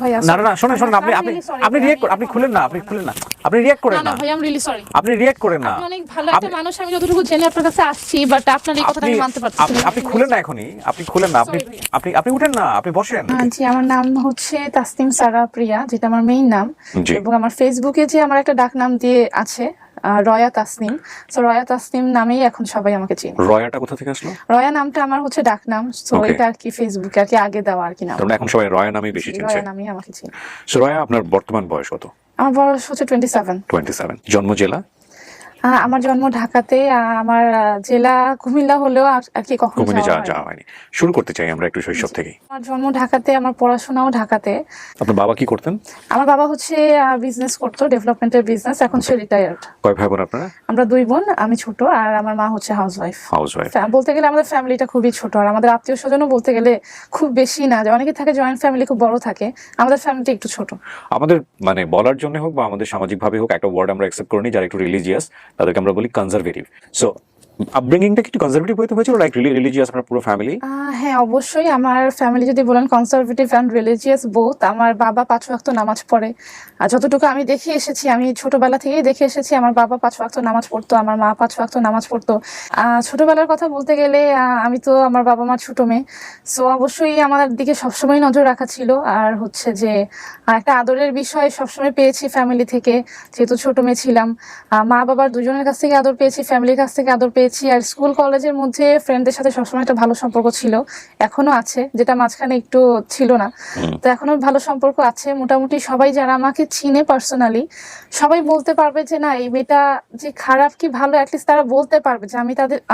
ভাই না না না শুনুন শুনুন আপনি আপনি আপনি রিঅ্যাক্ট আপনি খুলেন না আপনি রিঅ্যাক্ট করেন না ভাই আই এম রিয়েলি সরি আপনি রিঅ্যাক্ট করেন না আপনি অনেক ভালো একটা মানুষ আমি যতটুকু জেনে আপনার কাছে আসছি বাট আপনার এই কথাটা আমি মানতে পারতেছি না আপনি খুলেন না এখনই আপনি খুলেন না আপনি আপনি আপনি উঠেন না আপনি বসেন জি আমার নাম হচ্ছে তাসনিম সারা প্রিয়া যেটা আমার মেইন নাম এবং আমার ফেসবুকে যে আমার একটা ডাক নাম দিয়ে আছে রয়া তাসনিম সো রয়া তাসনিম নামেই এখন সবাই আমাকে চেনে রয়াটা কোথা থেকে আসলো রয়া নামটা আমার হচ্ছে ডাক নাম সো এটা আর কি ফেসবুকে আর কি আগে দেওয়া আর কি নাম তাহলে এখন সবাই রয়া নামেই বেশি চিনছে রয়া নামেই আমাকে চেনে সো রয়া আপনার বর্তমান বয়স কত আমার বয়স হচ্ছে 27 27 জন্ম জেলা আমার জন্ম ঢাকাতে আমার জেলা কুমিল্লা হলেও আর কি কখনো কুমিল্লা যাওয়া যাওয়া হয়নি শুরু করতে চাই আমরা একটু শৈশব থেকেই আমার জন্ম ঢাকাতে আমার পড়াশোনাও ঢাকাতে আপনার বাবা কি করতেন আমার বাবা হচ্ছে বিজনেস করতো ডেভেলপমেন্টের বিজনেস এখন সে রিটায়ার্ড কয় ভাই বোন আপনারা আমরা দুই বোন আমি ছোট আর আমার মা হচ্ছে হাউসওয়াইফ হাউসওয়াইফ বলতে গেলে আমাদের ফ্যামিলিটা খুবই ছোট আর আমাদের আত্মীয় স্বজনও বলতে গেলে খুব বেশি না যে অনেকে থাকে জয়েন্ট ফ্যামিলি খুব বড় থাকে আমাদের ফ্যামিলিটা একটু ছোট আমাদের মানে বলার জন্য হোক বা আমাদের সামাজিক ভাবে হোক একটা ওয়ার্ড আমরা অ্যাকসেপ্ট করিনি যারা একটু রিলিজিয়াস তাদেরকে আমরা বলি কনজারভেটিভ সো আপব্রিঙ্গিংটা কি একটু কনজারভেটিভ হতে হয়েছিল লাইক রিলিজিয়াস আপনার পুরো ফ্যামিলি হ্যাঁ অবশ্যই আমার ফ্যামিলি যদি বলেন কনজারভেটিভ অ্যান্ড রিলিজিয়াস বোথ আমার বাবা 5 ওয়াক্ত নামাজ পড়ে আর যতটুকু আমি দেখে এসেছি আমি ছোটবেলা থেকেই দেখে এসেছি আমার বাবা 5 ওয়াক্ত নামাজ পড়তো আমার মা 5 ওয়াক্ত নামাজ পড়তো ছোটবেলার কথা বলতে গেলে আমি তো আমার বাবা মার ছোট মেয়ে সো অবশ্যই আমার দিকে সবসময় নজর রাখা ছিল আর হচ্ছে যে একটা আদরের বিষয় সবসময় পেয়েছি ফ্যামিলি থেকে যেহেতু ছোট মেয়ে ছিলাম মা বাবার দুজনের কাছ থেকে আদর পেয়েছি ফ্যামিলির কাছ থেকে আদর পেয়েছি আর স্কুল কলেজের মধ্যে ফ্রেন্ডদের সাথে সবসময় একটা ভালো সম্পর্ক ছিল এখনো আছে যেটা মাঝখানে একটু ছিল না তো এখনো ভালো সম্পর্ক আছে মোটামুটি সবাই যারা আমাকে চিনে পার্সোনালি সবাই বলতে পারবে যে না এই মেয়েটা যে খারাপ কি ভালো অ্যাটলিস্ট তারা বলতে পারবে যে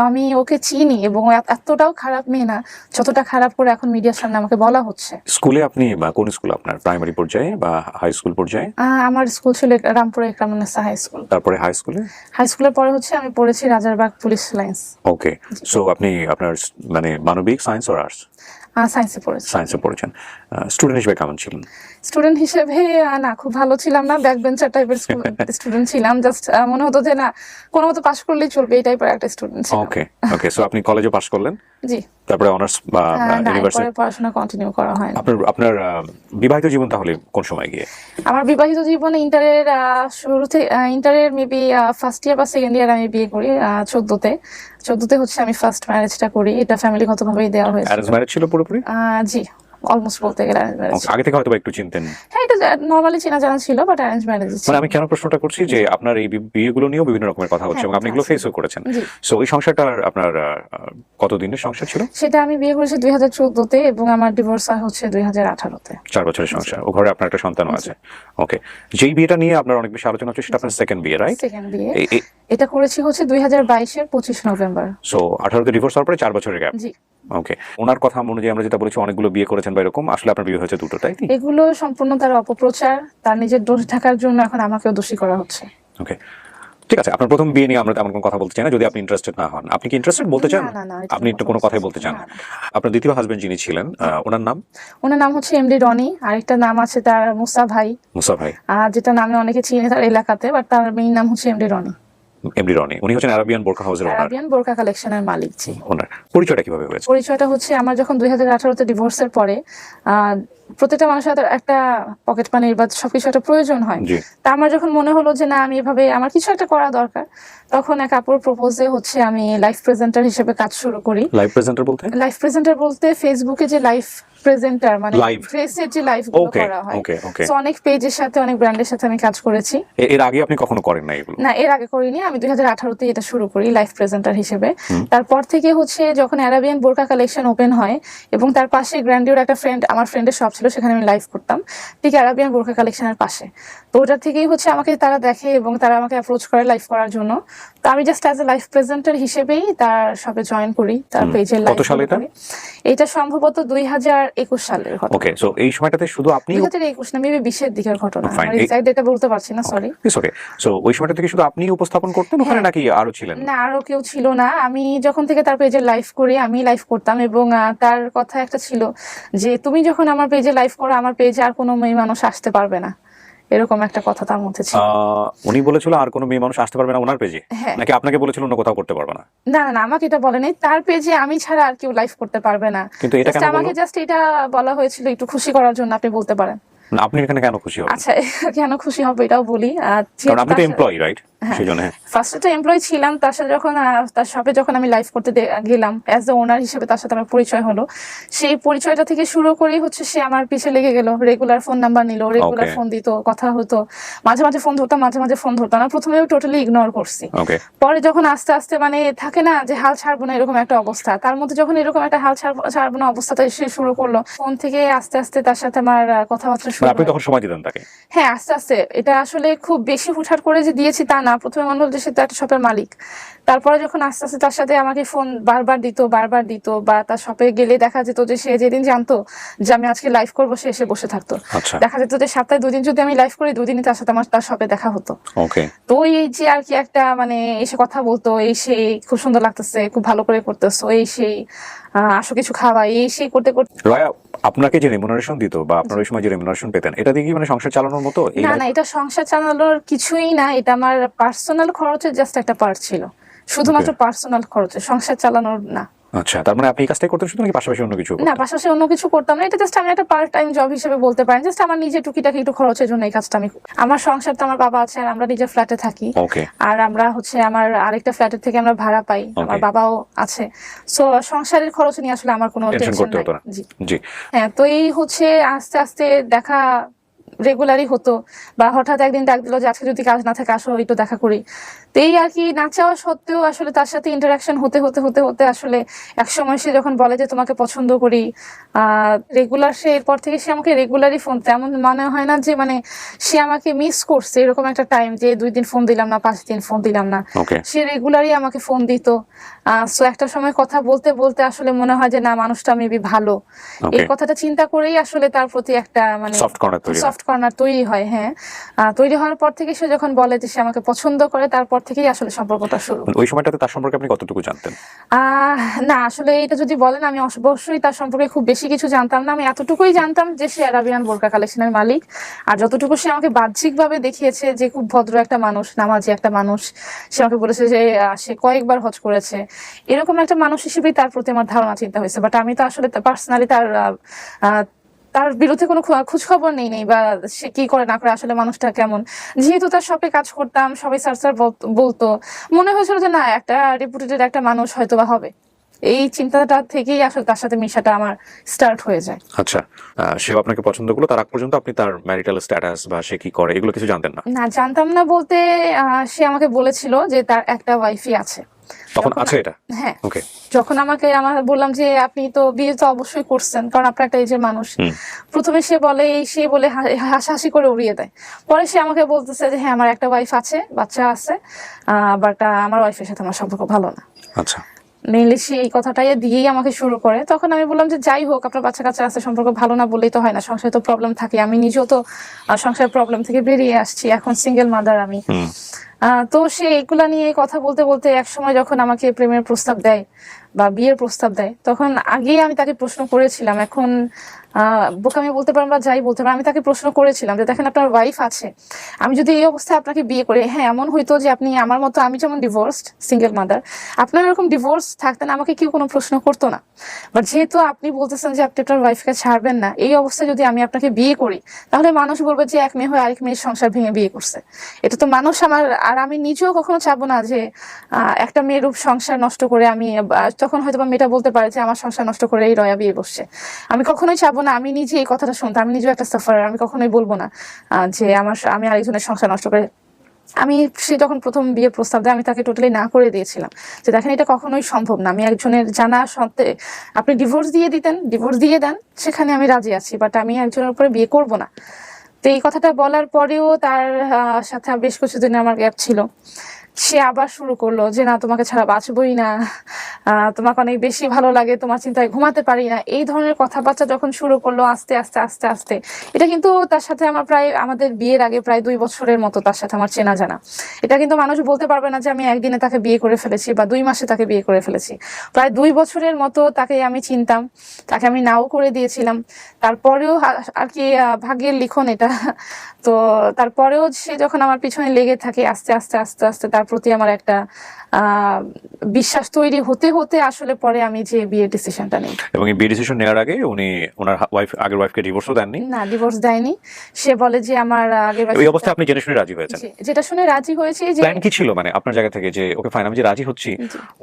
আমি ওকে চিনি এবং এতটাও খারাপ মেয়ে না যতটা খারাপ করে এখন মিডিয়ার সামনে আমাকে বলা হচ্ছে স্কুলে আপনি কোন স্কুল আপনার প্রাইমারি পর্যায়ে বা হাই স্কুল পর্যায়ে আমার স্কুল ছিল রামপুর একরামুন্নেসা হাই স্কুল তারপরে হাই স্কুলের পরে হচ্ছে আমি পড়েছি Rajarbagh police lines okay so আপনি আপনার মানে মানবিক সায়েন্স আর আর্টস সায়েন্সে পড়েছেন স্টুডেন্ট হিসেবে কেমন ছিলেন স্টুডেন্ট হিসেবে না খুব ভালো ছিলাম না ব্যাক বেঞ্চার টাইপের স্টুডেন্ট ছিলাম জাস্ট মনে হতো যে না কোনো মতো পাস করলেই চলবে এই টাইপের একটা স্টুডেন্ট ছিলাম ওকে ওকে সো আপনি কলেজে পাস করলেন জি তারপরে অনার্স বা ইউনিভার্সিটি পড়াশোনা কন্টিনিউ করা হয় আপনার বিবাহিত জীবন তাহলে কোন সময় গিয়ে আমার বিবাহিত জীবনে ইন্টারের শুরুতে ইন্টারের মেবি ফার্স্ট ইয়ার বা সেকেন্ড ইয়ার আমি বিয়ে করি 14তে হচ্ছে আমি ফার্স্ট ম্যারেজটা করি এটা ফ্যামিলিগতভাবেই দেওয়া হয়েছে অ্যারেঞ্জ ম্যারেজ ছিল পুরোপুরি জি অলমোস্ট বলতে গেলে আগে থেকে হয়তো একটু চিনতেন হ্যাঁ এটা নরমালি চেনা জানা ছিল বাট অ্যারেঞ্জ ম্যারেজ মানে আমি কেন প্রশ্নটা করছি যে আপনার এই বিয়েগুলো নিয়েও বিভিন্ন রকমের কথা হচ্ছে এবং আপনি এগুলো ফেসও করেছেন সো ওই সংসারটা আপনার কত দিনের সংসার ছিল সেটা আমি বিয়ে করেছি 2014তে এবং আমার ডিভোর্স হয় হচ্ছে 2018তে 4 বছরের সংসার ও ঘরে আপনার একটা সন্তানও আছে ওকে যেই বিয়েটা নিয়ে আপনার অনেক বেশি আলোচনা হচ্ছে সেটা আপনার সেকেন্ড বিয়ে রাইট সেকেন্ড বিয়ে এটা করেছি হচ্ছে 2022 এর 25 নভেম্বর সো 18তে ডিভোর্স হওয়ার পরে 4 বছরের গ্যাপ জি ওকে ওনার কথা অনুযায়ী আমরা যেটা বলেছি অনেকগুলো বিয়ে করেছেন বা এরকম আসলে আপনার বিয়ে হয়েছে দুটো তাই এগুলো সম্পূর্ণ তার অপপ্রচার তার নিজের দোষ ঢাকার জন্য এখন আমাকেও দোষী করা হচ্ছে ওকে ঠিক আছে আপনার প্রথম বিয়ে নিয়ে আমরা তেমন কোনো কথা বলতে চাই না যদি আপনি ইন্টারেস্টেড না হন আপনি কি ইন্টারেস্টেড বলতে চান আপনি একটু কোনো কথাই বলতে চান আপনার দ্বিতীয় হাজবেন্ড যিনি ছিলেন ওনার নাম হচ্ছে এমডি রনি আরেকটা নাম আছে তার মুসা ভাই যেটা নামে অনেকে চিনে তার এলাকাতে বাট তার মেইন নাম হচ্ছে এমডি রনি উনি হচ্ছেন আরাবিয়ান বোরকা হাউসের ওনার আরাবিয়ান বোরকা কালেকশনের মালিক জি ওনার পরিচয়টা কিভাবে হয়েছে পরিচয়টা হচ্ছে আমার যখন 2018তে ডিভোর্সের পরে প্রত্যেকটা মানুষের একটা পকেট মানির বা সবকিছু একটা প্রয়োজন হয় তা আমার যখন মনে হলো যে না আমি এভাবে আমার কিছু একটা করা দরকার তখন এক আপুর প্রপোজে হচ্ছে আমি লাইভ প্রেজেন্টার হিসেবে কাজ শুরু করি লাইভ প্রেজেন্টার বলতে ফেসবুকে যে লাইভ প্রেজেন্টার মানে ফেসের যে লাইভ গুলো করা হয় সো অনেক পেজের সাথে অনেক ব্র্যান্ডের সাথে আমি কাজ করেছি এর আগে আপনি কখনো করেন না এগুলো না এর আগে করিনি আমি 2018তে এটা শুরু করি লাইভ প্রেজেন্টার হিসেবে তারপর থেকে হচ্ছে যখন আরাবিয়ান বোরকা কালেকশন ওপেন হয় এবং তার পাশে গ্র্যান্ডিওর একটা আমার ফ্রেন্ডের শপ ছিল সেখানে আমি লাইভ করতাম ঠিক আরাবিয়ান বোরকা কালেকশনের পাশে তো ওটার থেকেই হচ্ছে আমাকে তারা দেখে এবং তারা আমাকে অ্যাপ্রোচ করে লাইভ করার জন্য তো আমি just as a live presenter হিসেবেই তার শপে জয়েন করি তার পেজে লাইভ এটা সম্ভবত 2021 সালের ঘটনা ওকে সো এই সময়টাতে শুধু আপনি 2021 না মেবি 20 এর দিকের ঘটনা আমি এক্সাক্ট ডেটা বলতে পারছি না সরি ইটস ওকে সো ওই সময়টা থেকে শুধু আপনি উপস্থাপন করতেন ওখানে নাকি আরো ছিলেন না আরো কেউ ছিল না আমি যখন থেকে তার পেজে লাইভ করি আমি লাইভ করতাম এবং তার কথা একটা ছিল যে তুমি যখন আমার পেজে লাইভ করো আমার পেজে আর কোনো মেয়ে মানুষ আসতে পারবে না এরকম একটা কথা তার মধ্যে ছিল উনি বলেছিল আর কোনো মেয়ে মানুষ আসতে পারবে না ওনার পেজে নাকি আপনাকে বলেছিল অন্য কোথাও করতে পারবে না না না আমাকে এটা বলেনি তার পেজে আমি ছাড়া আর কেউ লাইভ করতে পারবে না কিন্তু এটা কেন আমাকে জাস্ট এটা বলা হয়েছিল একটু খুশি করার জন্য আপনি বলতে পারেন না, আপনি এখানে কেন খুশি হবেন? আচ্ছা, কেন খুশি হবো এটাও বলি। কারণ আপনি তো এমপ্লয়ি, রাইট? সেই জন্য ফার্স্টে তো এমপ্লয়ি ছিলাম, তার সাথে যখন তার শপে যখন আমি লাইভ করতে গেলাম অ্যাজ এ ওনার হিসেবে, তার সাথে আমার পরিচয় হলো। সেই পরিচয়টা থেকে শুরু করেই হচ্ছে সে আমার পিছে লেগে গেল, রেগুলার ফোন নাম্বার নিল, রেগুলার Okay. ফোন দিত, কথা হতো, মাঝে মাঝে ফোন ধরতাম, মাঝে মাঝে ফোন ধরতাম না। প্রথমে টোটালি ইগনোর করছি, ওকে। পরে যখন আস্তে আস্তে মানে থাকে না যে হাল ছাড়বো না এরকম একটা অবস্থা, তার মধ্যে যখন এরকম একটা হাল ছাড়বো না অবস্থাটা সে শুরু করলো, ফোন থেকে আস্তে আস্তে তার সাথে আমার কথাবার্তা শুরু আপনি হয়। তখন সময় দিতেন তাকে? হ্যাঁ, আস্তে আস্তে। এটা আসলে খুব বেশি হুটহাট করে যে দিয়েছি তা না। প্রথমে মনে হলো যে সে তো একটা শপের মালিক। তারপরে যখন আস্তে আস্তে তার সাথে আমাকে ফোন বারবার দিত, বা তার শপে গেলে দেখা যেত যে সে যেদিন জানতো যে আমি আজকে লাইভ করবো সে এসে বসে থাকতো। আচ্ছা। দেখা যেত যে সপ্তাহে 2 দিন যদি আমি লাইভ করি, 2 দিনই তার সাথে আমার তার শপে দেখা হতো। ওকে। তো এই যে আর কি একটা মানে এসে কথা বলতো, এই সেই খুব সুন্দর লাগতেছে, খুব ভালো করে করতেছো, এই সেই আসো কিছু খাওয়া, এই সেই করতে করতে। রয়া, আপনাকে যে রেমুনারেশন দিত বা আপনার ওই সময় যে রেমুনারেশন পেতেন, এটা দিয়ে কি মানে সংসার চালানোর মতো? না না, এটা সংসার চালানোর কিছুই না, এটা আমার পার্সোনাল খরচের জাস্ট একটা পার্ট ছিল, শুধুমাত্র পার্সোনাল খরচে, সংসার চালানোর না। আচ্ছা, তার মানে আপনি এই কাজটাই করতেন শুধু, নাকি পাশাপাশি অন্য কিছু না, করতেন? পাশাপাশি অন্য কিছু করতাম না, এটা জাস্ট আমি একটা পার্ট টাইম জব হিসেবে বলতে পারেন। জাস্ট আমার নিজে টুকিটাকি একটু খরচের জন্য এই কাজটা আমি আমার সংসার তো আমার বাবা আছে আর আমরা নিজের ফ্ল্যাটে থাকি। ওকে। আর আমরা হচ্ছে আমার আরেকটা ফ্ল্যাটের থেকে আমরা ভাড়া পাই, আমার বাবাও আছে। সো সংসারের খরচ নিয়ে আসলে আমার কোনো টেনশন টেনশন করতে নাই। হতো না। জি জি। হ্যাঁ, তো এই হচ্ছে আস্তে আস্তে দেখা রেগুলারই হতো, বা হঠাৎ একদিন ডাক দিল যে আজকে যদি কাজ না থাকে আসো একটু দেখা করি। তো এই আর কি, না চাওয়া সত্ত্বেও আসলে তার সাথে ইন্টারাকশন হতে হতে হতে হতে আসলে একসময় সে যখন বলে যে তোমাকে পছন্দ করি, রেগুলার, সে এরপর থেকে সে আমাকে রেগুলারই ফোন, তেমন মনে হয় না যে মানে সে আমাকে মিস করছে এরকম একটা টাইম যে 2 দিন ফোন দিলাম না, 5 দিন ফোন দিলাম না। ওকে। সে রেগুলারই আমাকে ফোন দিত। সো একটা সময় কথা বলতে বলতে আসলে মনে হয় যে না, মানুষটা মেবি ভালো। এই কথাটা চিন্তা করেই আসলে তার প্রতি একটা মানে সফট কর্নার তৈরি হয়। হ্যাঁ, তৈরি হওয়ার পর থেকে সে যখন বলে যে সে আমাকে পছন্দ করে, তারপর থেকেই আসলে সম্পর্কটা শুরু। ওই সময়টাতে তার সম্পর্কে আপনি কতটুকু জানতেন? না, আসলে এটা যদি বলেন আমি অবশ্যই তার সম্পর্কে খুব বেশি কিছু জানতাম না। আমি এতটুকুই জানতাম যে সে আরাবিয়ান বোরকা কালেকশনের মালিক। আর যতটুকু সে আমাকে বাহ্যিকভাবে দেখিয়েছে যে খুব ভদ্র একটা মানুষ, নামাজি একটা মানুষ। সে আমাকে বলেছে যে সে কয়েকবার হজ করেছে, এরকম একটা মানুষ হিসেবেই তার প্রতি আমার ধারণা চিন্তা হয়েছে। বাট আমি তো আসলে পার্সোনালি তার বিরুদ্ধে কোনো খোঁজ খবর নেই বা সে কি করে না করে, আসলে মানুষটা কেমন। যেহেতু তার শপে কাজ করতাম, সবাই স্যার বলতো, মনে হয়েছিল যে না, একটা রেপুটেটেড একটা মানুষ হয়তো বা হবে। এই চিন্তাটা থেকেই আসলে তার সাথে মেশাটা আমার স্টার্ট হয়ে যায়। আচ্ছা, সে আপনাকে পছন্দ করলো, তার আগ পর্যন্ত আপনি তার ম্যারিটাল স্ট্যাটাস বা সে কি করে এগুলো কিছু জানতেন না? না, জানতাম না বলতে সে আমাকে বলেছিল যে তার একটা ওয়াইফই আছে। তখন আছে এটা? হ্যাঁ, ওকে। যখন আমার বললাম যে আপনি তো বিয়ে তো অবশ্যই করছেন, কারণ আপনার একটা এজের মানুষ। প্রথমে সে বলে সে বলে হাসাহাসি করে উড়িয়ে দেয়। পরে সে আমাকে বলতেছে যে হ্যাঁ, আমার একটা ওয়াইফ আছে, বাচ্চা আছে, বাট আমার ওয়াইফের সাথে আমার সম্পর্ক ভালো না। আচ্ছা। মেইনলি সে এই কথাটাই দিয়েই আমাকে শুরু করে। তখন আমি বললাম যে যাই হোক, আপনার বাচ্চা কাচ্চা আছে, সম্পর্ক ভালো না বললেই তো হয় না, সংসারে তো প্রবলেম থাকে। আমি নিজেও তো সংসারের প্রবলেম থেকে বেরিয়ে আসছি, এখন সিঙ্গেল মাদার আমি। তো সে এগুলা নিয়ে কথা বলতে বলতে এক সময় যখন আমাকে প্রেমের প্রস্তাব দেয় বা বিয়ের প্রস্তাব দেয়, তখন আগেই আমি তাকে প্রশ্ন করেছিলাম, এখন বোকামি বলতে পারেন বা যাই বলতে পারেন, আমি তাকে প্রশ্ন করেছিলাম যে দেখেন আপনার ওয়াইফ আছে, আমি যদি এই অবস্থায় আপনাকে বিয়ে করি, হ্যাঁ এমন হইতো যে আপনি আমার মতো, আমি যেমন ডিভোর্সড সিঙ্গেল মাদার, আপনার এরকম ডিভোর্স থাকতেন, আমাকে কেউ কোনো প্রশ্ন করতো না। বাট যেহেতু আপনি বলতেছেন যে আপনি আপনার ওয়াইফকে ছাড়বেন না, এই অবস্থায় যদি আমি আপনাকে বিয়ে করি, তাহলে মানুষ বলবে যে এক মেয়ে হয়ে আরেক মেয়ের সংসার ভেঙে বিয়ে করছে। এটা তো মানুষ আমার, আর আমি নিজেও কখনো চাবো না যে একটা মেয়ের রূপ সংসার নষ্ট করে আমি, তখন হয়তো বা মেয়েটা বলতে পারে যে আমার সংসার নষ্ট করে এই রয়া বিয়ে বসছে। আমি কখনোই চাবো না, আমি নিজে এই কথাটা শুনতে, আমি নিজেও একটা সাফারার, আমি কখনোই বলবো না যে আমি আরেকজনের সংসার নষ্ট করে। সে যখন প্রথম বিয়ের প্রস্তাব দেয়, আমি তাকে টোটালি না করে দিয়েছিলাম যে দেখেন এটা কখনোই সম্ভব না, আমি একজনের জানা সত্ত্বে আপনি ডিভোর্স দিয়ে দেন, সেখানে আমি রাজি আছি, বাট আমি একজনের উপরে বিয়ে করব না। তো এই কথাটা বলার পরেও তার সাথে বেশ কিছুদিন আমার গ্যাপ ছিল। সে আবার শুরু করলো যে না, তোমাকে ছাড়া বাঁচবই না, তোমাকে অনেক বেশি ভালো লাগে, তোমার চিন্তায় ঘুমাতে পারি না, এই ধরনের কথাবার্তা যখন শুরু করলো আস্তে আস্তে আস্তে আস্তে। এটা কিন্তু তার সাথে আমাদের বিয়ের আগে প্রায় 2 বছরের মতো তার সাথে আমার চেনা জানা। এটা কিন্তু মানুষ বলতে পারবে না যে আমি একদিনে তাকে বিয়ে করে ফেলেছি বা 2 মাসে তাকে বিয়ে করে ফেলেছি। প্রায় 2 বছরের মতো তাকে আমি চিনতাম, তাকে আমি নাও করে দিয়েছিলাম। তারপরেও আর কি ভাগ্যের লিখন এটা। তো তারপরেও সে যখন আমার পিছনে লেগে থাকে, আস্তে আস্তে আস্তে আস্তে তার তার প্রতি আমার একটা বিশ্বাস তৈরি হতে হতে আসলে পরে আমি যে বিয়ের ডিসিশনটা নিই। এবং এই বিয়ে ডিসিশন নেওয়ার আগে উনি ওনার আগের ওয়াইফকে ডিভোর্সও দেননি? না, ডিভোর্স দেয়নি। সে বলে যে আমার আগের ওই অবস্থায় আপনি জেনে শুনে রাজি হয়েছেন? যেটা শুনে রাজি হয়েছে যে প্ল্যান কি ছিল মানে আপনার জায়গা থেকে যে ওকে ফাইন আমি যে রাজি হচ্ছি,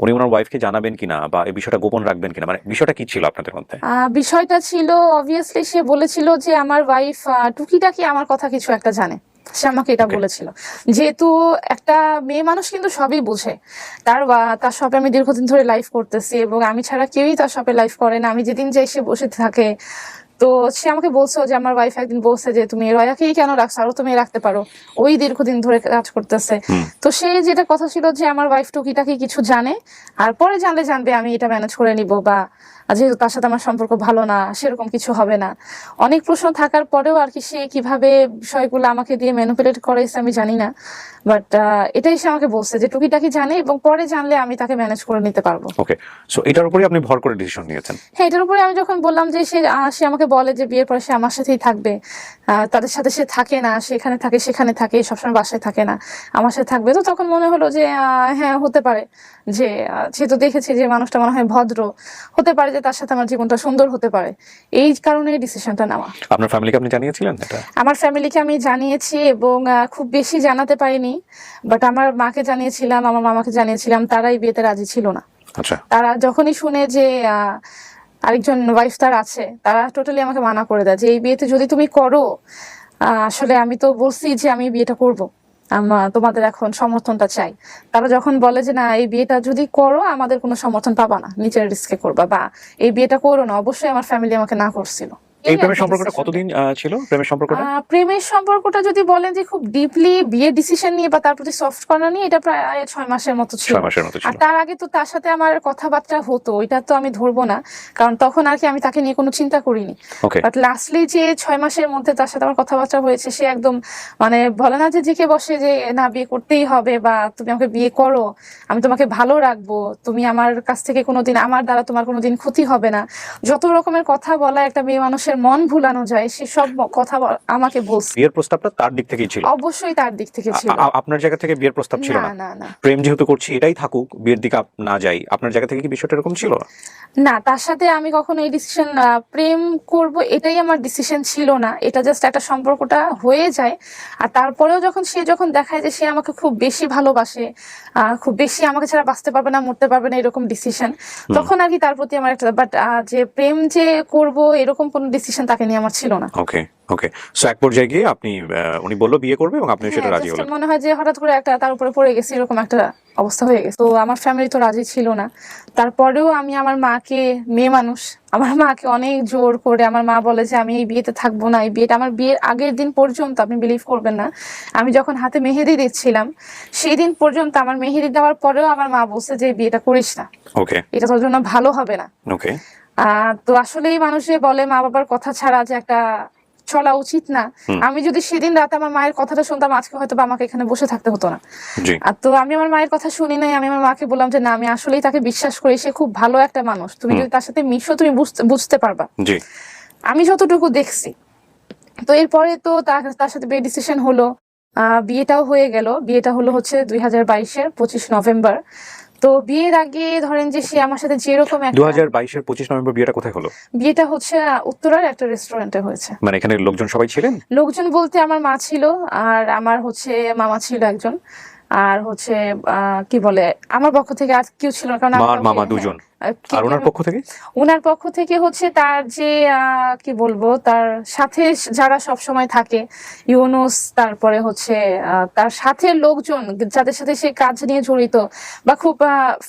উনি ওনার ওয়াইফকে জানাবেন কিনা বা এই বিষয়টা গোপন রাখবেন কিনা, মানে বিষয়টা কি ছিল আপনাদের মধ্যে? বিষয়টা ছিল অবভিয়াসলি সে বলেছিল যে আমার ওয়াইফ টুকিটাকি আমার কথা কিছু একটা জানে, সে আমাকে এটা বলেছিল। যেহেতু একটা মেয়ে মানুষ কিন্তু সবই বুঝে, তার শপে আমি দীর্ঘদিন ধরে লাইভ করতেছি এবং আমি ছাড়া কেউই তার শপে লাইভ করে না, আমি যেদিন যাই সে বসে থাকে। তো সে আমাকে বলছো যে আমার ওয়াইফ একদিন বলছে যে তুমি রয়াকেই কেন রাখছো, আরো তুমি রাখতে পারো, ওই দীর্ঘদিন ধরে কাজ করতেছে। তো সে যেটা কথা ছিল যে আমার ওয়াইফ টুকিটাকি কিছু জানে, আর পরে জানবে আমি এটা ম্যানেজ করে নিব, বা যেহেতু তার সাথে আমার সম্পর্ক ভালো না সেরকম কিছু হবে না। অনেক প্রশ্ন থাকার পরেও আর কি সে কিভাবে বিষয়গুলো আমাকে দিয়ে ম্যানিপুলেট করেছে আমি জানি না, বাট এটাই সে আমাকে বলছে যে টুকিটাকি জানে এবং পরে জানলে আমি তাকে ম্যানেজ করে নিতে পারবো। ওকে, সো এটার উপরে আপনি ভর করে ডিসিশন নিয়েছেন? হ্যাঁ, এটার উপরে আমি যখন বললাম যে সে আমাকে বলে যে বিয়ের পরে সে আমার সাথেই থাকবে, তাদের সাথে সে থাকে না, সেখানে থাকে সেখানে থাকে, সবসময় বাসায় থাকে না, আমার সাথে থাকবে। তো তখন মনে হলো যে হ্যাঁ হতে পারে, যে যেহেতু দেখেছি যে মানুষটা মনে হয় ভদ্র, হতে পারে যে তার সাথে আমার জীবনটা সুন্দর হতে পারে, এই কারণে ডিসিশনটা নেওয়া। আপনার ফ্যামিলিকে আপনি জানিয়েছিলেন এটা? আমার ফ্যামিলিকে আমি জানিয়েছি এবং খুব বেশি জানাতে পারিনি, বাট আমার মাকে জানিয়েছিলাম, আমার মামাকে জানিয়েছিলাম, তারাই বিয়েতে রাজি ছিল না। আচ্ছা। তারা যখনই শুনে যে আরেকজন ওয়াইফ তার আছে, তারা টোটালি আমাকে মানা করে দেয় যে এই বিয়েতে যদি তুমি করো, আসলে আমি তো বলছি যে আমি বিয়েটা করব, তোমাদের এখন সমর্থনটা চাই। তারা যখন বলে যে না এই বিয়েটা যদি করো আমাদের কোনো সমর্থন পাবা না, নিজের রিস্কে করবা, বা এই বিয়েটা করো না, অবশ্যই আমার ফ্যামিলি আমাকে না করছিল। এই প্রেমের সম্পর্কটা কতদিন ছিল? প্রেমের সম্পর্কটা যদি বলেন যে খুব ডিপলি বিয়ের ডিসিশন নিয়ে বা তার প্রতি সফট কর্নার নিয়ে, এটা প্রায় 6 মাসের মতো ছিল। আর তার আগে তো তার সাথে আমার কথাবার্তা হতো, এটা তো আমি ধরবো না, কারণ তখন আর কি আমি তাকে নিয়ে কোনো চিন্তা করিনি। বাট লাস্টলি যে 6 মাসের মধ্যে তার সাথে আমার কথাবার্তা হয়েছে, সে একদম মানে বলে না যে জেকে বসে যে না বিয়ে করতেই হবে, বা তুমি আমাকে বিয়ে করো, আমি তোমাকে ভালো রাখবো, তুমি আমার কাছ থেকে কোনোদিন, আমার দ্বারা তোমার কোনোদিন ক্ষতি হবে না, যত রকমের কথা বলা একটা মেয়ে মানুষের মন ভুলানো যায়, সে সব কথা আমাকে বলছে। বিয়ের প্রস্তাবটা তার দিক থেকেই ছিল? অবশ্যই তার দিক থেকে ছিল। আপনার জায়গা থেকে বিয়ের প্রস্তাব ছিল না? না, না। প্রেম যেহেতু করছি এটাই থাকুক, বিয়ের দিকে না যাই, আপনার জায়গা থেকে কি বিষয়টা এরকম ছিল? না, তার সাথে আমি কখনো এই ডিসিশন প্রেম করব এটাই আমার ডিসিশন ছিল না, এটা জাস্ট একটা সম্পর্কটা হয়ে যায়। আর তারপরেও যখন দেখায় যে সে আমাকে খুব বেশি ভালোবাসে, খুব বেশি আমাকে ছাড়া বাঁচতে পারবে না, মরতে পারবে না, এরকম ডিসিশন, তখন আর কি তার প্রতি আমার একটা, বাট যে প্রেম যে করব এরকম কোন ডিসিশন তাকে নিয়ে আমার ছিল না। ওকে, সো এক পর্যায়ে গিয়ে আপনি উনি বললো বিয়ে করবে এবং আপনি সেটা রাজি হলেন? মনে হয় যে হঠাৎ করে একটা তার উপরে পড়ে গেছে, এরকম একটা অবস্থা হয়ে গেছে। তো আমার ফ্যামিলি তো রাজি ছিল না। তারপরেও আমি আমার মাকে, মেয়ে মানুষ, আমার মাকে অনেক জোর করে, আমার মা বলে যে আমি এই বিয়েতে থাকবো না, এই বিয়েটা, আমার বিয়ের আগের দিন পর্যন্ত আপনি বিলিভ করবেন না, আমি যখন হাতে মেহেদি দিচ্ছিলাম সেই দিন পর্যন্ত, আমার মেহেদি দেওয়ার পরেও আমার মা বলছে যে বিয়েটা করিস না, এটা তোর জন্য ভালো হবে না। তো আসলে এই মানুষে বলে মা বাবার কথা ছাড়া যে একটা চলা উচিত না। আমি যদি সেদিন রাতে আমার মায়ের কথাটা শুনতাম, আজকে হয়তো আমাকে এখানে বসে থাকতে হতো না। আর তো আমি আমার মায়ের কথা শুনি নাই, আমি আমার মাকে বললাম যে না, আমি আসলেই তাকে বিশ্বাস করি, সে খুব ভালো একটা মানুষ, তুমি যদি তার সাথে মিশো তুমি বুঝতে পারবা, আমি যতটুকু দেখছি। তো এরপরে তো তার সাথে বিয়ে ডিসিশন হলো, বিয়েটাও হয়ে গেল। বিয়েটা হলো হচ্ছে 2022-এর 25 নভেম্বর। তো বিয়ের আগে ধরেন যে সে আমার সাথে যেরকম 2022-এর 25 নভেম্বর বিয়েটা কোথায় হলো? বিয়েটা হচ্ছে উত্তরার একটা রেস্টুরেন্টে হয়েছে। মানে এখানে লোকজন সবাই ছিলেন? লোকজন বলতে আমার মা ছিল, আর আমার হচ্ছে মামা ছিল একজন, আর হচ্ছে কি বলে আমার পক্ষ থেকে আর কেউ ছিল না, কারণ মামা দুজন। আর ওনার পক্ষ থেকে হচ্ছে তার যে কি বলবো, তার সাথে যারা সব সময় থাকে, ইউনুস, তারপরে হচ্ছে তার সাথে লোকজন যাদের সাথে সে কাজ নিয়ে জড়িত, বা খুব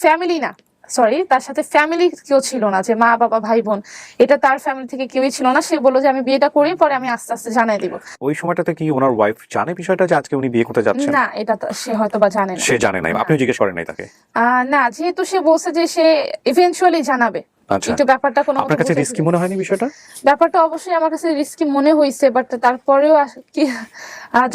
ফ্যামিলি না, সরি, তার সাথে ফ্যামিলি কেউ ছিল না, যে মা বাবা ভাই বোন, এটা তার ফ্যামিলি থেকে কেউই ছিল না। সে বললো যে আমি বিয়েটা করি, পরে আমি আস্তে আস্তে জানাই দিব। ওই সময়টাতে কি ওনার ওয়াইফ জানে বিষয়টা যে আজকে উনি বিয়ে করতে যাচ্ছেন? না, এটা সে হয়তো বা জানে না। সে জানে না? আপনি জিজ্ঞেস করেন নাই তাকে? না, যেহেতু সে বলছে যে সে ইভেন্চুয়ালি জানাবে। একটু ব্যাপারটা কোনো আপনার কাছে রিস্কি মনে হয়নি বিষয়টা? ব্যাপারটা অবশ্যই আমার কাছে রিস্কি মনে হয়েছে, বাট তারপরেও কি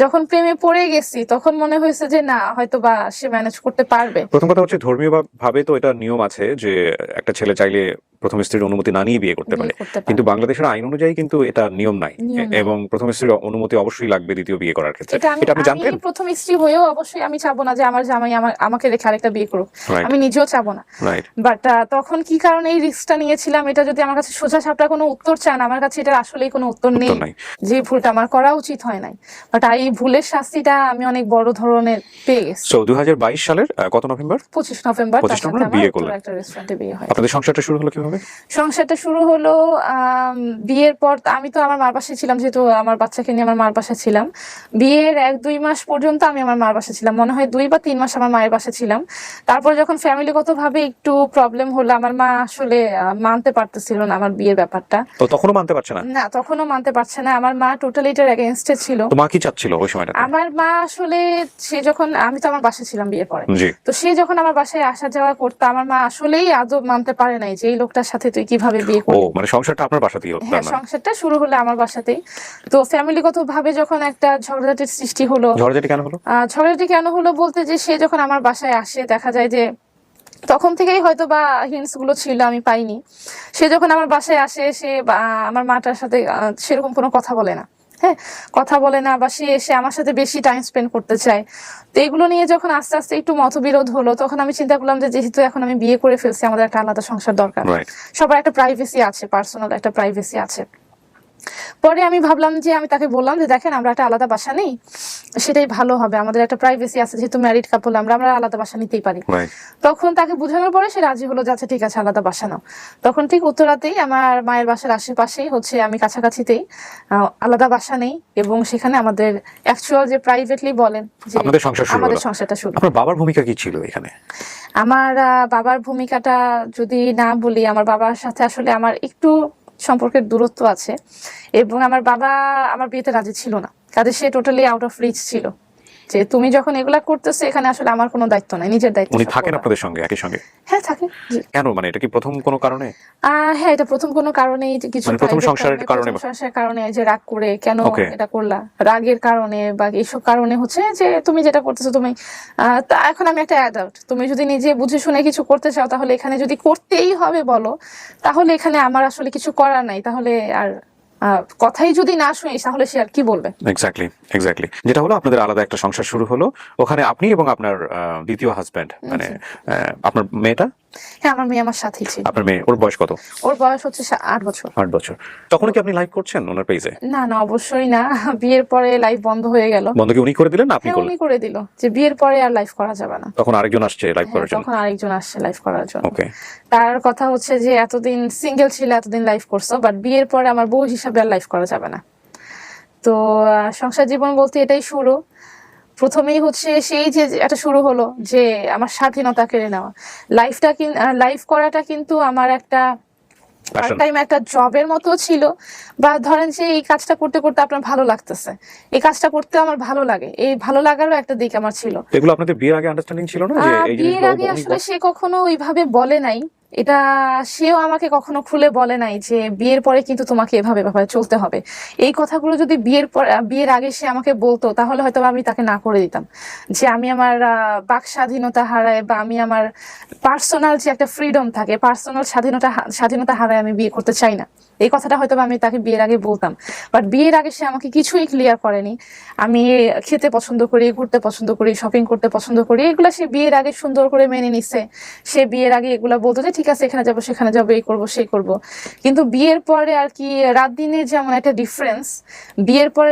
যখন প্রেমে পড়ে গেছি তখন মনে হয়েছে যে না, হয়তো বা সে ম্যানেজ করতে পারবে। প্রথম কথা হচ্ছে ধর্মীয় ভাবে তো এটা নিয়ম আছে যে একটা ছেলে চাইলে প্রথম স্ত্রীর অনুমতি না নিয়ে বিয়ে করতে পারে, বিয়ে করতে পারে। কিন্তু বাংলাদেশের আইন অনুযায়ী কিন্তু এটা নিয়ম নাই, নিয়ম নাই। এবং প্রথম স্ত্রীর অনুমতি অবশ্যই লাগবে দ্বিতীয় বিয়ে করার ক্ষেত্রে। এটা এটা আপনি জানতেন? আমি প্রথম স্ত্রী হয়েও অবশ্যই আমি চাবো না যে আমার জামাই আমাকে রেখে আরেকটা বিয়ে করুক, রাইট, আমি নিজেও চাবো না। রাইট। বাট তখন কি কারণে এই রিস্কটা নিয়েছিলাম, এটা যদি আমার কাছে সোজা সাপটা কোনো উত্তর চান, আমার কাছে এটা আসলেই কোনো উত্তর নেই, উত্তর নাই। যে ভুলটা আমার করা উচিত হয় নাই। বাট এই ভুলের শাস্তিটা আমি অনেক বড় ধরনের পেয়ে গেছি। সো 2022 সালের কত নভেম্বর? 25 নভেম্বর 25 নভেম্বর বিয়ে করলেন। একটা রেস্টুরেন্টে বিয়ে হয়। আপনাদের সংসারটা শুরু হলো কিভাবে? সংসারটা শুরু হলো বিয়ের পর। আমি তো আমার মার বাসায় ছিলাম, যেহেতু আমার বাচ্চাকে নিয়ে আমার মার বাসায় ছিলাম। বিয়ের 1-2 মাস পর্যন্ত আমি আমার মার বাসায় ছিলাম, মনে হয় 2 বা 3 মাস আমার মায়ের বাসায় ছিলাম। তারপর যখন ফ্যামিলিগত ভাবে একটু প্রবলেম হলো, আমার মা আসলে মানতে পারতেছিল না আমার বিয়ের ব্যাপারটা। তো তখনও মানতে পারছে না? না, তখনও মানতে পারছে না। আমার মা টোটালি এটার এগেইনস্টে ছিল। তো মা কি চাচ্ছিল ওই সময়টাতে? আমার মা আসলে, সে যখন, আমি তো আমার বাসায় ছিলাম বিয়ের পরে, জি। তো সে যখন আমার বাসায় আসা যাওয়া করতো, আমার মা আসলেই আদৌ মানতে পারে নাই যে এই লোকটার সাথে তুই কিভাবে বিয়ে ও, করলি। মানে সংসারটা আপনার বাসাতেই হতো? হ্যাঁ, সংসারটা শুরু হলো আমার বাসাতেই। তো ফ্যামিলিগত ভাবে যখন একটা ঝগড়াঝাটির সৃষ্টি হলো। ঝড়ঝাটি কেন হলো? ঝগড়াঝাটি কেন হলো বলতে, যে সে যখন আমার বাসায় আসে, দেখা যায় যে তখন থেকেই হয়তো বা হিন্টস গুলো ছিল, আমি পাইনি। সে যখন আমার বাসায় আসে, সে আমার মাটার সাথে সেরকম কোনো কথা বলে না। হ্যাঁ, কথা বলে না, বা সে এসে আমার সাথে বেশি টাইম স্পেন্ড করতে চায়। তো এগুলো নিয়ে যখন আস্তে আস্তে একটু মতবিরোধ হলো, তখন আমি চিন্তা করলাম যে যেহেতু এখন আমি বিয়ে করে ফেলছি, আমাদের একটা আলাদা সংসার দরকার। রাইট। সবার একটা প্রাইভেসি আছে, পার্সোনাল একটা প্রাইভেসি আছে। পরে আমি ভাবলাম যে, আমি তাকে বললাম যে দেখেন, আমরা একটা আলাদা বাসা নেই, সেটাই ভালো হবে, আমাদের একটা প্রাইভেসি আছে, যেহেতু ম্যারিড কাপল, আমরা আলাদা বাসা নিতেই পারি। রাইট। তখন তাকে বোঝানোর পরে সে রাজি হলো, যাচ্ছে ঠিক আছে আলাদা বাসা নাও। তখন ঠিক উত্তরাতেই আমার মায়ের বাসার আশেপাশেই হচ্ছে, আমি কাছাকাছিতেই আলাদা বাসা নেই, এবং সেখানে আমাদের অ্যাকচুয়াল যে প্রাইভেটলি বলেন যে আপনাদের সংসার শুরু আমাদের হলো। সংসারটা শুরু। আপনার বাবার ভূমিকা কি ছিল এখানে? আমার বাবার ভূমিকাটা যদি না বলি, আমার বাবার সাথে আসলে আমার একটু সম্পর্কের দূরত্ব আছে, এবং আমার বাবা আমার বিয়েতে রাজি ছিল না, কাজে সে টোটালি আউট অফ রিচ ছিল, যে তুমি যখন এগুলা করতেছো, এখানে আসলে আমার কোনো দায়িত্ব নাই, নিজের দায়িত্ব উনি সব থাকেন করবা। আপনাদের সঙ্গে একই সঙ্গে? হ্যাঁ, থাকে। জি। কেন, মানে এটা কি প্রথম কোনো কারণে? হ্যাঁ, এটা প্রথম কোনো কারণেই, যে কিছু মানে প্রথম private সংসারের কারণে? প্রথম সংসারের কারণে, যে রাগ করে কেন Okay. এটা করলা, রাগের কারণে বা এইসব কারণে হচ্ছে যে তুমি যেটা করতেছো, তুমি তা এখন আমি একটা অ্যাডাল্ট, তুমি যদি নিজে বুঝে শুনে কিছু করতে চাও, তাহলে এখানে যদি করতেই হবে বলো, তাহলে এখানে আমার আসলে কিছু করার নাই। তাহলে আর কথাই যদি না শুনিস, তাহলে সে আর কি বলবে। Exactly, exactly. যেটা হলো, আপনাদের আলাদা একটা সংসার শুরু হলো, ওখানে আপনি এবং আপনার দ্বিতীয় হাজবেন্ড, মানে আপনার মেয়েটা? হ্যাঁ, আমার মেয়ে আমার সাথেই ছিল। আপনার মেয়ে, ওর বয়স কত? ওর বয়স হচ্ছে 8 বছর। 8 বছর। তখন কি আপনি লাইভ করছেন ওনার পেজে? না না, অবশ্যই না। বিয়ের পরে লাইভ বন্ধ হয়ে গেল। বন্ধ কি উনি করে দিলেন না আপনি হ্যাঁ, করলেন? উনি করে দিল, যে বিয়ের পরে আর লাইভ করা যাবে না। তখন আরেকজন আসছে লাইভ হ্যাঁ, করার জন্য? তখন আরেকজন আসছে লাইভ করার জন্য। ওকে। তার কথা হচ্ছে যে এতদিন সিঙ্গেল ছিল, এতদিন লাইভ করছো, বাট বিয়ের পরে আমার বউ হিসাবে আর লাইভ করা যাবে না। তো সংসার জীবন বলতে এটাই শুরু। প্রথমেই হচ্ছে সেই যে একটা শুরু হলো, যে আমার স্বাধীনতা কেড়ে নেওয়া। লাইভ করাটা কিন্তু আমার একটা পার্ট Passion. টাইম একটা জবের মতো ছিল, বা ধরেন যে এই কাজটা করতে করতে আপনার ভালো লাগতেছে, এই কাজটা করতে আমার ভালো লাগে, এই ভালো লাগারও একটা দিক আমার ছিল। তো এগুলো আপনাদের বিয়ের আগে আন্ডারস্ট্যান্ডিং ছিল না, যে এই বিয়ের জিনিসগুলো আগে আসলে সে কখনো ওইভাবে বলে নাই, এটা সেও আমাকে কখনো খুলে বলে নাই যে বিয়ের পরে কিন্তু তোমাকে এভাবে এভাবে চলতে হবে। এই কথাগুলো যদি বিয়ের আগে সে আমাকে বলতো, তাহলে হয়তো আমি তাকে না করে দিতাম, যে আমি আমার বাক স্বাধীনতা হারায়, বা আমি আমার পার্সোনাল যে একটা ফ্রিডম থাকে, পার্সোনাল স্বাধীনতা হারায় আমি বিয়ে করতে চাই না। এই কথাটা হয়তো আমি তাকে বিয়ের আগে বলতাম, বাট বিয়ের আগে সে আমাকে কিছুই ক্লিয়ার করেনি। আমি খেতে পছন্দ করি, ঘুরতে পছন্দ করি, শপিং করতে পছন্দ করি, এগুলা সে বিয়ের আগে সুন্দর করে মেনে নিছে। সে বিয়ের আগে এগুলা বলতো যে ঠিক আছে, এখানে যাবো, সেখানে যাবো, এই করবো, সেই করবো। কিন্তু বিয়ের পরে আর কি, রাত দিনের যেমন একটা ডিফারেন্স, বিয়ের পরে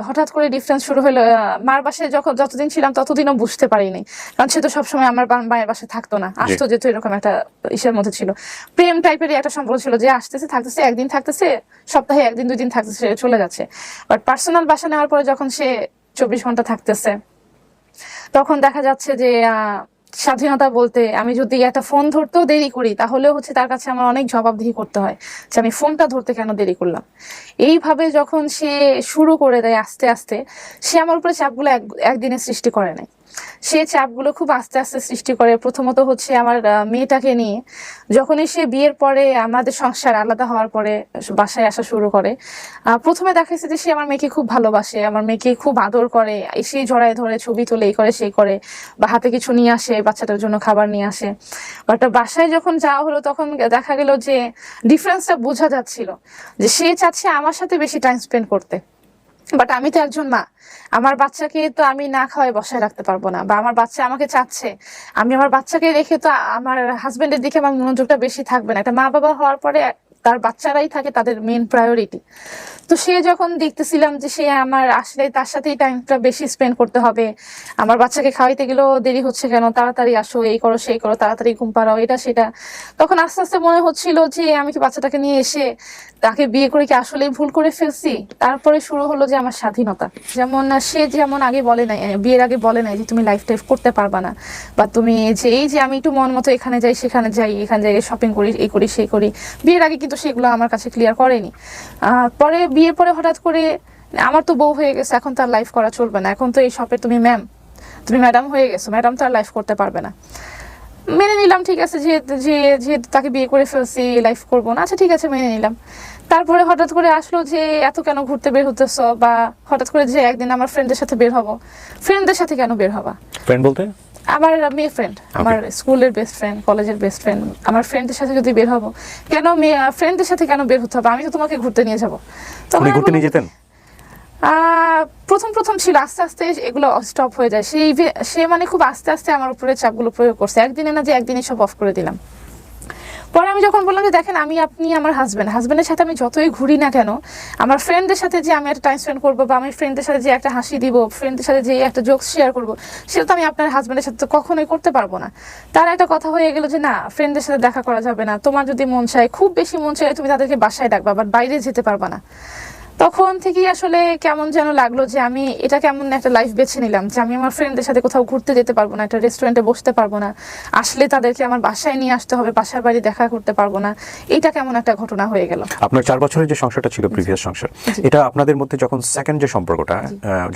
হঠাৎ করে ডিফারেন্স শুরু হলো। মার বাসায় যতদিন ছিলাম, ততদিনও বুঝতে পারিনি, কারণ সে তো সবসময় আমার মায়ের বাসায় থাকতো না, আসতো যেহেতু, এরকম একটা ইসের মধ্যে ছিল, প্রেম টাইপেরই একটা সম্পর্ক ছিল, যে আসতেছে, থাকতেছে, একদিন থাকতেছে, সপ্তাহে 1-2 দিন থাকতেছে, চলে যাচ্ছে। বাট পার্সোনাল বাসা নেওয়ার পরে যখন সে 24 ঘন্টা থাকতেছে, তখন দেখা যাচ্ছে যে স্বাধীনতা বলতে, আমি যদি একটা ফোন ধরতেও দেরি করি, তাহলেও হচ্ছে তার কাছে আমার অনেক জবাবদিহি করতে হয়, যে আমি ফোনটা ধরতে কেন দেরি করলাম। এইভাবে যখন সে শুরু করে দেয় আস্তে আস্তে, সে আমার উপরে চাপগুলো একদিনে সৃষ্টি করে নাই। সে চাপগুলো খুব আস্তে আস্তে সৃষ্টি করে। প্রথমত হচ্ছে আমার মেয়েটাকে নিয়ে, যখনই সে বিয়ের পরে আমাদের সংসার আলাদা হওয়ার পরে বাসায় আসা শুরু করে, প্রথমে দেখাচ্ছে যে সে আমার মেয়েকে খুব ভালোবাসে, আমার মেয়েকে খুব আদর করে, এসে জড়ায় ধরে ছবি তুলে এই করে সেই করে, বা হাতে কিছু নিয়ে আসে, বাচ্চাটার জন্য খাবার নিয়ে আসে। বাট বাসায় যখন যাওয়া হলো তখন দেখা গেল যে ডিফারেন্সটা বোঝা যাচ্ছিল, যে সে চাচ্ছে আমার সাথে বেশি টাইম স্পেন্ড করতে, বাট আমি তো একজন মা, আমার বাচ্চাকে তো আমি না খাওয়াই বসায় রাখতে পারবো না, বা আমার বাচ্চা আমাকে চাচ্ছে, আমি আমার বাচ্চাকে রেখে তো আমার হাজবেন্ডের দিকে আমার মনোযোগটা বেশি থাকবে না। একটা মা বাবা হওয়ার পরে তার বাচ্চারাই থাকে তাদের মেন প্রায়োরিটি। তো সে যখন দেখতেছিলাম যে সে আমার আসলে তার সাথেই টাইমটা বেশি স্পেন্ড করতে হবে, আমার বাচ্চাকে খাওয়াইতে গেলেও দেরি হচ্ছে কেন, তাড়াতাড়ি আসো, এই করো সেই করো, তাড়াতাড়ি ঘুম পাড়াও, এটা সেটা, তখন আস্তে আস্তে মনে হচ্ছিল যে আমি কি বাচ্চাটাকে নিয়ে এসে তাকে বিয়ে করে কি আসলেই ভুল করে ফেলছি। তারপরে শুরু হলো যে আমার স্বাধীনতা, যেমন সে যেমন আগে বলে নাই, বিয়ের আগে বলে নাই যে তুমি লাইফ টাইফ করতে পারবা না, বা তুমি যে এই যে আমি একটু মন মতো এখানে যাই সেখানে যাই, এখানে যাই শপিং করি, এই করি সেই করি, বিয়ের আগে কিন্তু সেগুলো আমার কাছে ক্লিয়ার করেনি। পরে বিয়ের পরে হঠাৎ করে আমার তো বউ হয়ে গেছে, এখন তার লাইফ করা চলবে না, এখন তো এই শপে তুমি ম্যাডাম হয়ে গেছো, ম্যাডাম তো আর লাইফ করতে পারবে না। মেনে নিলাম, ঠিক আছে, যেহেতু তাকে বিয়ে করে ফেলছি, লাইফ করবো না, আচ্ছা ঠিক আছে মেনে নিলাম। তারপরে হঠাৎ করে আসলো যে এত কেন ঘুরতে বের হতেছ, বা হঠাৎ করে যে একদিন আমার ফ্রেন্ডের সাথে বের হবো। ফ্রেন্ডদের সাথে কেন বের হবা? ফ্রেন্ড বলতে আমার মেয়ে ফ্রেন্ড, আমার স্কুলের বেস্ট ফ্রেন্ড, কলেজের বেস্ট ফ্রেন্ড, আমার ফ্রেন্ডের সাথে যদি বের হবো, কেন ফ্রেন্ডদের সাথে কেন বের হতে হবে? আমি তো তোমাকে ঘুরতে নিয়ে যাবো। উনি ঘুরতে নিয়ে যেতেন? প্রথম ছিল, আস্তে আস্তে এগুলো স্টপ হয়ে যায়। সে মানে খুব আস্তে আস্তে আমার উপরে চাপগুলো প্রয়োগ করছে, একদিনে না যে একদিনে সব অফ করে দিলাম। পরে আমি যখন বললাম যে দেখেন আপনি আমার হাজবেন্ডের সাথে আমি যতই ঘুরি না কেন, আমার ফ্রেন্ডদের সাথে যে আমি একটা টাইম স্পেন্ড করবো, বা আমি ফ্রেন্ডদের সাথে যে একটা হাসি দিব, ফ্রেন্ডদের সাথে যে একটা জোকস শেয়ার করবো, সেটা তো আমি আপনার হাজবেন্ডের সাথে তো কখনোই করতে পারবো না। তার একটা কথা হয়ে গেল যে না, ফ্রেন্ডদের সাথে দেখা করা যাবে না, তোমার যদি মন চায়, খুব বেশি মন চায়, তুমি তাদেরকে বাসায় ডাকবা, বাট বাইরে যেতে পারবা না। তখন থেকেই আসলে কেমন যেন লাগলো যে আমি এটা কেমন একটা লাইফ বেছে নিলাম, যে আমি আমার ফ্রেন্ডদের সাথে কোথাও ঘুরতে যেতে পারবো না, একটা রেস্টুরেন্টে বসতে পারবো না, আসলে তাদেরকে আমার বাসায় নিয়ে আসতে হবে, বাসার বাড়ি দেখা করতে পারবো না। এটা কেমন একটা ঘটনা হয়ে গেল। আপনার 4 বছরের যে সংসারটা ছিল, প্রিভিয়াস সংসার, এটা আপনাদের মধ্যে যখন সেকেন্ড যে সম্পর্কটা,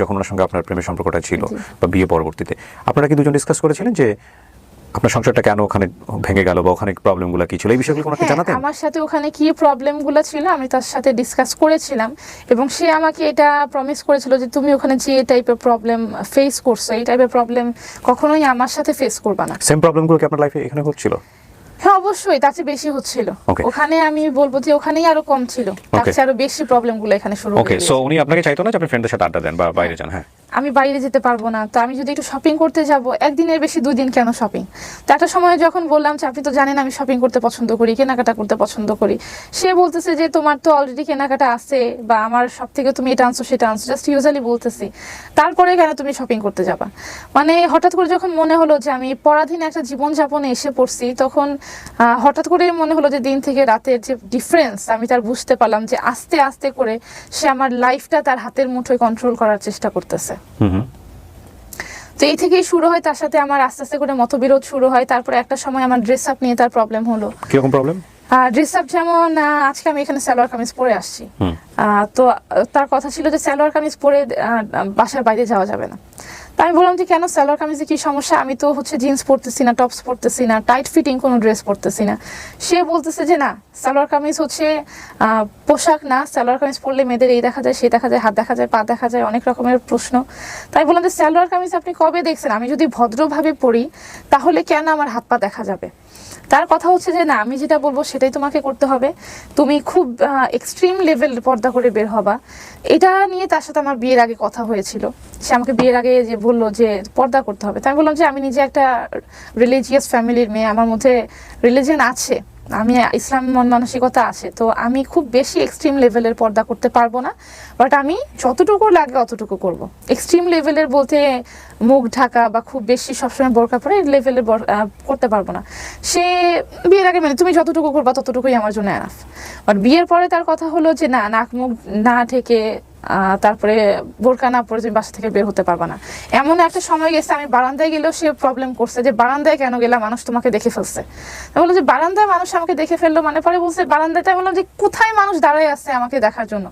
যখন ওনার সঙ্গে আপনার প্রেমের সম্পর্কটা ছিল বা বিয়ে পরবর্তীতে, আপনারা কি দুজন ডিসকাস করেছিলেন যে আপনার সংসারটা কেন ওখানে ভেঙে গেল, বা ওখানে প্রবলেমগুলো কি ছিল, এই বিষয়গুলো ওনাকে জানাতেন? আমার সাথে ওখানে কি প্রবলেমগুলো ছিল আমি তার সাথে ডিসকাস করেছিলাম, এবং সে আমাকে এটা প্রমিস করেছিল যে তুমি ওখানে যে টাইপের প্রবলেম ফেস করছো, এই টাইপের প্রবলেম কখনোই আমার সাথে ফেস করবা না। সেম প্রবলেমগুলো কি আপনার লাইফে এখানে হচ্ছিল? হ্যাঁ অবশ্যই, তার চেয়ে বেশি হচ্ছিল। ওখানে আমি বলবো যে ওখানেই আরো কম ছিল, তার চেয়ে আরো বেশি প্রবলেমগুলো এখানে শুরু হয়ে গেছে। সো উনি আপনাকে চাইতো না যে আপনি ফ্রেন্ডদের সাথে আড্ডা দেন বা বাইরে যান? হ্যাঁ, আমি বাইরে যেতে পারবো না, তো আমি যদি একটু শপিং করতে যাব, একদিনের বেশি 2 দিন কেন শপিং? তো একটা সময় যখন বললাম যে আপনি তো জানেন আমি শপিং করতে পছন্দ করি, কেনাকাটা করতে পছন্দ করি, সে বলতেছে যে তোমার তো অলরেডি কেনাকাটা আছে, বা আমার সব থেকে তুমি এটা আনছো সেটা আনছো, জাস্ট ইউজুয়ালি বলতেছি, তারপরে কেন তুমি শপিং করতে যাবা? মানে হঠাৎ করে যখন মনে হলো যে আমি পরাধীন একটা জীবনযাপনে এসে পড়ছি, তখন হঠাৎ করে মনে হলো যে দিন থেকে রাতের যে ডিফারেন্স আমি তার বুঝতে পারলাম, যে আস্তে আস্তে করে সে আমার লাইফটা তার হাতের মুঠোয় কন্ট্রোল করার চেষ্টা করতেছে। তো এই থেকেই শুরু হয়, তার সাথে আমার আস্তে আস্তে করে মতবিরোধ শুরু হয়। তারপরে একটা সময় আমার ড্রেস আপ নিয়ে তার প্রবলেম হলো। কিরকম প্রবলেম? ড্রেস আপ যেমন আজকে আমি এখানে সালোয়ার কামিজ পরে আসছি, তো তার কথা ছিল যে সালোয়ার কামিজ পরে বাসার বাইরে যাওয়া যাবে না। তো আমি বললাম যে কেন, সালোয়ার কামিজে কি সমস্যা? আমি তো জিন্স পরতেছি না, টপস পরতেছি না, টাইট ফিটিং কোনো ড্রেস পরতেছি না। সে বলতেছে যে না, সালোয়ার কামিজ পোশাক না, সালোয়ার কামিজ পরলে মেয়েদের এই দেখা যায়, সেই দেখা যায়, হাত দেখা যায়, পা দেখা যায়, অনেক রকমের প্রশ্ন। তাই বললাম যে সালোয়ার কামিজ আপনি কবে দেখছেন? আমি যদি ভদ্রভাবে পরি তাহলে কেন আমার হাত পা দেখা যাবে? তার কথা হচ্ছে যে না, আমি যেটা বলবো সেটাই তোমাকে করতে হবে, তুমি খুব এক্সট্রিম লেভেল পর্দা করে বের হবা। এটা নিয়ে তার সাথে আমার বিয়ের আগে কথা হয়েছিল, সে আমাকে বিয়ের আগে যে বললো যে পর্দা করতে হবে। তাই আমি বললাম যে আমি নিজে একটা রিলিজিয়াস ফ্যামিলির মেয়ে, আমার মধ্যে রিলিজিয়ন আছে, আমি ইসলাম মন মানসিকতা আছে, তো আমি খুব বেশি এক্সট্রিম লেভেলের পর্দা করতে পারবো না, বাট আমি যতটুকু লাগে অতটুকু করব। এক্সট্রিম লেভেলের বলতে মুখ ঢাকা বা খুব বেশি সবসময় বোরকা পরে লেভেলের করতে পারবো না। সে বিয়ের আগে মানে তুমি যতটুকু করবা ততটুকুই আমার জন্য এনাফ। বাট বিয়ের পরে তার কথা হলো যে না, নাক মুখ না ঢেকে তারপরে বোরকা না পরে তুমি বাসা থেকে বের হতে পারবা না। এমন একটা সময় গেছে আমি বারান্দায় গেলেও সে প্রবলেম করছে যে বারান্দায় কেন গেলা, মানুষ তোমাকে দেখে ফেলছে। আমি বললাম যে বারান্দায় মানুষ আমাকে দেখে ফেললো মানে? পরে বলছে বারান্দায়। তাই বললাম যে কোথায় মানুষ দাঁড়ায় আছে আমাকে দেখার জন্য?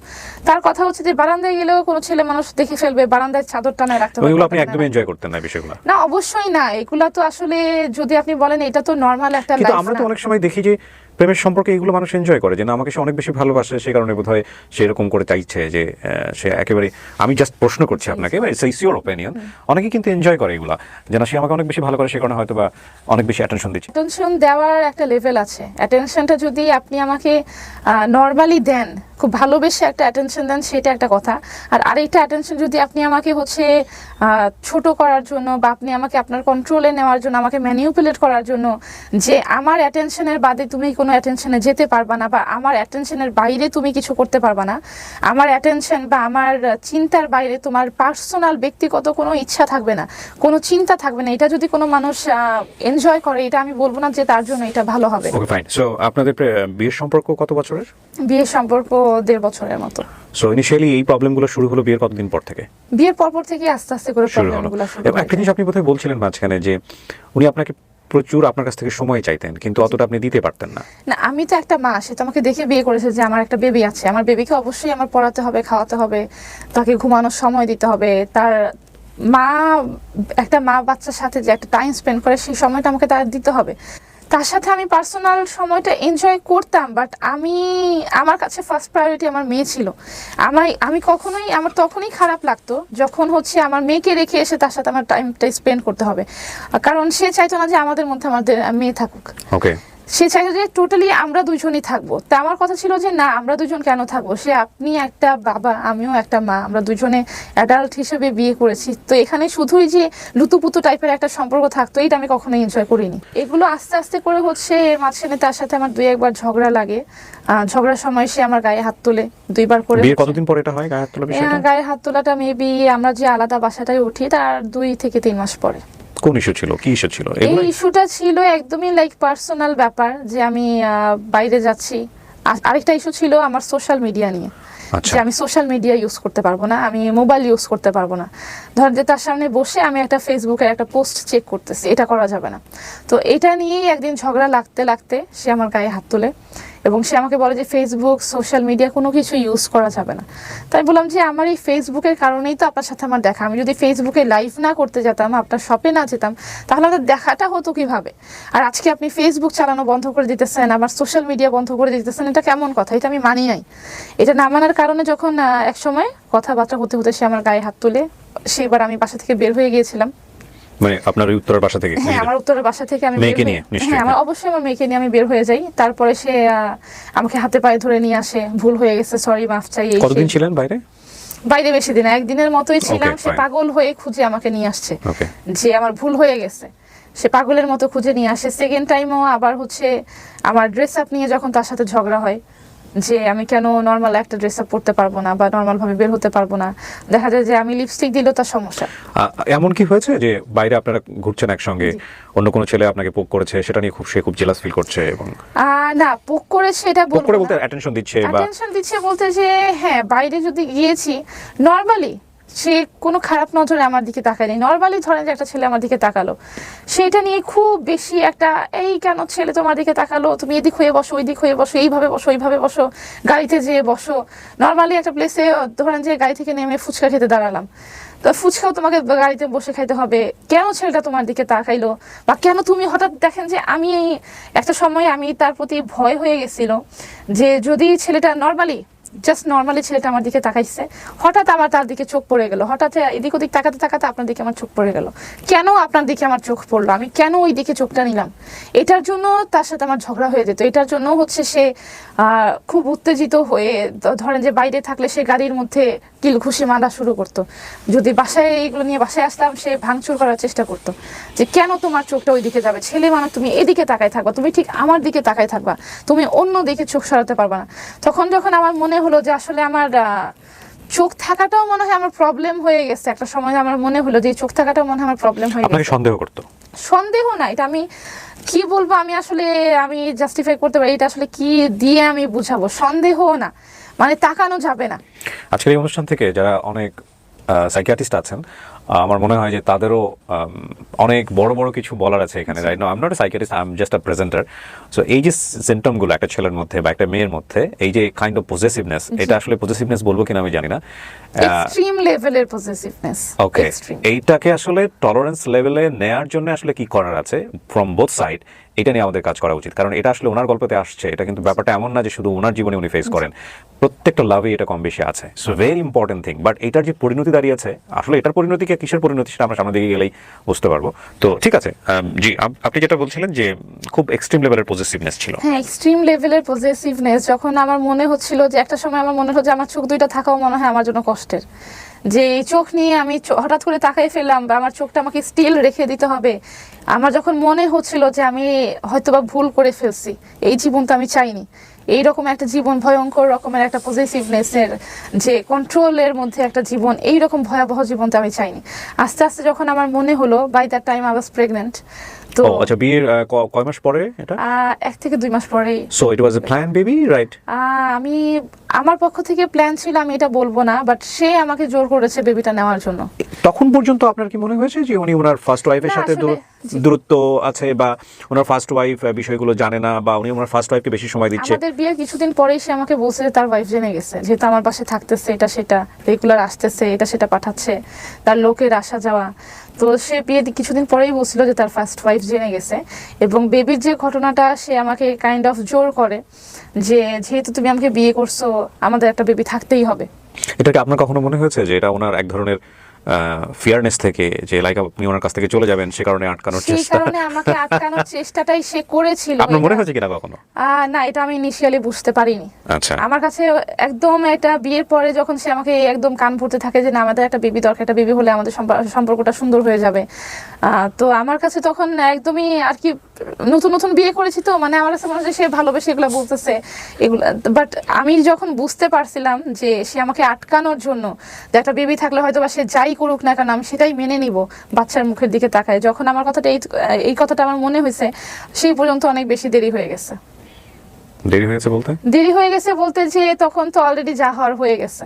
তার কথা হচ্ছে যে বারান্দায় গেলেও কোনো ছেলে মানুষ দেখে ফেলবে, বারান্দায় চাদর টানায় রাখতে হবে। এগুলো আপনি একদম এনজয় করতেন না বিষয়গুলো? না, অবশ্যই না। এগুলা তো আসলে যদি আপনি বলেন এটা তো নরমাল একটা কিন্তু লাইফ। আমরা তো অনেক সময় দেখি যে প্রেমের সম্পর্কে এগুলো মানুষ এনজয় করে, যে না আমাকে সে অনেক বেশি ভালোবাসে, সেই কারণে বোধহয় সে এরকম করে চাইছে যে সে একেবারে, আমি জাস্ট প্রশ্ন করছি আপনাকে, ইটস ইউর ওপিনিয়ন, অনেকে কিন্তু এনজয় করে এগুলা, যে না সে আমাকে অনেক বেশি ভালো করে, সে কারণে হয়তো বা অনেক বেশি অ্যাটেনশন দিচ্ছে। অ্যাটেনশন দেওয়ার একটা লেভেল আছে। অ্যাটেনশনটা যদি আপনি আমাকে নর্মালি দেন, খুব ভালোবেসে একটা অ্যাটেনশন দেন, সেটা একটা কথা। আর আরেকটা অ্যাটেনশন যদি আপনি আমাকে হচ্ছে ছোট করার জন্য বা আপনি আমাকে আপনার কন্ট্রোলে নেওয়ার জন্য, আমাকে ম্যানিপুলেট করার জন্য, যে আমার অ্যাটেনশনের বাদে তুমি কোনো অ্যাটেনশনে যেতে পারবা না বা আমার অ্যাটেনশনের বাইরে তুমি কিছু করতে পারবা না, আমার অ্যাটেনশন বা আমার চিন্তার বাইরে তোমার পার্সোনাল ব্যক্তিগত কোনো ইচ্ছা থাকবে না, কোনো চিন্তা থাকবে না, এটা যদি কোনো মানুষ এনজয় করে, এটা আমি বলবো না যে তার জন্য এটা ভালো হবে। Okay fine. সো আপনাদের বিয়ের সম্পর্ক কত বছরের? বিয়ের সম্পর্ক 1.5 বছরের মতো। সো ইনিশিয়ালি এই প্রবলেমগুলো শুরু হলো বিয়ের কতদিন পর থেকে? বিয়ের পরপর থেকে আস্তে আস্তে করে শুরু হলো। প্রবলেমগুলো শুরু এবং একটা জিনিস আপনি বোধহয় বলছিলেন মাঝখানে যে উনি আপনাকে প্রচুর আপনার কাছ থেকে সময় চাইতেন, কিন্তু অতটা আপনি দিতে পারতেন না। না, আমি তো একটা মা, সে তো আমাকে দেখে বিয়ে করেছে যে আমার একটা বেবি আছে, আমার বেবিকে অবশ্যই আমার পড়াতে হবে, খাওয়াতে হবে, তাকে ঘুমানোর সময় দিতে হবে। তার মা, একটা মা বাচ্চার সাথে যে একটা টাইম স্পেন্ড করে, সেই সময়টা আমাকে তার দিতে হবে। তার সাথে আমি পার্সোনাল সময়টা এনজয় করতাম, বাট আমার কাছে ফার্স্ট প্রায়োরিটি আমার মেয়ে ছিল। আমি কখনোই, আমার তখনই খারাপ লাগতো যখন হচ্ছে আমার মেয়েকে রেখে এসে তার সাথে আমার টাইমটা স্পেন্ড করতে হবে, কারণ সে চাইতো না যে আমাদের মধ্যে আমাদের মেয়ে থাকুক। ওকে। সে চাইতো যে টোটালি আমরা দুজনই থাকবো। তা আমার কথা ছিল যে না, আমরা দুজন কেন থাকবো? সে, আপনি একটা বাবা, আমিও একটা মা, আমরা দুজনে অ্যাডাল্ট হিসেবে বিয়ে করেছি, তো এখানে শুধুই যে লুতুপুতু টাইপের একটা সম্পর্ক থাকতো, এটা আমি কখনোই এনজয় করিনি। এগুলো আস্তে আস্তে করে হচ্ছে এর মাঝখানে তার সাথে আমার 2-1 ঝগড়া লাগে। ঝগড়ার সময় সে আমার গায়ে হাত তোলে 2বার করে। বিয়ের কতদিন পর এটা হয় গায়ে হাত তোলা বিষয়টা? গায়ে হাত তোলাটা মেবি আমরা যে আলাদা বাসাটায় উঠি তার 2 থেকে 3 মাস পরে। কোন ইস্যু ছিল, কি ইস্যু ছিল? এই ইস্যুটা ছিল একদমই লাইক পার্সোনাল ব্যাপার, যে আমি বাইরে যাচ্ছি। আরেকটা ইস্যু ছিল আমার সোশ্যাল মিডিয়া নিয়ে, যে আমি সোশ্যাল মিডিয়া ইউজ করতে পারবো না, আমি মোবাইল ইউজ করতে পারবো না। ধর যে তার সামনে বসে আমি একটা ফেসবুকের একটা পোস্ট চেক করতেছি, এটা করা যাবে না। তো এটা নিয়েই একদিন ঝগড়া লাগতে লাগতে সে আমার গায়ে হাত তোলে এবং সে আমাকে বলে যে ফেসবুক, সোশ্যাল মিডিয়া কোনো কিছু ইউজ করা যাবে না। তাই বললাম যে আমার এই ফেসবুকের কারণেই তো আপনার সাথে আমার দেখা। আমি যদি ফেসবুকে লাইভ না করতে যেতাম, আপনার শপে না যেতাম, তাহলে আমাদের দেখাটা হতো কিভাবে? আর আজকে আপনি ফেসবুক চালানো বন্ধ করে দিতেছেন, আমার সোশ্যাল মিডিয়া বন্ধ করে দিতেছেন, এটা কেমন কথা? এটা আমি মানি নাই। এটা না মানার কারণে যখন এক সময় কথাবার্তা হতে হতে সে আমার গায়ে হাত তুলে, সেবার আমি বাসা থেকে বের হয়ে গিয়েছিলাম। মানে আপনার ওই উত্তরের বাসা থেকে? হ্যাঁ, আমার উত্তরের বাসা থেকে আমি মেয়েকে নিয়ে? হ্যাঁ, আমার অবশ্যই আমার মেয়েকে নিয়ে আমি বের হয়ে যাই। তারপরে সে আমাকে হাতে পায়ে ধরে নিয়ে আসে, ভুল হয়ে গেছে, সরি, মাফ চাই। কতদিন ছিলেন বাইরে? বাইরে বেশি দিন, একদিনের মতোই ছিলাম। সে পাগল হয়ে খুঁজে আমাকে নিয়ে আসছে, যে আমার ভুল হয়ে গেছে। সে পাগলের মতো খুঁজে নিয়ে আসে। সেকেন্ড টাইমও আবার হচ্ছে আমার ড্রেস আপ নিয়ে যখন তার সাথে ঝগড়া হয়, যে আমি কেন নর্মাল একটা ড্রেস আপ পরতে পারবো না বা নর্মাল ভাবে বের হতে পারবো না, দেখা যায় যে আমি লিপস্টিক দিলেও তার সমস্যা। এমন কি হয়েছে যে বাইরে আপনারা ঘুরছেন একসঙ্গে, অন্য কোনো ছেলে আপনাকে পোক করেছে, সেটা নিয়ে সে খুব জেলাস ফিল করছে? এবং না, পোক করেছে এটা পোক করে বলতে অ্যাটেনশন দিচ্ছে বা অ্যাটেনশন দিচ্ছে বলতে যে হ্যাঁ, বাইরে যদি গিয়েছি নর্মালি সে কোনো খারাপ নজরে আমার দিকে তাকায়নি। নর্মালি ধরেন যে একটা ছেলে আমার দিকে তাকালো, সেটা নিয়ে খুব বেশি একটা, এই কেন ছেলে তোমার দিকে তাকালো, তুমি এদিক হয়ে বসো, ওই দিক হয়ে বসো, এইভাবে বসো, এইভাবে বসো, গাড়িতে যেয়ে বসো। নর্মালি একটা প্লেসে ধরেন যে গাড়ি থেকে নেমে ফুচকা খেতে দাঁড়ালাম, তো ফুচকাও তোমাকে গাড়িতে বসে খাইতে হবে, কেন ছেলেটা তোমার দিকে তাকাইলো? বা কেন তুমি হঠাৎ দেখেন যে আমি একটা সময় আমি তার প্রতি ভয় হয়ে গেছিল, যে যদি ছেলেটা নর্মালি ছেলেটা আমার দিকে তাকাইছে, হঠাৎ আমার তার দিকে চোখ পড়ে গেল, হঠাৎ এদিক ওদিক তাকাতে তাকাতে আপনার দিকে আমার চোখ পড়ে গেল, কেন আপনার দিকে আমার চোখ পড়লো, আমি কেন ওই দিকে চোখটা নিলাম? এটার জন্য তার সাথে আমার ঝগড়া হয়ে যেত। এটার জন্য হচ্ছে সে খুব উত্তেজিত হয়ে, ধরেন যে বাইরে থাকলে সে গাড়ির মধ্যে কিল ঘুষি মারা শুরু করতো। যদি বাসায় এইগুলো নিয়ে বাসায় আসতাম, সে ভাঙচুর করার চেষ্টা করতো, যে কেন তোমার চোখটা ওই দিকে যাবে, ছেলে মানুষ, তুমি এদিকে তাকায় থাকবা, তুমি ঠিক আমার দিকে তাকায় থাকবা, তুমি অন্য দিকে চোখ সরাতে পারবা না। তখন যখন আমার মনে হলো যে আসলে আমার চোখ থাকাটাও মনে হয় আমার প্রবলেম হয়ে গেছে, একটা সময় আমার মনে হলো যে চোখ থাকাটাও মনে হয় আমার প্রবলেম হয়ে গেছে। আপনাকে সন্দেহ করতো? সন্দেহ না, এটা আমি কি বলবো, আমি জাস্টিফাই করতে পারি, এটা আসলে কি দিয়ে আমি বুঝাবো, সন্দেহ না, মানে তাকানো যাবে না। আজকের এই অনুষ্ঠান থেকে যারা অনেক সাইকিয়াট্রিস্ট আছেন, আমার মনে হয় যে তাদেরও অনেক বড় বড় কিছু বলার আছে এখানে। Right now I am not a psychiatrist, I am just a presenter. So এই যে সিম্পটমগুলো একটা ছেলের মধ্যে বা একটা মেয়ের মধ্যে, এই যে কাইন্ড অফ পজেসিভনেস, এটা আসলে পজেসিভনেস বলবো কিনা আমি জানি না, এক্সট্রিম লেভেলের পজেসিভনেস। ওকে, এইটাকে আসলে টলারেন্স লেভেলে নেয়ার জন্য আসলে কি করার আছে ফ্রম বোথ সাইড, এটা নিয়ে আমাদের কাজ করা উচিত। কারণ এটা আসলে ওনার গল্পতে আসছে, এটা কিন্তু ব্যাপারটা এমন না যে শুধু ওনার জীবনে উনি ফেস করেন, প্রত্যেকটা লাভে এটা কম বেশি আছে। So very important thing. But এটার যে পরিণতি দাঁড়িয়েছে, আসলে এটার পরিণতি কি কিসের পরিণতি সেটা আমরা সামনে দিকে গেলেই বুঝতে পারবো। তো ঠিক আছে, জি আপনি যেটা বলছিলেন যে খুব এক্সট্রিম লেভেলের পজেসিভনেস ছিল। হ্যাঁ, এক্সট্রিম লেভেলের পজেসিভনেস, যখন আমার মনে হচ্ছিল যে একটা সময় আমার মনে হলো যে আমার চোখ দুইটা থাকাও মনে হয় আমার জন্য কষ্টের, যে এই চোখ নিয়ে আমি হঠাৎ করে তাকাই ফেললাম বা আমার চোখটা আমাকে স্টিল রেখে দিতে হবে। আমার যখন মনে হচ্ছিল যে আমি হয়তোবা ভুল করে ফেলছি, এই জীবনটা আমি চাইনি, এইরকম একটা জীবন, ভয়ঙ্কর রকমের একটা পজেসিভনেসের যে কন্ট্রোলের মধ্যে একটা জীবন, এইরকম ভয়াবহ জীবনটা আমি চাইনি। আস্তে আস্তে যখন আমার মনে হলো, by that time I was pregnant. তো আচ্ছা, বিয়ের কয় মাস পরে এটা? 1 থেকে 2 মাস পরেই। So it was A plan baby, right? আমি, আমার পক্ষ থেকে প্ল্যান ছিল, আমি এটা বলবো না, বাট সে আমাকে জোর করেছে বেবিটা নেওয়ার জন্য। তখন পর্যন্ত আপনার কি মনে হয়েছে যে উনি ওনার ফার্স্ট ওয়াইফের না, সাথে আসলে, জি। দূরত্ব আছে, বা ওনার ফার্স্ট ওয়াইফ বিষয়গুলো জানে না, বা উনি ওনার ফার্স্ট ওয়াইফকে বেশি সময় দিচ্ছে? আমাদের বিয়ের কিছুদিন পরেই সে আমাকে বলছে যে তার ওয়াইফ জেনে গেছে, যেহেতু আমার পাশে থাকতেছে, এটা সেটা রেগুলার আসতেছে, এটা সেটা পাঠাচ্ছে, তার লোকের আসা যাওয়া। তো সে বিয়ে কিছুদিন পরেই বলছিল যে তার ফার্স্ট ওয়াইফ জেনে গেছে। এবং বেবির যে ঘটনাটা, সে আমাকে কাইন্ড অফ জোর করে যে যেহেতু তুমি আমাকে বিয়ে করছো, আমাদের একটা বেবি থাকতেই হবে। এটা কি আপনার কখনো মনে হয়েছে যে এটা ওনার এক ধরনের ফিয়ারনেস থেকে, যে লাইক আপনি ওনার কাছ থেকে চলে যাবেন, সে কারণে আটকানোর সেই চেষ্টা? কারণে আমাকে আটকানোর চেষ্টাটাই সে করেছিল। আপনার মনে হয়েছে কিনা কখনো? না, এটা আমি ইনিশিয়ালি বুঝতে পারিনি। আচ্ছা, আমার কাছে একদম এটা বিয়ের পরে যখন সে আমাকে একদম কান ভরতে থাকে যে না, আমাদের একটা বেবি দরকার, একটা বেবি হলে আমাদের সম্পর্কটা সুন্দর হয়ে যাবে। তো আমার কাছে তখন একদমই আর কি, নতুন নতুন বিয়ে করেছি তো, মানে আমার কাছে মনে হচ্ছে সে ভালোবেসে এগুলো বলতেছে এগুলো। বাট আমি যখন বুঝতে পারছিলাম যে সে আমাকে আটকানোর জন্য, যে একটা বেবি থাকলে হয়তো বা সে যাই করুক না কেন আমি সেটাই মেনে নিব, বাচ্চার মুখের দিকে তাকায়, যখন আমার কথাটা এই কথাটা আমার মনে হয়েছে, সেই পর্যন্ত অনেক বেশি দেরি হয়ে গেছে। দেরি হয়েছে বলতে? দেরি হয়ে গেছে বলতে যে তখন তো অলরেডি যা হওয়ার হয়ে গেছে,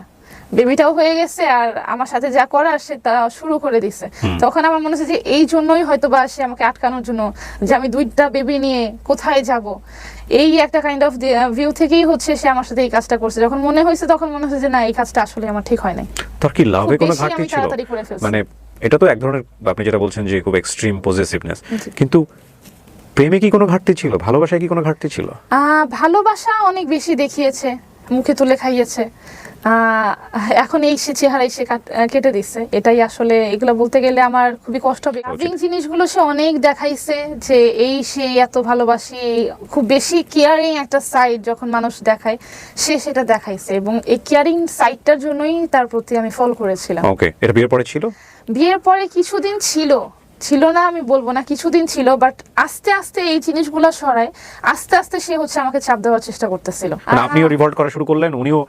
বেবিটাও হয়ে গেছে, আর আমার সাথে যা করার সে তা শুরু করে দিছে। তখন আমার মনে হচ্ছে যে এই জন্যই হয়তো বা সে আমাকে আটকানোর জন্য, যে আমি 2টা বেবি নিয়ে কোথায় যাব, এই একটা কাইন্ড অফ ভিউ থেকেই হচ্ছে সে আমার সাথে এই কাজটা করছে। যখন মনে হয়েছে তখন মনে হচ্ছে যে না, এই কাজটা আসলে আমার ঠিক হয় নাই। তোর কি লাভে কোনো বেশি ঘাটতি আমি ছিল? তাড়াতাড়ি করে ফেলছি। মানে এটা তো এক ধরনের, আপনি যেটা বলছেন যে খুব এক্সট্রিম পজেসিভনেস, কিন্তু প্রেমে কি কোনো ঘাটতি ছিল? ভালোবাসায় কি কোনো ঘাটতি ছিল? ভালোবাসা অনেক বেশি দেখিয়েছে, মুখে তুলে খাইয়েছে। এখন এই সে চেহারাই সে কেটে দিচ্ছে, এটাই আসলে, এগুলো বলতে গেলে আমার খুবই কষ্ট হবে। লাভিং জিনিসগুলো সে অনেক দেখাইছে, যে এই সে এত ভালোবাসি, খুব বেশি কেয়ারিং একটা সাইড যখন মানুষ দেখায়, সে সেটা দেখাইছে, এবং এই কেয়ারিং সাইডটার জন্যই তার প্রতি আমি ফল করেছিলাম। ওকে, এটা বিয়ের পরে ছিল? বিয়ের পরে কিছুদিন ছিল না আমি বলবো না, কিছুদিন ছিল, বাট আস্তে আস্তে এই জিনিসগুলো সরায়, আস্তে আস্তে সে হচ্ছে আমাকে চাপ দেওয়ার চেষ্টা করতেছিল। মানে আপনিও রিভল্ট করা শুরু করলেন, উনিও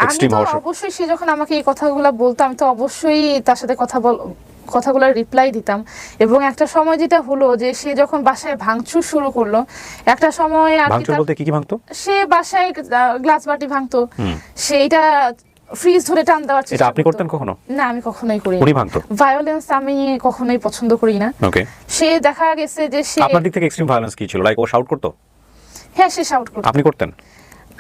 আমি এক্সট্রিম তো হওয়া শুরু? অবশ্যই, সে যখন আমাকে এই কথাগুলো বলতো, আমি তো অবশ্যই তার সাথে কথাগুলোর রিপ্লাই দিতাম। এবং একটা সময় যেটা হলো, যে সে যখন বাসায় ভাঙচুর শুরু করলো, একটা সময় আর কি, ভাঙচুর বলতে কি কি ভাঙতো? সে বাসায় গ্লাস বাটি ভাঙতো, সেইটা ফ্রিজ ধরে টান দেওয়ার চেষ্টা। এটা আপনি করতেন কখনো? না, আমি কখনোই করি না। উনি ভাঙতো? ভায়োলেন্স আমি কখনোই পছন্দ করি না। ওকে, সে দেখা গেছে যে সে, আপনার দিক থেকে এক্সট্রিম ভায়োলেন্স কি ছিল? লাইক ও শাউট করতো? হ্যাঁ, সে শাউট করতো। আপনি করতেন?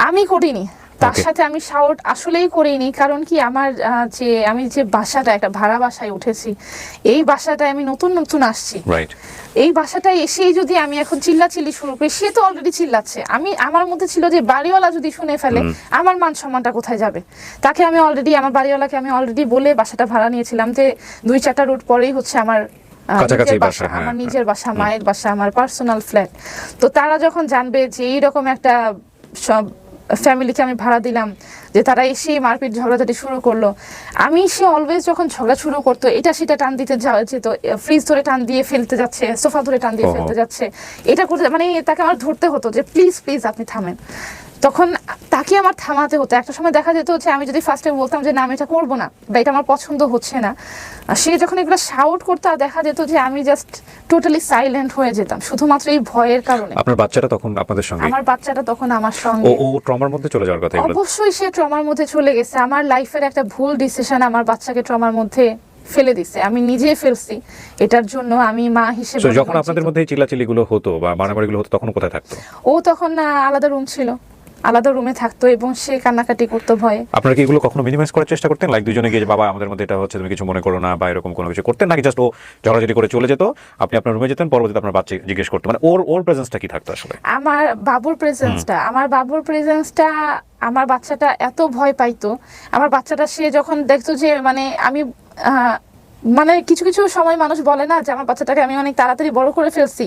আমি করিনি, তার Okay. সাথে আমি শাউট আসলেই করিনি। কারণ কি, আমার আমি যে বাসাটা, একটা ভাড়া বাসায় উঠেছি, এই বাসাটায় আমি নতুন নতুন আসছি, রাইট। এই বাসাটায় এসেই যদি আমি এখন চিল্লাচিল্লি শুরু করি, সে তো অলরেডি চিল্লাচ্ছে, আমার মধ্যে ছিল যে বাড়িওয়ালা যদি শুনে ফেলে আমার মান সম্মানটা কোথায় যাবে। তাকে আমি অলরেডি, আমার বাড়িওয়ালাকে আমি অলরেডি বলে বাসাটা ভাড়া নিয়েছিলাম, যে 2-4টা রুট পরেই হচ্ছে আমার কাছাকাছি নিজের বাসা, হ্যাঁ, আমার নিজের বাসা, মায়ের বাসা, আমার পার্সোনাল ফ্ল্যাট। তো তারা যখন জানবে যে এইরকম একটা সব ফ্যামিলিকে আমি ভাড়া দিলাম, যে তারা এসে মারপিট ঝগড়াঝাটি শুরু করলো, সে অলওয়েজ যখন ঝগড়া শুরু করতো, এটা সেটা টান দিতে যেত, ফ্রিজ ধরে টান দিয়ে ফেলতে যাচ্ছে, সোফা ধরে টান দিয়ে ফেলতে যাচ্ছে, এটা করতে, মানে তাকে আমার ধরতে হতো যে প্লিজ প্লিজ আপনি থামেন। তখন তাকে আমার থামাতে হতো। একটা সময় দেখা যেত যে আমি যদি ফার্স্টে বলতাম যে না আমি এটা করবো না বা এটা আমার পছন্দ হচ্ছে না, সে যখন এগুলো শাউট করতো আর দেখা যেত যে আমি জাস্ট টোটালি সাইলেন্ট হয়ে যেতাম শুধুমাত্র এই ভয়ের কারণে। আপনার বাচ্চাটা তখন আপনাদের সঙ্গে? আমার বাচ্চাটা তখন আমার সঙ্গে। ও ট্রমার মধ্যে চলে যাওয়ার কথা? অবশ্যই সে ট্রমার মধ্যে চলে গেছে। আমার লাইফের একটা ভুল ডিসিশন আমার বাচ্চাকে ট্রমার মধ্যে ফেলে দিছে, আমি নিজে ফেলছি। এটার জন্য আমি মা হিসেবে যখন আপনাদের মধ্যে চিল্লাচিল্লিগুলো হতো বা মারামারিগুলো হতো তখন কোথায় থাকতো ও? তখন আলাদা রুম ছিল, আলাদা রুমে থাকতো এবং সে কান্নাকাটি করতো ভয়ে। আপনারা কি এগুলো কখনো মিনিমাইজ করার চেষ্টা করতেন, লাইক দুজনে গিয়ে বাবা আমাদের মধ্যে এটা হচ্ছে তুমি কিছু মনে করো না বা এরকম কোনো কিছু করতেন, নাকি জাস্ট ও ঝগড়াঝাটি করে চলে যেত, আপনি আপনার রুমে যেতেন, পরবর্তীতে আপনার বাচ্চা জিজ্ঞেস করতো, মানে ওর প্রেজেন্সটা কি থাকতো আসলে? আমার বাবুর প্রেজেন্সটা আমার বাচ্চাটা এত ভয় পাইতো। আমার বাচ্চাটা সে যখন দেখতো যে মানে আমি মানে কিছু কিছু সময় মানুষ বলে না যে আমার বাচ্চাটাকে আমি অনেক তাড়াতাড়ি বড় করে ফেলছি,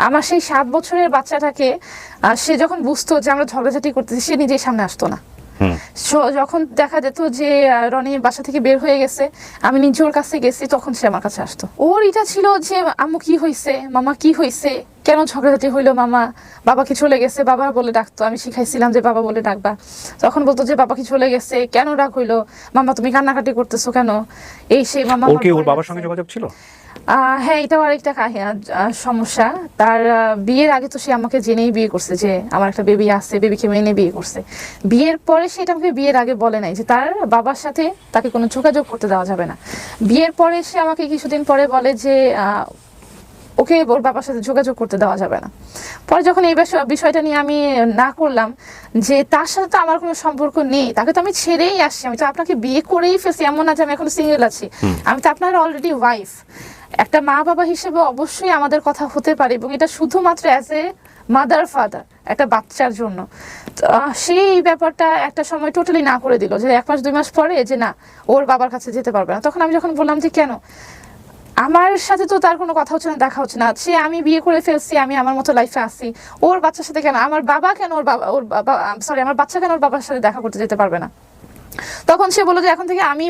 আমার সেই 7 বছরের বাচ্চাটাকে সে যখন বুঝতো যে আমরা ঝগড়াঝাটি করতেছি সে নিজেই সামনে আসতো না। যখন দেখা যেত যে রনি বাসা থেকে বের হয়ে গেছে, আমি নিজে ওর কাছে গেছি, তখন সে আমার কাছে আসতো। ওর এটা ছিল যে আম্মু কি হয়েছে, মামা কি হয়েছে, কেন ঝগড়াঝাটি হইলো, মামা বাবা কি চলে গেছে, বাবা বলে ডাকতো, আমি শিখাইছিলাম যে বাবা বলে ডাকবা। তখন বলতো যে বাবা কি চলে গেছে, কেন ডাক হইলো, মামা তুমি কান্নাকাটি করতেছো কেন, এই সেই। মামা ওর কি ওর বাবার সঙ্গে যোগাযোগ ছিল? হ্যাঁ, এটাও আরেকটা সমস্যা। তার বিয়ের আগে তো সে আমাকে জেনেই বিয়ে করছে যে আমার একটা বেবি আছে, বেবিকে মেনে বিয়ে করছে। বিয়ের পরে সে এটা আমাকে বিয়ের আগে বলে নাই যে তার বাবার সাথে তাকে কোনো যোগাযোগ করতে দেওয়া যাবে না। বিয়ের পরে সে আমাকে কিছুদিন পরে বলে যে ওকে ওর বাবার সাথে যোগাযোগ করতে দেওয়া যাবে না। পরে যখন এই বিষয়টা নিয়ে আমি না করলাম যে তার সাথে তো আমার কোনো সম্পর্ক নেই, তাকে তো আমি ছেড়েই আসছি, আমি তো আপনাকে বিয়ে করেই ফেলছি, এমন না যে আমি এখন সিঙ্গেল আছি, আমি তো আপনার অলরেডি ওয়াইফ। একটা মা বাবা হিসেবে অবশ্যই আমাদের কথা হতে পারে, এবং এটা শুধুমাত্র অ্যাজ এ মাদার ফাদার একটা বাচ্চার জন্য। সেই ব্যাপারটা একটা সময় টোটালি না করে দিল যে 1 মাস 2 মাস পরে যে না ওর বাবার কাছে যেতে পারবে না। তখন আমি যখন বললাম যে কেন, আমার সাথে তো তার কোনো কথা হচ্ছে না, দেখা হচ্ছে না, সে আমি বিয়ে করে ফেলছি, আমি আমার মতো লাইফে আছি, ওর বাচ্চার সাথে কেন, আমার বাবা কেন ওর বাবা সরি আমার বাচ্চা কেন ওর বাবার সাথে দেখা করতে যেতে পারবে না। তখন সে বললো যে এখন থেকে আমি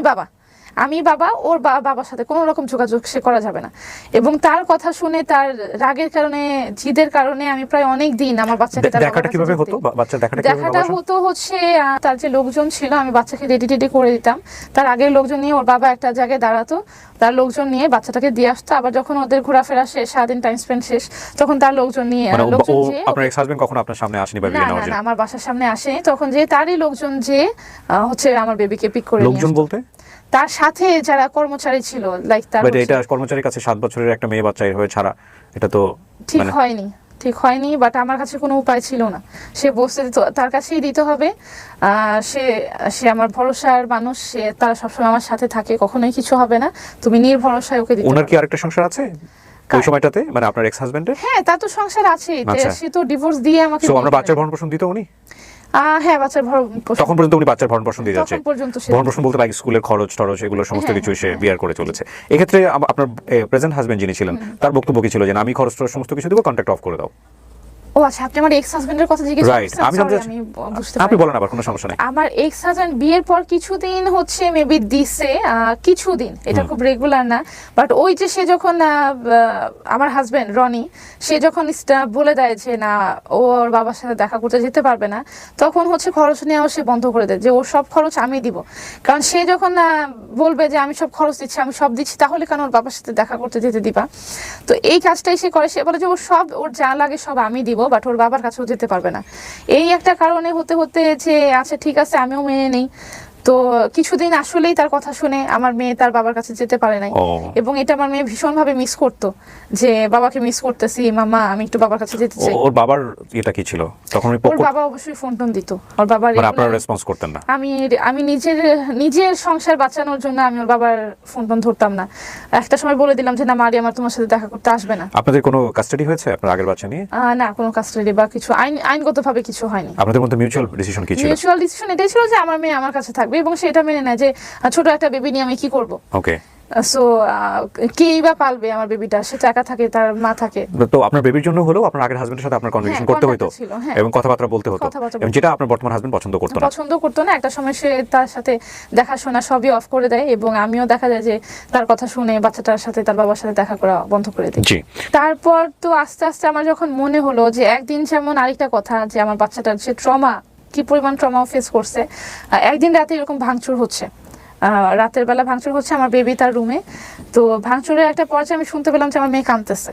বাবা, ওর বাবার সাথে কোনো রকম যোগাযোগ সে করা যাবে না। এবং তার কথা শুনে, তার রাগের কারণে, জিদের কারণে আমি প্রায় অনেক দিন আমার বাচ্চাকে দেখাটা কিভাবে হতো, বাচ্চা দেখাটা হতো হচ্ছে তার যে লোকজন ছিল, আমি বাচ্চাকে রেডি করে দিতাম, তার আগের লোকজন নিয়ে ওর বাবা একটা জায়গায় দাঁড়াতো, তার লোকজন নিয়ে বাচ্চাটাকে দিয়ে আসতো। আবার যখন ওদের ঘোরাফেরা শেষ, সারাদিন টাইম স্পেন্ড শেষ, তখন তার লোকজন নিয়ে আপনার এক্স হাজবেন্ড কখনো আপনার সামনে আসেনি বা বিয়ে নেওয়ার জন্য? না, আমার বাসার সামনে আসেনি। তখন যে তারই লোকজন যে হচ্ছে আমার বেবিকে পিক করে নিয়ে আসতো। লোকজন বলতে তার সাথে যারা কর্মচারী ছিল, লাইক তার এটা কর্মচারীর কাছে 7 বছরের একটা মেয়ে বাচ্চা হয়ে ছাড়া এটা তো ঠিক হয়নি। বাট আমার কাছে কোনো উপায় ছিল না, সে বসতে তার কাছেই দিতে হবে। সে আমার ভরসার মানুষ, সে তারা সবসময় আমার সাথে থাকে, কখনোই কিছু হবে না, তুমি নির্ভরসায় ওকে দিতে। ওনার কি আরেকটা সংসার আছে ওই সময়টাতে, মানে আপনার এক্স হাজবেন্ডের? হ্যাঁ, তার তো সংসার আছেই, সে তো ডিভোর্স দিয়ে আমাকে। সো আমরা বাচ্চার ভরণ পোষণ দিত উনি? হ্যাঁ, বাচ্চার ভরণ পোষণ তখন পর্যন্ত উনি বাচ্চার ভরণ পোষণ দিয়ে যাচ্ছে? ভরণ পোষণ বলতে লাইক স্কুলের খরচ এগুলো সমস্ত কিছু সে বিয়ার করে চলেছে। এক্ষেত্রে আপনার প্রেজেন্ট হাজবেন্ড যিনি ছিলেন তার বক্তব্য কি ছিল যে আমি খরচ সমস্ত কিছু দিব, কন্ট্যাক্ট অফ করে দাও? ও আচ্ছা, আপনি আমার এক্স হাজবেন্ডের কথা জিজ্ঞেস করছেন। আমি বুঝতে পারি, আপনি বলেন, আবার কোনো সমস্যা নাই। আমার এক্স হাজবেন্ড বিয়ের পর কিছুদিন হচ্ছে মেবি দিছে, কিছুদিন, এটা খুব রেগুলার না। বাট ওই যে সে যখন আমার হাজবেন্ড রনি, সে যখন বলে দেয় যে না ওর বাবার সাথে দেখা করতে যেতে পারবে না, তখন হচ্ছে খরচ নেওয়া সে বন্ধ করে দেয়, যে ওর সব খরচ আমি দিব। কারণ সে যখন বলবে যে আমি সব খরচ দিচ্ছি, আমি সব দিচ্ছি, তাহলে কেন ওর বাবার সাথে দেখা করতে যেতে দিবা? তো এই কাজটাই সে করে, সে বলে যে ওর যা লাগে সব আমি দিব, বাট ওর বাবার কাছেও যেতে পারবে না। এই একটা কারণে হতে যে আচ্ছা ঠিক আছে আমিও মেনে নেই। তো কিছুদিন আসলেই তার কথা শুনে আমার মেয়ে তার বাবার কাছে যেতে পারে নাই, এবং এটা আমার মেয়ে ভীষণভাবে মিস করতো, যে বাবাকে মিস করতেছি, মামা আমি একটু বাবার কাছে যেতে চাই। ওর বাবার এটা কি ছিল তখন? ওর বাবা অবশ্যই ফোন টোন দিত, ওর বাবার আপনারা রেসপন্স করতেন না? আমি নিজের সংসার বাঁচানোর জন্য আমি ওর বাবার ফোন টোন ধরতাম না। একটা সময় বলে দিলাম যে না মারি আমার তোমার সাথে দেখা করতে আসবে না। আপনাদের কোনো কাস্টাডি হয়েছে আপনার আগের বাচ্চা নিয়ে? না, কোনো কাস্টাডি বা কিছু আইনগতভাবে কিছু হয়নি। আপনাদের মধ্যে মিউচুয়াল ডিসিশন কি ছিল? মিউচুয়াল ডিসিশন এটাই ছিল যে আমার মেয়ে আমার কাছে থাকবে, এবং সেটা মেনে নেয় যে ছোট একটা বেবি নিয়ে আমি কি করব। ওকে, সো কেই বা পালবে আমার বেবিটা, সে একা থাকে, তার মা থাকে। তো আপনার বেবির জন্য হলেও আপনার আগের হাজবেন্ডের সাথে আপনার কনভারসেশন করতে হতো এবং কথাবার্তা বলতে হতো, এবং যেটা আপনার বর্তমান হাজবেন্ড পছন্দ করতো না। একটা সময় সে তার সাথে দেখাশোনা সবই অফ করে দেয়, এবং আমিও দেখা যায় যে তার কথা শুনে বাচ্চাটার সাথে, তার বাবার সাথে দেখা করা বন্ধ করে দিই। তারপর তো আস্তে আস্তে আমার যখন মনে হলো যে একদিন যেমন আরেকটা কথা, যে আমার বাচ্চাটার যে ট্রমা কি পরিমাণ ট্রমা ফেস করছে। একদিন রাতে এরকম ভাঙচুর হচ্ছে, রাতের বেলা ভাঙচুর হচ্ছে আমার বেবি তার রুমে। তো ভাঙচুরের একটা পর্যায়ে আমি শুনতে পেলাম যে আমার মেয়ে কাঁদতেছে।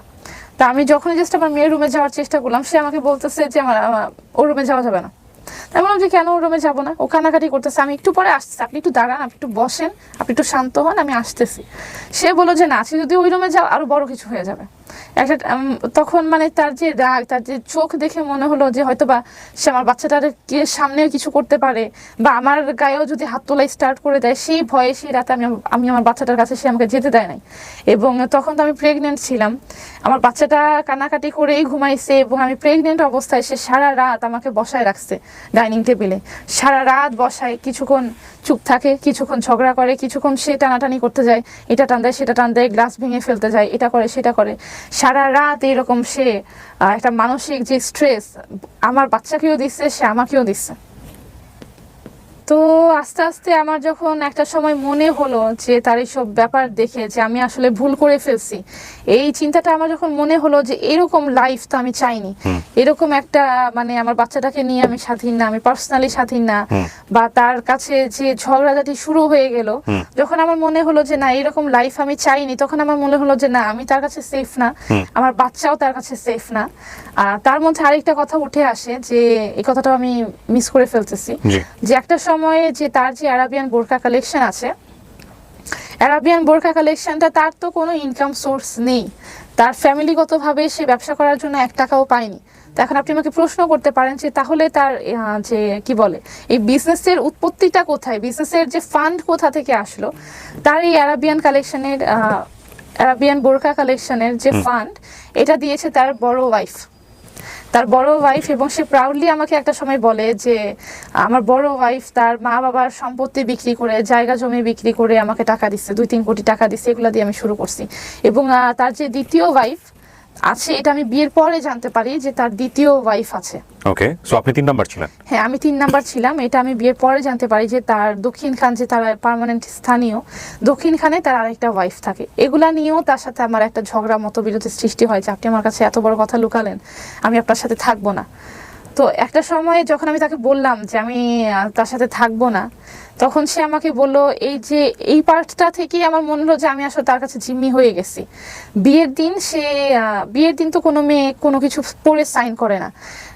তা আমি যখনই জাস্ট আমার মেয়ের রুমে যাওয়ার চেষ্টা করলাম, সে আমাকে বলতেছে যে ওর রুমে যাওয়া যাবে না। আমি বললাম যে কেন ওর রুমে যাবো না, ও কান্নাকাটি করতেছে, আমি একটু পরে আসতেছি, আপনি একটু দাঁড়ান, আপনি একটু বসেন, আপনি একটু শান্ত হন, আমি আসতেছি। সে বললো যে না, আজকে যদি ওই রুমে যাও আরো বড় কিছু হয়ে যাবে। একটা তখন মানে তার যে রাগ, তার যে চোখ দেখে মনে হলো যে হয়তো বা সে আমার বাচ্চাটার সামনে কিছু করতে পারে, বা আমার গায়েও যদি হাত তোলাই স্টার্ট করে দেয়, সেই ভয়ে সেই রাতে আমি আমার বাচ্চাটার কাছে সে আমাকে যেতে দেয় নাই। এবং তখন তো আমি প্রেগনেন্ট ছিলাম, আমার বাচ্চাটা কান্নাকাটি করেই ঘুমাইছে, এবং আমি প্রেগনেন্ট অবস্থায় সে সারা রাত আমাকে বসায় রাখছে ডাইনিং টেবিলে, সারা রাত বসায়, কিছুক্ষণ চুপ থাকে, কিছুক্ষণ ঝগড়া করে, কিছুক্ষণ সে টানাটানি করতে যায়, এটা টান দেয় সেটা টান দেয়, গ্লাস ভেঙে ফেলতে যায়, এটা করে সেটা করে, সারা রাত এরকম সে একটা মানসিক যে স্ট্রেস আমার বাচ্চাকেও দিচ্ছে, সে আমাকেও দিচ্ছে। তো আস্তে আস্তে আমার যখন একটা সময় মনে হলো যে তার এইসব ব্যাপার দেখে যে আমি আসলে ভুল করে ফেলছি, এই চিন্তাটা আমার যখন মনে হলো যে এরকম লাইফ তো আমি চাইনি, এরকম একটা মানে আমার বাচ্চাটাকে নিয়ে আমি স্বাধীন না, আমি পার্সোনালি স্বাধীন না, বা তার কাছে যে ঝগড়াঝাটি শুরু হয়ে গেল, যখন আমার মনে হলো যে না এরকম লাইফ আমি চাইনি, তখন আমার মনে হলো যে না আমি তার কাছে সেফ না, আমার বাচ্চাও তার কাছে সেফ না। তার মধ্যে আরেকটা কথা উঠে আসে যে এই কথাটা আমি মিস করে ফেলতেছি, যে একটা সময়ে যে তার যে আরাবিয়ান বোরকা কালেকশন আছে, আরাবিয়ান বোরকা কালেকশনটা তার তো কোনো ইনকাম সোর্স নেই, তার ফ্যামিলিগতভাবে সে ব্যবসা করার জন্য 1 টাকাও পায়নি। তো এখন আপনি আমাকে প্রশ্ন করতে পারেন যে তাহলে তার যে কি বলে এই বিজনেসের উৎপত্তিটা কোথায়, বিজনেসের যে ফান্ড কোথা থেকে আসলো। তার এই আরাবিয়ান কালেকশনের আরাবিয়ান বোরকা কালেকশনের যে ফান্ড, এটা দিয়েছে তার বড় ওয়াইফ, তার বড় ওয়াইফ। এবং সে প্রাউডলি আমাকে একটা সময় বলে যে আমার বড় ওয়াইফ তার মা বাবার সম্পত্তি বিক্রি করে, জায়গা জমি বিক্রি করে আমাকে টাকা দিচ্ছে, 2-3 কোটি টাকা দিচ্ছে, এগুলো দিয়ে আমি শুরু করছি। এবং তার যে দ্বিতীয় ওয়াইফ আছে, এটা আমি বিয়ের পরে জানতে পারি যে তার দ্বিতীয় ওয়াইফ আছে। ওকে, সো আপনি 3 নাম্বার ছিলেন? হ্যাঁ, আমি 3 নাম্বার ছিলাম। এটা আমি বিয়ের পরে জানতে পারি যে তার দক্ষিণ খান, যে তার পার্মানেন্ট স্থানীয় দক্ষিণ খানে তার আরেকটা ওয়াইফ থাকে। এগুলা নিয়েও তার সাথে আমার একটা ঝগড়া মতবিরোধের সৃষ্টি হয় যে আপনি আমার কাছে এত বড় কথা লুকালেন, আমি আপনার সাথে থাকবো না। তো একটা সময় যখন আমি তাকে বললাম যে আমি তার সাথে থাকবো না, তখন সে আমাকে বলল এই যে এই পার্টটা থেকেই আমার মনে হলো যে আমি আসলে তার কাছে জিম্মি হয়ে গেছি। বিয়ের দিন তো কোনো মেয়ে কোনো কিছু পড়ে সাইন করে না,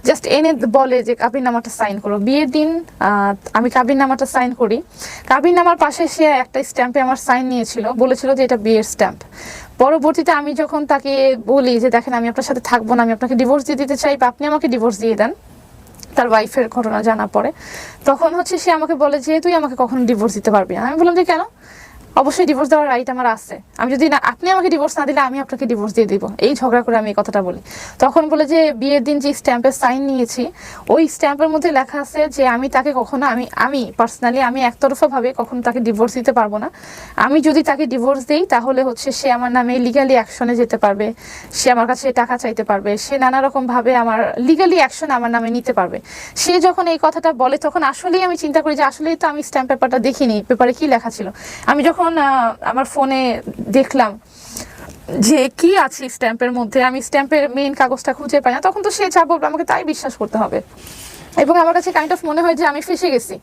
জাস্ট এনে বলে যে কাবিননামাটা সাইন করো। বিয়ের দিন আমি কাবিননামাটা সাইন করি, কাবিননামার পাশে সে একটা স্ট্যাম্পে আমার সাইন নিয়েছিল, বলেছিল যে এটা বিয়ের স্ট্যাম্প। পরবর্তীতে আমি যখন তাকে বলি যে দেখেন আমি আপনার সাথে থাকবো না, আমি আপনাকে ডিভোর্স দিয়ে দিতে চাই, বা আপনি আমাকে ডিভোর্স দিয়ে দেন, তার ওয়াইফের ঘটনা জানা পড়ে, তখন হচ্ছে সে আমাকে বলে যে তুই আমাকে কখনো ডিভোর্স দিতে পারবি না। আমি বললাম যে কেন, অবশ্যই ডিভোর্স দেওয়ার রাইট আমার আছে, আমি যদি না আপনি আমাকে ডিভোর্স না দিলে আমি আপনাকে ডিভোর্স দিয়ে দিব। এই ঝগড়া করে আমি এই কথাটা বলি। তখন বলে যে বিয়ের দিন যে স্ট্যাম্পের সাইন নিয়েছি, ওই স্ট্যাম্পের মধ্যে লেখা আছে যে আমি তাকে কখনো আমি পার্সোনালি আমি একতরফাভাবে কখনো তাকে ডিভোর্স দিতে পারবো না। আমি যদি তাকে ডিভোর্স দিই তাহলে হচ্ছে সে আমার নামে লিগালি অ্যাকশনে যেতে পারবে, সে আমার কাছে টাকা চাইতে পারবে, সে নানা রকম ভাবে আমার লিগালি অ্যাকশন আমার নামে নিতে পারবে। সে যখন এই কথাটা বলে তখন আসলেই আমি চিন্তা করি যে আসলেই তো আমি স্ট্যাম্প পেপারটা দেখিনি, পেপারে কি লেখা ছিল। আমি যখন আমার ফোনে দেখলাম যে কি আছে স্ট্যাম্পের মধ্যে, আমি স্ট্যাম্পের মেইন কাগজটা খুঁজে পাই না, তখন তো সে যা বলবে আমাকে তাই বিশ্বাস করতে হবে। এবং আমার কাছে কাইন্ড অফ মনে হয় যে আমি ফেসে গেছি।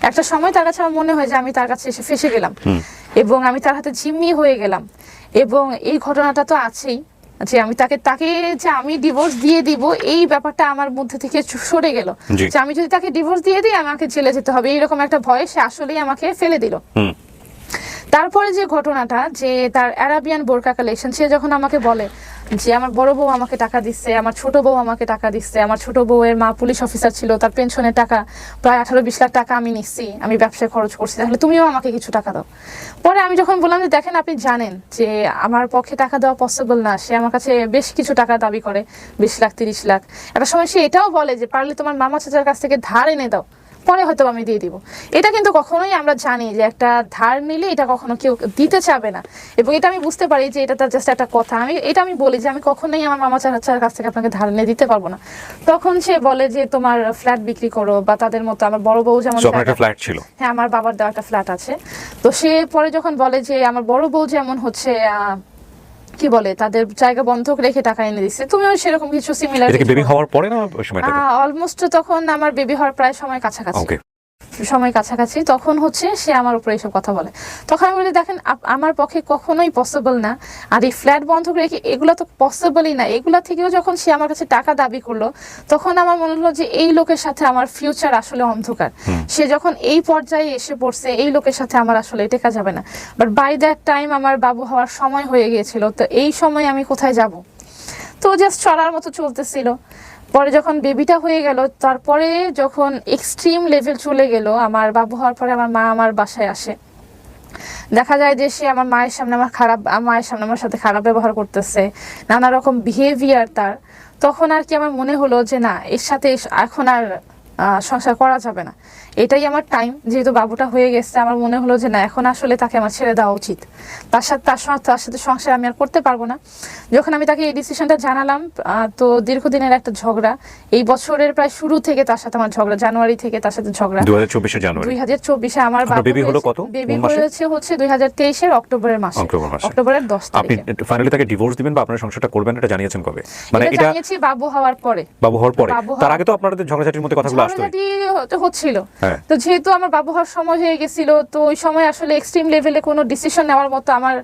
একটা সময় তার কাছে আমার মনে হয় যে আমি তার কাছে এসে ফেসে গেলাম, এবং আমি তার হাতে জিম্মি হয়ে গেলাম। এবং এই ঘটনাটা তো আছেই যে আমি তাকে যে আমি ডিভোর্স দিয়ে দিব, এই ব্যাপারটা আমার মধ্যে থেকে সরে গেল, যে আমি যদি তাকে ডিভোর্স দিয়ে দিই আমাকে জেলে যেতে হবে, এইরকম একটা ভয় সে আসলেই আমাকে ফেলে দিল। তারপরে যে ঘটনাটা, যে তার আরাবিয়ান বোরকা কালেকশন, সে যখন আমাকে বলে যে আমার বড় বউ আমাকে টাকা দিচ্ছে, আমার ছোট বউ আমাকে টাকা দিচ্ছে, আমার ছোট বউয়ের মা পুলিশ অফিসার ছিল, তার পেনশনের টাকা প্রায় 18-20 লাখ টাকা আমি নিচ্ছি, আমি ব্যবসায় খরচ করছি, তাহলে তুমিও আমাকে কিছু টাকা দাও। পরে আমি যখন বললাম যে দেখেন আপনি জানেন যে আমার পক্ষে টাকা দেওয়া পসিবল না, সে আমার কাছে বেশ কিছু টাকা দাবি করে, 20 লাখ 30 লাখ। একটা সময় সে এটাও বলে যে পারলে তোমার মামা চাচার কাছ থেকে ধার এনে দাও, পরে হয়তো আমি দিয়ে দিব। এটা কিন্তু কখনোই আমরা জানি যে একটা ধার নিলে এটা কখনো কেউ দিতে চাবে না, এবং এটা আমি বুঝতে পারি যে এটা তার জাস্ট একটা কথা। আমি বলি যে আমি কখনোই আমার মামা চাচার কাছ থেকে আপনাকে ধার নিয়ে দিতে পারবো না। তখন সে বলে যে তোমার ফ্ল্যাট বিক্রি করো, বা তাদের মতো আমার বড় বউ যেমন ফ্ল্যাট ছিল, হ্যাঁ আমার বাবার দেওয়া একটা ফ্ল্যাট আছে। তো সে পরে যখন বলে যে আমার বড় বউ যেমন হচ্ছে কি বলে তাদের জায়গা বন্ধক রেখে টাকা এনে দিচ্ছে, তুমিও সেরকম কিছু সিমিলার। এটা কি বেবি হওয়ার পরে না ওই সময়টাতে? অলমোস্ট তখন আমার বেবি হওয়ার প্রায় সময় কাছাকাছি। ওকে। সময় কাছাকাছি তখন হচ্ছে সে আমার উপরে এইসব কথা বলে। তখন আমি বলি দেখেন আমার পক্ষে কখনোই পসিবল না, আর এই ফ্ল্যাট বন্ধক রেখে এগুলো তো পসিবলই না। এগুলা থেকেও যখন সে আমার কাছে টাকা দাবি করলো তখন আমার মনে হলো যে এই লোকের সাথে আমার ফিউচার আসলে অন্ধকার। সে যখন এই পর্যায়ে এসে পড়ছে এই লোকের সাথে আমার আসলে টেকা যাবে না। বাট বাই দ্যাট টাইম আমার বাবু হওয়ার সময় হয়ে গিয়েছিল, তো এই সময় আমি কোথায় যাব? তো জাস্ট চলার মতো চলতেছিল। পরে যখন বেবিটা হয়ে গেল, তারপরে যখন এক্সট্রিম লেভেল চলে গেল, আমার বাবু হওয়ার পরে আমার মা আমার বাসায় আসে। দেখা যায় যে সে আমার মায়ের সামনে আমার সাথে খারাপ ব্যবহার করতেছে, নানা রকম বিহেভিয়ার তার। তখন আর কি আমার মনে হলো যে না, এর সাথে এখন আর সংসার করা যাবে না। এটাই আমার টাইম, যেহেতু বাবুটা হয়ে গেছে আমার মনে হলো যে না, এখন আসলে তাকে আমার ছেড়ে দেওয়া উচিত। তার সাথে সংসার আমি আর করতে পারবো না। যখন আমি তাকে এই ডিসিশনটা জানালাম, তো দীর্ঘদিনের একটা ঝগড়া, এই বছরের প্রায় শুরু থেকে তার সাথে আমার ঝগড়া, জানুয়ারি থেকে তার সাথে ঝগড়া। 2024 আমার বেবি হলো কত? বেবি হয়েছে 2023 অক্টোবরের মাসে। অক্টোবরের 10 আপনি তারিখে। ফাইনালি তাকে ডিভোর্স দিবেন বা আপনার সংসারটা করবেন এটা জানিয়েছেন কবে? মানে এটা জানিয়েছি বাবু হওয়ার পরে। বাবু হওয়ার পরে? তার আগে তো আপনাদের ঝগড়াঝাটির মধ্যে কথাগুলো আসতো। হচ্ছিল। তো যেহেতু আমার বাবু হওয়ার সময় হয়ে গেছিল, তো ওই সময় আসলে এক্সট্রিম লেভেলে কোনো ডিসিশন নেওয়ার মতো আমার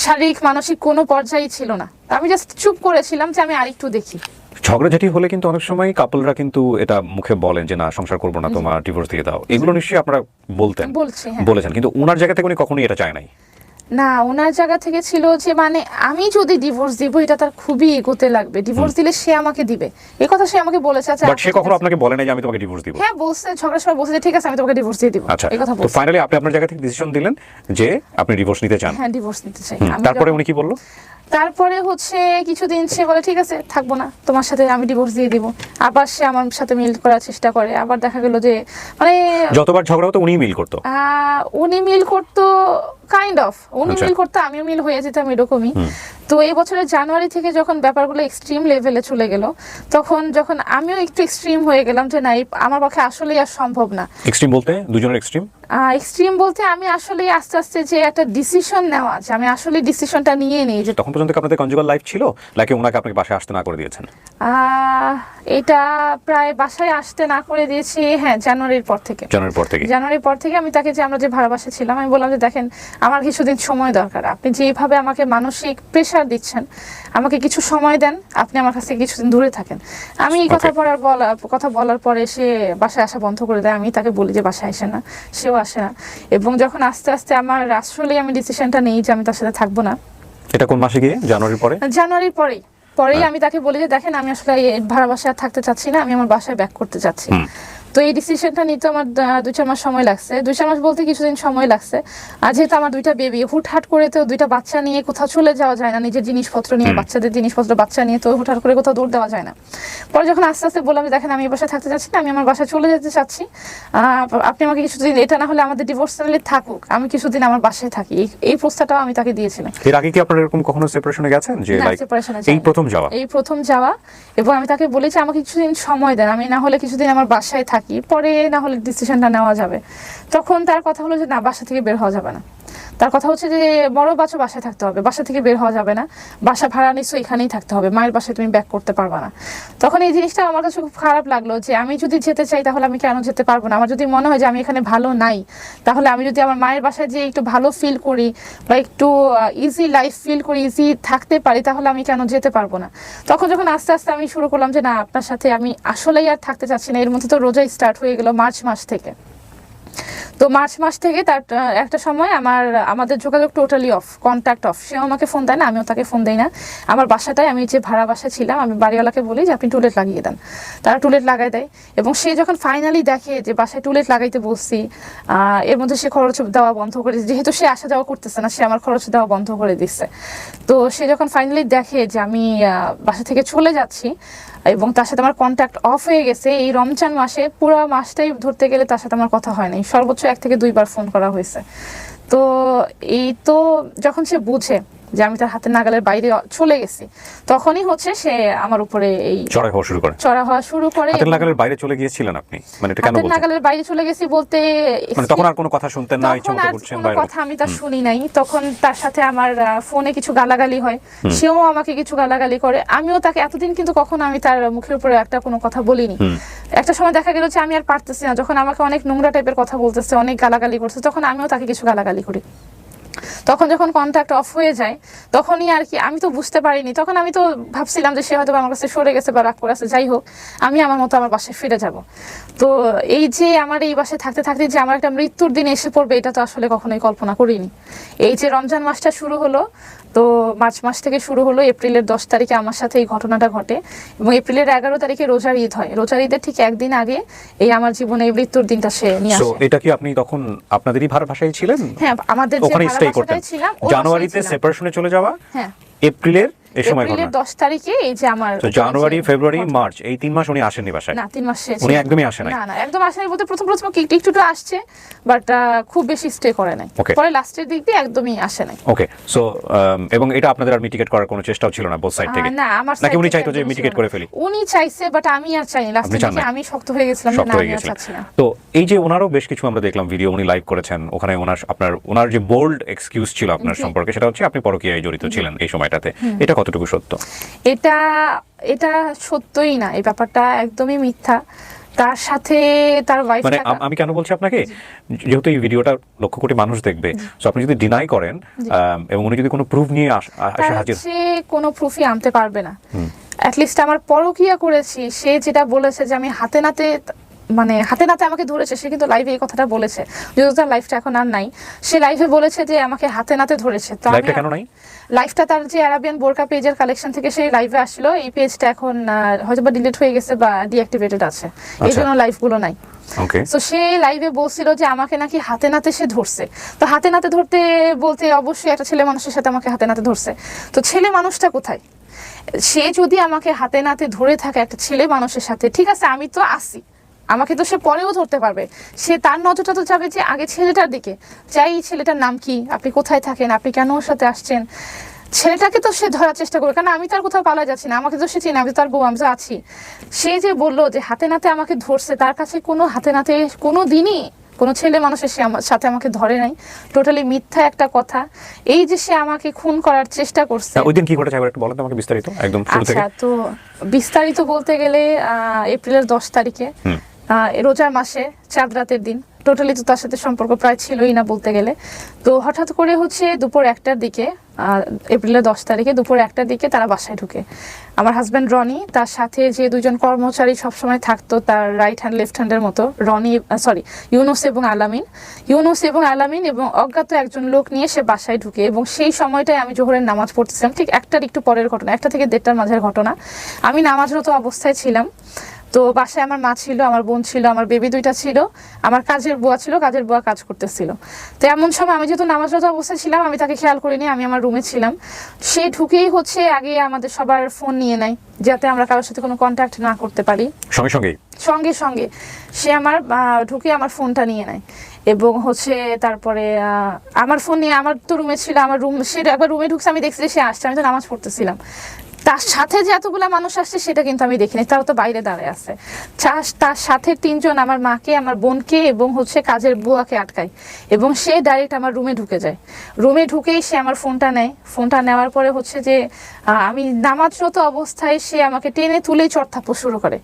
শারীরিক মানসিক কোনো পর্যায়ে ছিল না। আমি জাস্ট চুপ করেছিলাম যে আমি আরেকটু দেখি। ঝগড়াঝাটি হলে কিন্তু অনেক সময় কাপলরা কিন্তু এটা মুখে বলেন যে না সংসার করবো না, তোমার ডিভোর্স দিয়ে দাও, এগুলো নিশ্চয়ই আপনারা বলেছেন, কিন্তু ওনার জায়গা থেকে উনি কখনোই এটা চায় নাই। না, ওনার জায়গা থেকে ছিল যে মানে আমি যদি ডিভোর্স দিব এটা তার খুবই এগোতে লাগবে, ডিভোর্স দিলে সে আমাকে দিবে, এই কথা সে আমাকে বলেছে। আচ্ছা, বাট সে কখনো আপনাকে বলে নাই যে আমি তোমাকে ডিভোর্স দিব? হ্যাঁ বলছে, ঝগড়ার সময় বলছে যে ঠিক আছে আমি তোমাকে ডিভোর্স দিয়ে দিব, এই কথা বলছে। তো ফাইনালি আপনি আপনার জায়গা থেকে ডিসিশন দিলেন যে আপনি ডিভোর্স নিতে চান? হ্যাঁ, ডিভোর্স নিতে চাই। তারপরে উনি কি বললো? তারপরে হচ্ছে কিছুদিন সে বলে ঠিক আছে থাকবো না, তোমার সাথে আমি ডিভোর্স দিয়ে দিব। আবার সে আমার সাথে মিল করার চেষ্টা করে। আবার দেখা গেল যে মানে যতবার ঝগড়া হতো উনি মিল করতো? উনি মিল করতো, কাইন্ড অফ উনি মিল করতো, আমিও মিল হয়ে যেতাম, এরকমই। তো এই বছরের জানুয়ারি থেকে যখন ব্যাপারগুলো এক্সট্রিম লেভেলে চলে গেল, তখন যখন আমিও একটু এক্সট্রিম হয়ে গেলাম যে না, আমার পক্ষে আসলেই আর সম্ভব না। এক্সট্রিম বলতে দুজনের এক্সট্রিম? এক্সট্রিম বলতে আমি আসলে আস্তে আস্তে যে একটা ডিসিশন নেওয়া আছে, আমি আসলে ডিসিশনটা নিয়ে নেই। যে তখন পর্যন্ত আপনাদের কনজুগাল লাইফ ছিল নাকি ওনাকে আপনাকে বাসায় আসতে না করে দিয়েছেন? এটা প্রায় বাসায় আসতে না করে দিয়েছি, হ্যাঁ, জানুয়ারির পর থেকে। জানুয়ারির পর থেকে আমি তাকে, যে আমরা যে ভাড়া বাসায় ছিলাম, আমি বললাম যে দেখেন আমার কিছুদিন সময় দরকার, আপনি যেভাবে আমাকে মানসিক প্রেশার দিচ্ছেন আমাকে কিছু সময় দেন, আপনি আমার কাছ থেকে কিছুদিন দূরে থাকেন। আমি এই কথা বলার পরে সে বাসায় আসা বন্ধ করে দেয়। আমি তাকে বলি যে বাসায় আসে না, সেও আসে না। এবং যখন আস্তে আস্তে আমার আসলে আমি ডিসিশনটা নেই যে আমি তার সাথে থাকবো না। এটা কোন মাসে গিয়ে? জানুয়ারির পরেই আমি তাকে বলি যে দেখেন আমি আসলে ভাড়া বাসায় আর থাকতে চাচ্ছি না, আমি আমার বাসায় ব্যাক করতে চাচ্ছি। তো এই ডিসিশনটা নিতে আমার 2-4 মাস সময় লাগছে। 2-4 মাস বলতে কিছুদিন সময় লাগছে। আর যেহেতু আমার 2টা বেবি, হুটহাট করে তো 2টা বাচ্চা নিয়ে কোথাও চলে যাওয়া যায় না, নিজের জিনিসপত্র নিয়ে, বাচ্চাদের জিনিসপত্র বাচ্চা নিয়ে তো হুটহাট করে কোথাও দৌড় দেওয়া যায় না। পরে যখন আস্তে আস্তে বললাম যে দেখেন আমি এই বাসায় থাকতে চাচ্ছি না, আমি আমার বাসায় চলে যেতে চাচ্ছি, আপনি আমাকে কিছুদিন, এটা না হলে আমাদের ডিভোর্স নিলে থাকুক, আমি কিছুদিন আমার বাসায় থাকি, এই প্রস্তাবটাও আমি তাকে দিয়েছিলাম। এর আগে কি আপনারা এরকম কখনো সেপারেশনে গেছেন? যে লাইক এই প্রথম যাওয়া। এবং আমি তাকে বলেছি আমাকে কিছুদিন সময় দেন, আমি না হলে কিছুদিন আমার বাসায় থাকি, পরে না হলে ডিসিশনটা নেওয়া যাবে। তখন তার কথা হলো যে না, বাসা থেকে বের হওয়া যাবে না। তার কথা হচ্ছে যে বড় বাচ্চা বাসায় থাকতে হবে, বাসা থেকে বের হওয়া যাবে না, বাসা ভাড়া নিশ্চয়ই এখানেই থাকতে হবে, মায়ের বাসায় তুমি ব্যাক করতে পারবে না। তখন এই জিনিসটা আমার কাছে খুব খারাপ লাগলো যে আমি যদি যেতে চাই তাহলে আমি কেন যেতে পারবো না? আমার যদি মনে হয় যে আমি এখানে ভালো নাই, তাহলে আমি যদি আমার মায়ের বাসায় যেয়ে একটু ভালো ফিল করি বা একটু ইজি লাইফ ফিল করি, ইজি থাকতে পারি, তাহলে আমি কেন যেতে পারবো না? তখন যখন আস্তে আস্তে আমি শুরু করলাম যে না, আপনার সাথে আমি আসলেই আর থাকতে চাচ্ছি না। এর মধ্যে তো রোজা স্টার্ট হয়ে গেল মার্চ মাস থেকে। তো মার্চ মাস থেকে তার একটা সময় আমাদের যোগাযোগ টোটালি অফ, কন্ট্যাক্ট অফ। সেও আমাকে ফোন দেয় না, আমিও তাকে ফোন দেই না। আমার বাসাটায়, আমি যে ভাড়া বাসায় ছিলাম, আমি বাড়িওয়ালাকে বলি যে আপনি টুলেট লাগিয়ে দেন, তারা টুলেট লাগাই দেয়। এবং সে যখন ফাইনালি দেখে যে বাসায় টুলেট লাগাইতে বলছি, এর মধ্যে সে খরচ দেওয়া বন্ধ করে, যেহেতু সে আসা যাওয়া করতেছে না, সে আমার খরচ দেওয়া বন্ধ করে দিচ্ছে। তো সে যখন ফাইনালি দেখে যে আমি বাসা থেকে চলে যাচ্ছি এবং তার সাথে আমার কন্ট্যাক্ট অফ হয়ে গেছে, এই রমজান মাসে পুরো মাসটাই ধরতে গেলে তার সাথে আমার কথা হয় নাই, সর্বোচ্চ 1 থেকে 2 বার ফোন করা হয়েছে। তো এই তো যখন সে বুঝে যে আমি তার হাতের নাগালের বাইরে চলে গেছি, তখনই হচ্ছে সে আমার উপরে এই চড়াই হওয়া শুরু করে। হাতের নাগালের বাইরে চলে গিয়েছিলেন আপনি, মানে এটা কেন হাতের বলছেন? নাগালের বাইরে চলে গেছি বলতে মানে তখন আর কোনো কথা শুনতেন না, ইচ্ছা মতো করছেন বাইরে? কথা আমি তার শুনি নাই। তখন তার সাথে আমার ফোনে কিছু গালাগালি হয়, সেও আমাকে কিছু গালাগালি করে, আমিও তাকে এতদিন কিন্তু কখনো আমি তার মুখের উপরে একটা কোনো কথা বলিনি। একটা সময় দেখা গেল যে আমি আর পারতেছি না, যখন আমাকে অনেক নোংরা টাইপের কথা বলতেছে, অনেক গালাগালি করছে, তখন আমিও তাকে কিছু গালাগালি করি। তখন যখন কন্ট্যাক্ট অফ হয়ে যায় তখনই আর কি, আমি তো বুঝতে পারিনি, তখন আমি তো ভাবছিলাম যে সে হয়তো আমার কাছে সরে গেছে বা রাগ করে আছে, যাই হোক আমি আমার মতো আমার বাসায় ফিরে যাব। তো এই যে আমার এই বাসায় থাকতে থাকতে যে আমার একটা মৃত্যুর দিন এসে পড়বে, এটা তো আসলে কখনোই কল্পনা করিনি। এই যে রমজান মাসটা শুরু হলো, তো মার্চ মাস থেকে শুরু হলো, এপ্রিলের 10 তারিখে আমার সাথে এই ঘটনাটা ঘটে এবং এপ্রিলের 11 তারিখে রোজার ঈদ হয়। রোজার ঈদের ঠিক একদিন আগে এই আমার জীবনে এই মৃত্যুর দিনটা সে নিয়ে আসে। এটা কি আপনি তখন আপনাদেরই ভাষায় ছিলেন? হ্যাঁ, আমাদের যে ভাড়া ছিলাম, জানুয়ারিতে সেপারেশনে চলে যাওয়া, হ্যাঁ এপ্রিলের এই সময় এপ্রিলের 10 তারিখে এই যে আমার জানুয়ারি, ফেব্রুয়ারি, মার্চ এই 3 মাস উনি আসেননি বাসায়? না, 3 মাস উনি একদমই আসেন নাই? না, একদম আসেনি বলতে প্রথম একটু আসছে, বাট খুব বেশি স্টে করে নাই। পরে লাস্টের দিক দিয়ে একদমই আসে নাই। ওকে, সো এবং এটা আপনাদের আর মিটিগেট করার কোনো চেষ্টাও ছিল না বোথ সাইড থেকে? না, আমার নাকি উনি চাইতো যে মিটিগেট করে ফেলি? উনি চাইছে, বাট আমি আর চাইনি। লাস্টের দিকে আমি শক্ত হয়ে গেছিলাম, না আমি আর চাচ্ছি না। তো এই যে ওনারও বেশ কিছু আমরা দেখলাম ভিডিও উনি লাইভ করেছেন, ওখানে ওনার যে বোল্ড এক্সকিউজ ছিল আপনার সম্পর্কে, সেটা হচ্ছে আপনি পরকীয়ায় জড়িত ছিলেন এই সময়টাতে। এটা কতটুকু সত্য? এটা সত্যই না, এই ব্যাপারটা একদমই মিথ্যা। তার সাথে তার ওয়াইফ, মানে আমি কেন বলছি আপনাকে, যেহেতু এই ভিডিওটা লক্ষ কোটি মানুষ দেখবে, সো আপনি যদি ডিনাই করেন এবং উনি যদি কোনো প্রুফ নিয়ে আসে হাজির, সে কোনো প্রুফই আনতে পারবে না। অ্যাটলিস্ট আমার পরকীয়া করেছি, সে যেটা বলেছে যে আমি হাতে নাতে আমাকে ধরেছে, সে কিন্তু লাইভে এই কথাটা বলেছে, যেহেতু তার লাইফটা এখন আর নাই। সে লাইভে বলেছে যে আমাকে হাতে নাতে ধরেছে। তো লাইভটা কেন নাই? লাইভটা তার যে আরাবিয়ান বোরকা পেজের কালেকশন থেকে সেই লাইভে আসলো, এই পেজটা এখন হয়তোবা ডিলিট হয়ে গেছে বা ডিঅ্যাক্টিভেটেড আছে, এই জন্য লাইভগুলো নাই। ওকে, তো সে লাইভে বলছিল যে আমাকে নাকি হাতে নাতে সে ধরছে। তো হাতে নাতে ধরতে বলতে অবশ্যই একটা ছেলে মানুষের সাথে আমাকে হাতে নাতে ধরছে। তো ছেলে মানুষটা কোথায়? সে যদি আমাকে হাতে নাতে ধরে থাকে একটা ছেলে মানুষের সাথে, ঠিক আছে আমি তো আসি, আমাকে তো সে পরেও ধরতে পারবে, সে তার নজরটা তো যাবে যে আগে ছেলেটার দিকে, চাই ছেলেটার নাম কি, আপনি কোথায় থাকেন, আপনি কেন ওর সাথে আসছেন, ছেলেটাকে তো সে ধরার চেষ্টা করবে, কারণ আমি তার কোথাও পালা যাচ্ছি না, আমাকে তো সে চিনি, আমি তো তার বউ, আমি তো আছি। সে যে বললো যে হাতে নাতে আমাকে ধরছে, তার কাছে কোনো হাতে নাতে কোনো দিনই কোনো ছেলে মানুষের সে আমার সাথে আমাকে ধরে নাই, টোটালি মিথ্যা একটা কথা। এই যে সে আমাকে খুন করার চেষ্টা করছে, ওই দিন কি ঘটেছে একটু বলেন তো আমাকে বিস্তারিত, একদম শুরু থেকে। আচ্ছা, তো বিস্তারিত বলতে গেলে এপ্রিলের 10 তারিখে রোজার মাসে চাঁদ রাতের দিন, টোটালি তো তার সাথে সম্পর্ক প্রায় ছিলই না বলতে গেলে। তো হঠাৎ করে হচ্ছে দুপুর 1টার দিকে, এপ্রিলের 10 তারিখে দুপুর 1টার দিকে তারা বাসায় ঢুকে। আমার হাজব্যান্ড রনি, তার সাথে যে দুজন কর্মচারী সবসময় থাকতো তার রাইট হ্যান্ড লেফট হ্যান্ডের মতো, ইউনুস এবং আলামিন এবং অজ্ঞাত একজন লোক নিয়ে সে বাসায় ঢুকে। এবং সেই সময়টায় আমি জোহরের নামাজ পড়তেছিলাম, ঠিক 1টার একটু পরের ঘটনা, 1টা থেকে 1:30টার মাঝের ঘটনা। আমি নামাজরত অবস্থায় ছিলাম। তো বাসায় আমার মা ছিল, আমার বোন ছিল, আমার বেবি 2টা ছিল, আমার কাজের বুয়া ছিল, কাজের বুয়া কাজ করতেছিল। তো এমন সময় আমি যেহেতু নামাজরত অবস্থায় ছিলাম, আমি তাকে খেয়াল করিনি, আমি আমার রুমে ছিলাম। সে ঢুকেই হচ্ছে আগে আমাদের সবার ফোন নিয়ে নেয়, যাতে আমরা কারোর সাথে কোনো কন্ট্যাক্ট না করতে পারি। সঙ্গে সঙ্গে সে আমার ঢুকে আমার ফোনটা নিয়ে নেয় এবং হচ্ছে তারপরে আমার ফোন নিয়ে, আমার তো রুমে ছিল, আমার রুম, সে একবার রুমে ঢুকছে, আমি দেখছি সে আসছে, আমি তো নামাজ পড়তেছিলাম। তার সাথে যে এতগুলা মানুষ আসছে সেটা কিন্তু আমি দেখিনি, তারা তো বাইরে দাঁড়ায় আছে। তার সাথে 3 জন, আমার মাকে, আমার বোনকে এবং হচ্ছে কাজের বুয়াকে আটকায় এবং সে ডাইরেক্ট আমার রুমে ঢুকে যায়। রুমে ঢুকেই সে আমার ফোনটা নেয়। ফোনটা নেওয়ার পরে হচ্ছে যে আমি নামাজরত অবস্থায় সে আমাকে টেনে তুলেই চড়থাপ্পড় শুরু করে।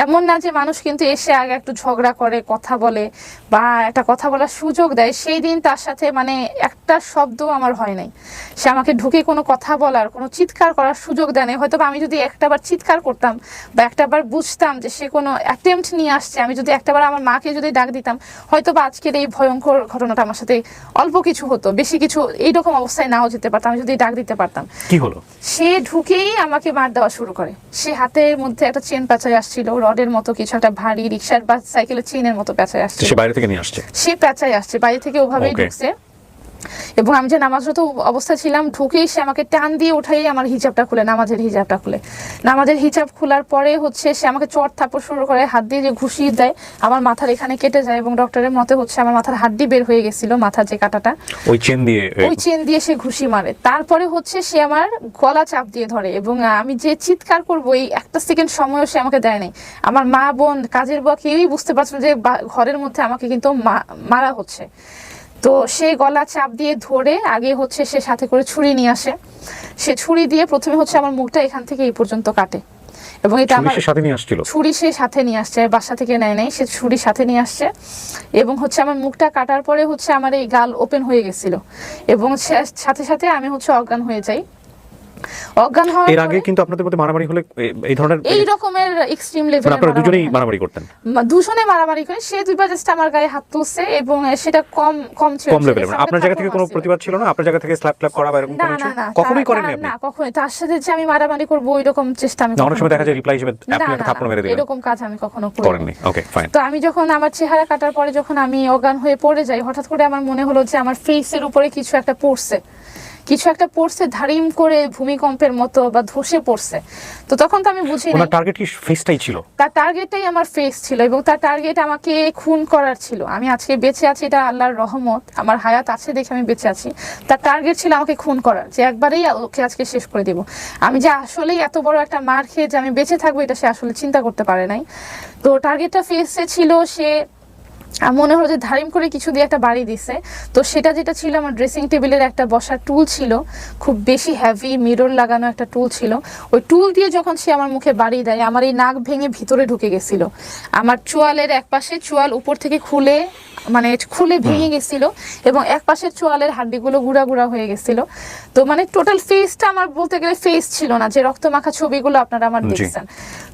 এমন না যে মানুষ কিন্তু এসে আগে একটু ঝগড়া করে, কথা বলে বা একটা কথা বলার সুযোগ দেয়, সেই দিন তার সাথে মানে একটা শব্দ আমার হয় নাই। সে আমাকে ঢুকে কোনো কথা বলার, কোনো চিৎকার করার সুযোগ দেয় না। হয়তো আমি যদি একটাবার চিৎকার করতাম বা একটাবার বুঝতাম যে সে কোনো অ্যাটেম্পট নিয়ে আসছে, আমি যদি একটাবার আমার মাকে যদি ডাক দিতাম, হয়তো বা আজকের এই ভয়ঙ্কর ঘটনাটা আমার সাথে অল্প কিছু হতো, বেশি কিছু এইরকম অবস্থায় নাও যেতে পারতাম, আমি যদি ডাক দিতে পারতাম। কি হলো? সে ঢুকেই আমাকে মার দেওয়া শুরু করে। সে হাতের মধ্যে একটা চেন পেঁচায় আসছিল, রডের মতো কিছু, একটা ভারী রিক্সার বা সাইকেলের চেনের মতো পেঁচায় আসছে। সে বাইরে থেকে নিয়ে আসছে? সে পেঁচায় আসছে বাইরে থেকে, ওভাবেই ঢুকছে। এবং আমি যে নামাজরত অবস্থা ছিলাম, ঢুকেই সে আমাকে টান দিয়ে উঠাই আমার হিজাবটা খুলে, নামাজের হিজাবটা খুলে। নামাজের হিজাব খোলার পরে হচ্ছে সে আমাকে চট থাপ্পড় শুরু করে, হাত দিয়ে যে ঘুষি দেয়, আমার মাথার এখানে কেটে যায় এবং ডক্টরের মতে হচ্ছে আমার মাথার হাড্ডি বের হয়ে গেছিল, মাথার যে কাটাটা, ওই চেন দিয়ে সে ঘুষি মারে। তারপরে হচ্ছে সে আমার গলা চাপ দিয়ে ধরে এবং আমি যে চিৎকার করবো এই একটা সেকেন্ড সময়ও সে আমাকে দেয় নাই। আমার মা, বোন, কাজের বুয়া কেউই বুঝতে পারছিল যে ঘরের মধ্যে আমাকে কিন্তু মারা হচ্ছে। তো সে গলা চাপ দিয়ে ধরে আগে হচ্ছে সে সাথে করে ছুরি নিয়ে আসে। সে ছুরি দিয়ে প্রথমে হচ্ছে আমার মুখটা এখান থেকে এই পর্যন্ত কাটে এবং এটা আমার সাথে নিয়ে আসছিল। ছুরি সে সাথে নিয়ে আসছে, বাসা থেকে নেয় নাই, সে ছুরি সাথে নিয়ে আসছে এবং হচ্ছে আমার মুখটা কাটার পরে হচ্ছে আমার এই গাল ওপেন হয়ে গেছিল এবং সাথে সাথে আমি হচ্ছে অজ্ঞান হয়ে যাই। অজ্ঞান হওয়ার এর আগে কিন্তু আপনাদের মধ্যে মারামারি হলে এই ধরনের এই রকমের এক্সট্রিম লেভেলে আপনারা দুজনেই মারামারি করতেন? দুজনে মারামারি করে, সে দুইবার জাস্ট আমার গায়ে হাত তুলছে এবং সেটা কম ছিল, কম লেভেলে। আপনার জায়গা থেকে কোনো প্রতিবাদ ছিল না? আপনার জায়গা থেকে স্ল্যাপ ক্ল্যাপ করা বা এরকম কোনো কিছু কখনোই করেননি আপনি? না, কখনোই তার সাথে যে আমি মারামারি করব ওই রকম চেষ্টা আমি অনেক সময় দেখা যায় রিপ্লাই হিসেবে আপনি একটা থাপ্পড় মেরে দিলেন, এরকম কাজ আমি কখনো করেননি। ওকে, ফাইন। তো আমি যখন আমার চেহারা কাটার পরে যখন আমি অজ্ঞান হয়ে পড়ে যাই, হঠাৎ করে আমার মনে হলো যে আমার ফেসের উপরে কিছু একটা পড়ছে, ধারিম করে ভূমিকম্পের মতো বা ধসে পড়ছে। তো তখন তো আমি বুঝিনি ওনার টার্গেট কি ফেসটাই ছিল? তার টার্গেটটাই আমার ফেস ছিল এবং তার টার্গেট আমাকে খুন করার ছিল। আমি আজকে বেঁচে আছি এটা আল্লাহর রহমত, আমার হায়াত আছে দেখে আমি বেঁচে আছি। তার টার্গেট ছিল আমাকে খুন করার, যে একবারেই ওকে আজকে শেষ করে দিব। আমি যে আসলেই এত বড় একটা মার খেয়ে যে আমি বেঁচে থাকবো এটা সে আসলে চিন্তা করতে পারে নাই। তো টার্গেটটা ফেসে ছিল, সে মনে হলো যে ধারিম করে কিছু দিয়ে একটা বাড়ি দিছে। তো সেটা যেটা ছিল আমার ড্রেসিং টেবিলের একটা বসার টুল ছিল, খুব বেশি হেভি মিরর লাগানো একটা টুল ছিল। ওই টুল দিয়ে যখন সে আমার মুখে বাড়ি দেয়, আমার এই নাক ভেঙে ভিতরে ঢুকে গেছিল। আমার চোয়ালের এক পাশে চোয়াল উপর থেকে খুলে ভেঙে গেছিল এবং এক পাশের চোয়ালের হাড্ডিগুলো গুঁড়া গুঁড়া হয়ে গেছিল। তো মানে টোটাল ফেসটা আমার বলতে গেলে ফেস ছিল না, যে রক্ত মাখা ছবিগুলো আপনারা আমার দেখছেন।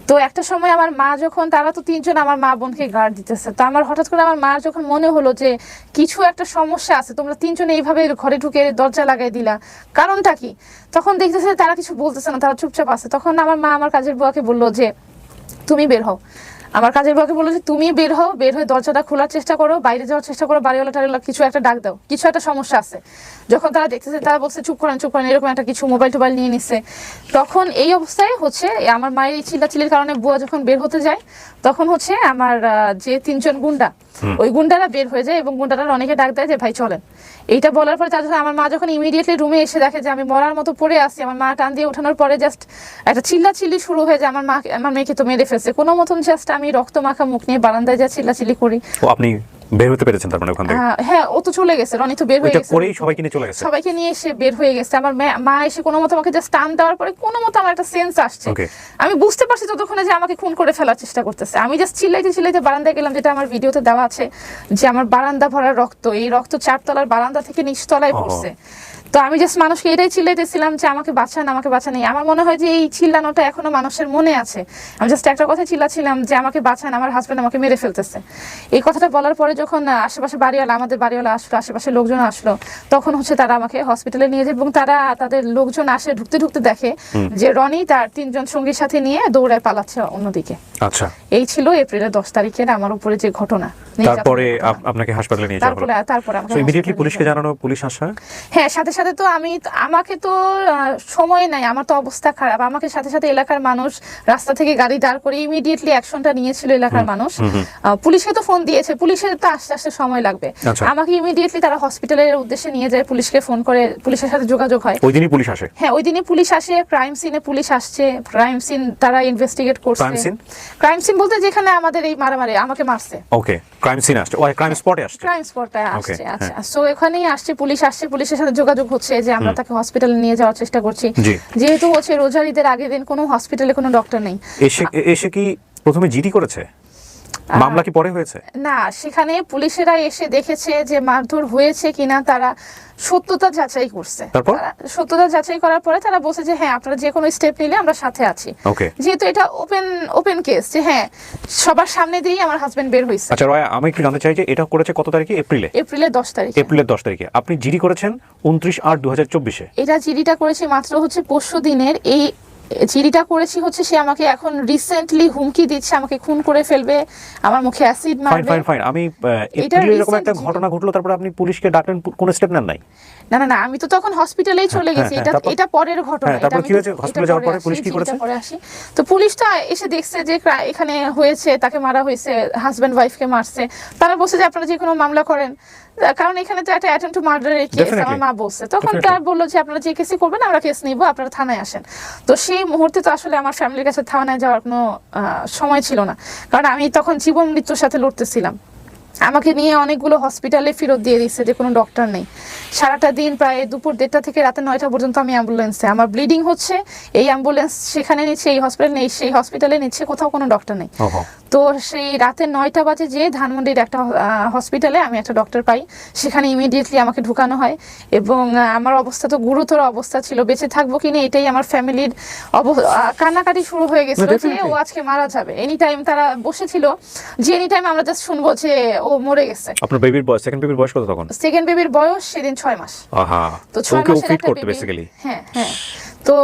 তো একটা সময় আমার মা যখন, তারা তো তিনজন আমার মা বোনকে গার্ড দিতেছে, তো আমার হঠাৎ করে আমার মা যখন মনে হলো যে কিছু একটা সমস্যা আছে, তোমরা তিনজনে এইভাবে ঘরে ঢুকে দরজা লাগাই দিলা, কারণটা কি? তখন দেখতেছে তারা কিছু বলতেছে না, তারা চুপচাপ আছে। তখন আমার মা আমার কাজের বুয়াকে বললো যে তুমি বের হও। আমার কাজের বুয়াকে বললো যে তুমি বের হয়ে দরজাটা খোলার চেষ্টা করো, বাইরে যাওয়ার চেষ্টা করো, বাড়িওয়ালা টাড়িওয়ালা কিছু একটা ডাক দাও, কিছু একটা সমস্যা আছে। যখন তারা দেখতেছে, তারা বলছে চুপ করেন, এরকম একটা কিছু মোবাইল টোবাইল নিয়ে নিচ্ছে। তখন এই অবস্থায় হচ্ছে আমার মায়ের এই চিল্লাচিল্লির কারণে বুয়া যখন বের হতে যায়, তখন হচ্ছে আমার যে তিনজন গুন্ডা, ওই গুন্ডারা বের হয়ে যায় এবং গুন্ডারা অনেকে ডাক দেয় যে ভাই চলেন। এইটা বলার পরে আমার মা যখন ইমিডিয়েটলি রুমে এসে দেখে যে আমি মরার মতো পড়ে আছি, আমার মা টান দিয়ে ওঠানোর পরে জাস্ট একটা চিল্লাচিল্লি শুরু হয়ে যায়, আমার মেয়েকে তো মেরে ফেলছে কোনো মতন। জাস্ট আমি রক্ত মাখা মুখ নিয়ে বারান্দায় যা চিল্লাচিল্লি করি। আপনি বের হতে পেরেছেন তার মানে ওখান থেকে? হ্যাঁ, ও তো চলে গেছে, রনি তো বের হয়ে গেছে, সবাইকে নিয়ে এসে বের হয়ে গেছে। আমার মা এসে কোনো মতো আমাকে জাস্ট টান দেওয়ার পরে কোনো মতো আমার একটা সেন্স আসছে, আমি বুঝতে পারছি ততক্ষণে যে আমাকে খুন করে ফেলার চেষ্টা করতেছে। আমি জাস্ট চিল্লাইতে বারান্দায় গেলাম, যেটা আমার ভিডিওতে দেওয়া আছে, যে আমার বারান্দা ভরা রক্ত, এই রক্ত 4 তলার বারান্দা থেকে নিচতলায় পড়ছে। তো আমি জাস্ট মানুষকে এটাই চিল্লাইতেছিলাম যে আমাকে বাঁচান। আমার মনে হয় যে এই চিল্লানোটা এখনো মানুষের মনে আছে। আমি জাস্ট একটা কথা চিল্লাছিলাম যে আমাকে বাঁচান, আমার হাজবেন্ড আমাকে মেরে ফেলতেছে। এই কথাটা বলার পরে যখন আশেপাশে আমাদের বাড়িওয়ালা আসলো, আশেপাশে লোকজন আসলো, তখন হচ্ছে তারা আমাকে হসপিটালে নিয়ে যায় এবং তাদের লোকজন আসে, ঢুকতে দেখে যে রনি তার 3 জন সঙ্গীর সাথে নিয়ে দৌড়ায় পালাচ্ছে অন্যদিকে। আচ্ছা, এই ছিল এপ্রিলের 10 তারিখের আমার উপরে যে ঘটনা। তারপরে আপনাকে হাসপাতালে নিয়ে যাওয়া হলো? তারপরে আমাকে ইমিডিয়েটলি পুলিশকে জানানো, পুলিশ আসা? হ্যাঁ, সাথে সাথে তো আমাকে তো সময় নাই, আমার তো অবস্থা খারাপ। আমাকে সাথে সাথে এলাকার মানুষ রাস্তা থেকে গাড়ি দাঁড় করে ইমিডিয়েটলি অ্যাকশনটা নিয়েছিল এলাকার মানুষ। পুলিশকে তো ফোন দিয়েছে, পুলিশের তো আস্তে সময় লাগবে। আমাকে ইমিডিয়েটলি তারা হসপিটালের উদ্দেশ্যে নিয়ে যায়, পুলিশকে ফোন করে, পুলিশের সাথে যোগাযোগ হয়। ওই দিনই পুলিশ আসে? হ্যাঁ, ওই দিনই পুলিশ আসে। ক্রাইম সিনে পুলিশ আসছে, ক্রাইম সিন তারা ইনভেস্টিগেট করছে। ক্রাইম সিন বলতে যেখানে আমাদের এই মারামারি আমাকে মারছে। ওকে, ক্রাইম সিনে আসছে, ওই ক্রাইম স্পটে আসছে? ক্রাইম স্পটে আসছে। আচ্ছা, সো এখানেই আসছে, পুলিশ আসছে, পুলিশের সাথে যোগাযোগ হচ্ছে যে আমরা তাকে হসপিটালে নিয়ে যাওয়ার চেষ্টা করছি। যেহেতু হচ্ছে রোজার ঈদের আগের দিন কোনো হসপিটালে কোনো ডক্টর নেই। এসে কি প্রথমে জিডি করেছে? মামলা কি পরে হয়েছে? না, সেখানে পুলিশেরা এসে দেখেছে যে মারধর হয়েছে কিনা, তারা সত্যতা যাচাই করছে। সত্যতা যাচাই করার পরে তারা বলছে যে হ্যাঁ, আপনারা যে কোনো স্টেপ নিলে আমরা সাথে আছি। যেহেতু এটা ওপেন কেস, যে হ্যাঁ সবার সামনে দিয়েই আমার হাজবেন্ড বের হয়েছে। আচ্ছা রয়া, আমি একটু জানতে চাই যে এটা করেছে কত তারিখে? এপ্রিলের 10 তারিখে। এপ্রিলের 10 তারিখে আপনি জিডি করেছেন 29/8/2024-এ? এটা জিডিটা করেছি মাত্র হচ্ছে পরশু দিনের, এই চিঠিটা করেছি হচ্ছে সে আমাকে এখন রিসেন্টলি হুমকি দিচ্ছে, আমাকে খুন করে ফেলবে, আমার মুখে অ্যাসিড ফাইন মারবে। ফাইন ফাইন আমি এটা এপ্রিলে এরকম recent একটা ঘটনা ঘটলো, তারপর আপনি পুলিশকে ডাকলেন, কোনো স্টেপ নেন নাই? না না না, আমি তো তখন হসপিটালেই চলে গেছি। হ্যাঁ, এটা তারপর? এটা পরের ঘটনা। হ্যাঁ, তারপর এটা কি আমি হয়েছে? তো- হসপিটালে এটা যাওয়ার পরে পরে পুলিশ আসি, কি জি, করেছে? এটা পরে আসি। তো পুলিশটা এসে দেখছে যে এখানে হয়েছে, তাকে মারা হয়েছে, হাজব্যান্ড ওয়াইফকে মারছে। তারা বলছে যে আপনারা যে কোনো মামলা করেন, কারণ এখানে তো একটা অ্যাটেম্প টু মার্ডারের কেস Definitely. আমার মা বলছে। তখন Definitely. তার বললো যে আপনারা যে কেসই করবেন আমরা কেস নিব, আপনারা থানায় আসেন। তো সেই মুহূর্তে তো আসলে আমার ফ্যামিলির কাছে থানায় যাওয়ার কোনো সময় ছিল না, কারণ আমি তখন জীবন মৃত্যুর সাথে লড়তেছিলাম। আমাকে নিয়ে অনেকগুলো হসপিটালে ফেরত দিয়ে দিচ্ছে যে কোনো ডক্টর নেই। সারাটা দিন প্রায় দুপুর 1:30 থেকে রাতে 9টা পর্যন্ত আমি অ্যাম্বুলেন্সে, আমার ব্লিডিং হচ্ছে, এই অ্যাম্বুলেন্স সেখানে নিচ্ছে, এই হসপিটালে নেই, সেই হসপিটালে নিচ্ছে, কোথাও কোনো ডক্টর নেই। ওহো। তো সেই রাতে 9টা বাজে যে ধানমন্ডির একটা হসপিটালে আমি একটা ডক্টর পাই, সেখানে ইমিডিয়েটলি আমাকে ঢুকানো হয়। এবং আমার অবস্থা তো গুরুতর অবস্থা ছিল, বেঁচে থাকবো কিনা এটাই আমার ফ্যামিলির কান্নাকাটি শুরু হয়ে গেছিল যে Definitely. ও আজকে মারা যাবে। এনি টাইম তারা বসেছিল যে এনি টাইম আমরা জাস্ট শুনবো যে ও মরে গেছে। আপনার বেবির বয়স, সেকেন্ড বেবির বয়স কত তখন? সেকেন্ড বেবির বয়স সেদিন 6 মাস। আহা, তো 6 ওকে মাসের ফিট একটা করতে baby- বেসিক্যালি। হ্যাঁ হ্যাঁ। তো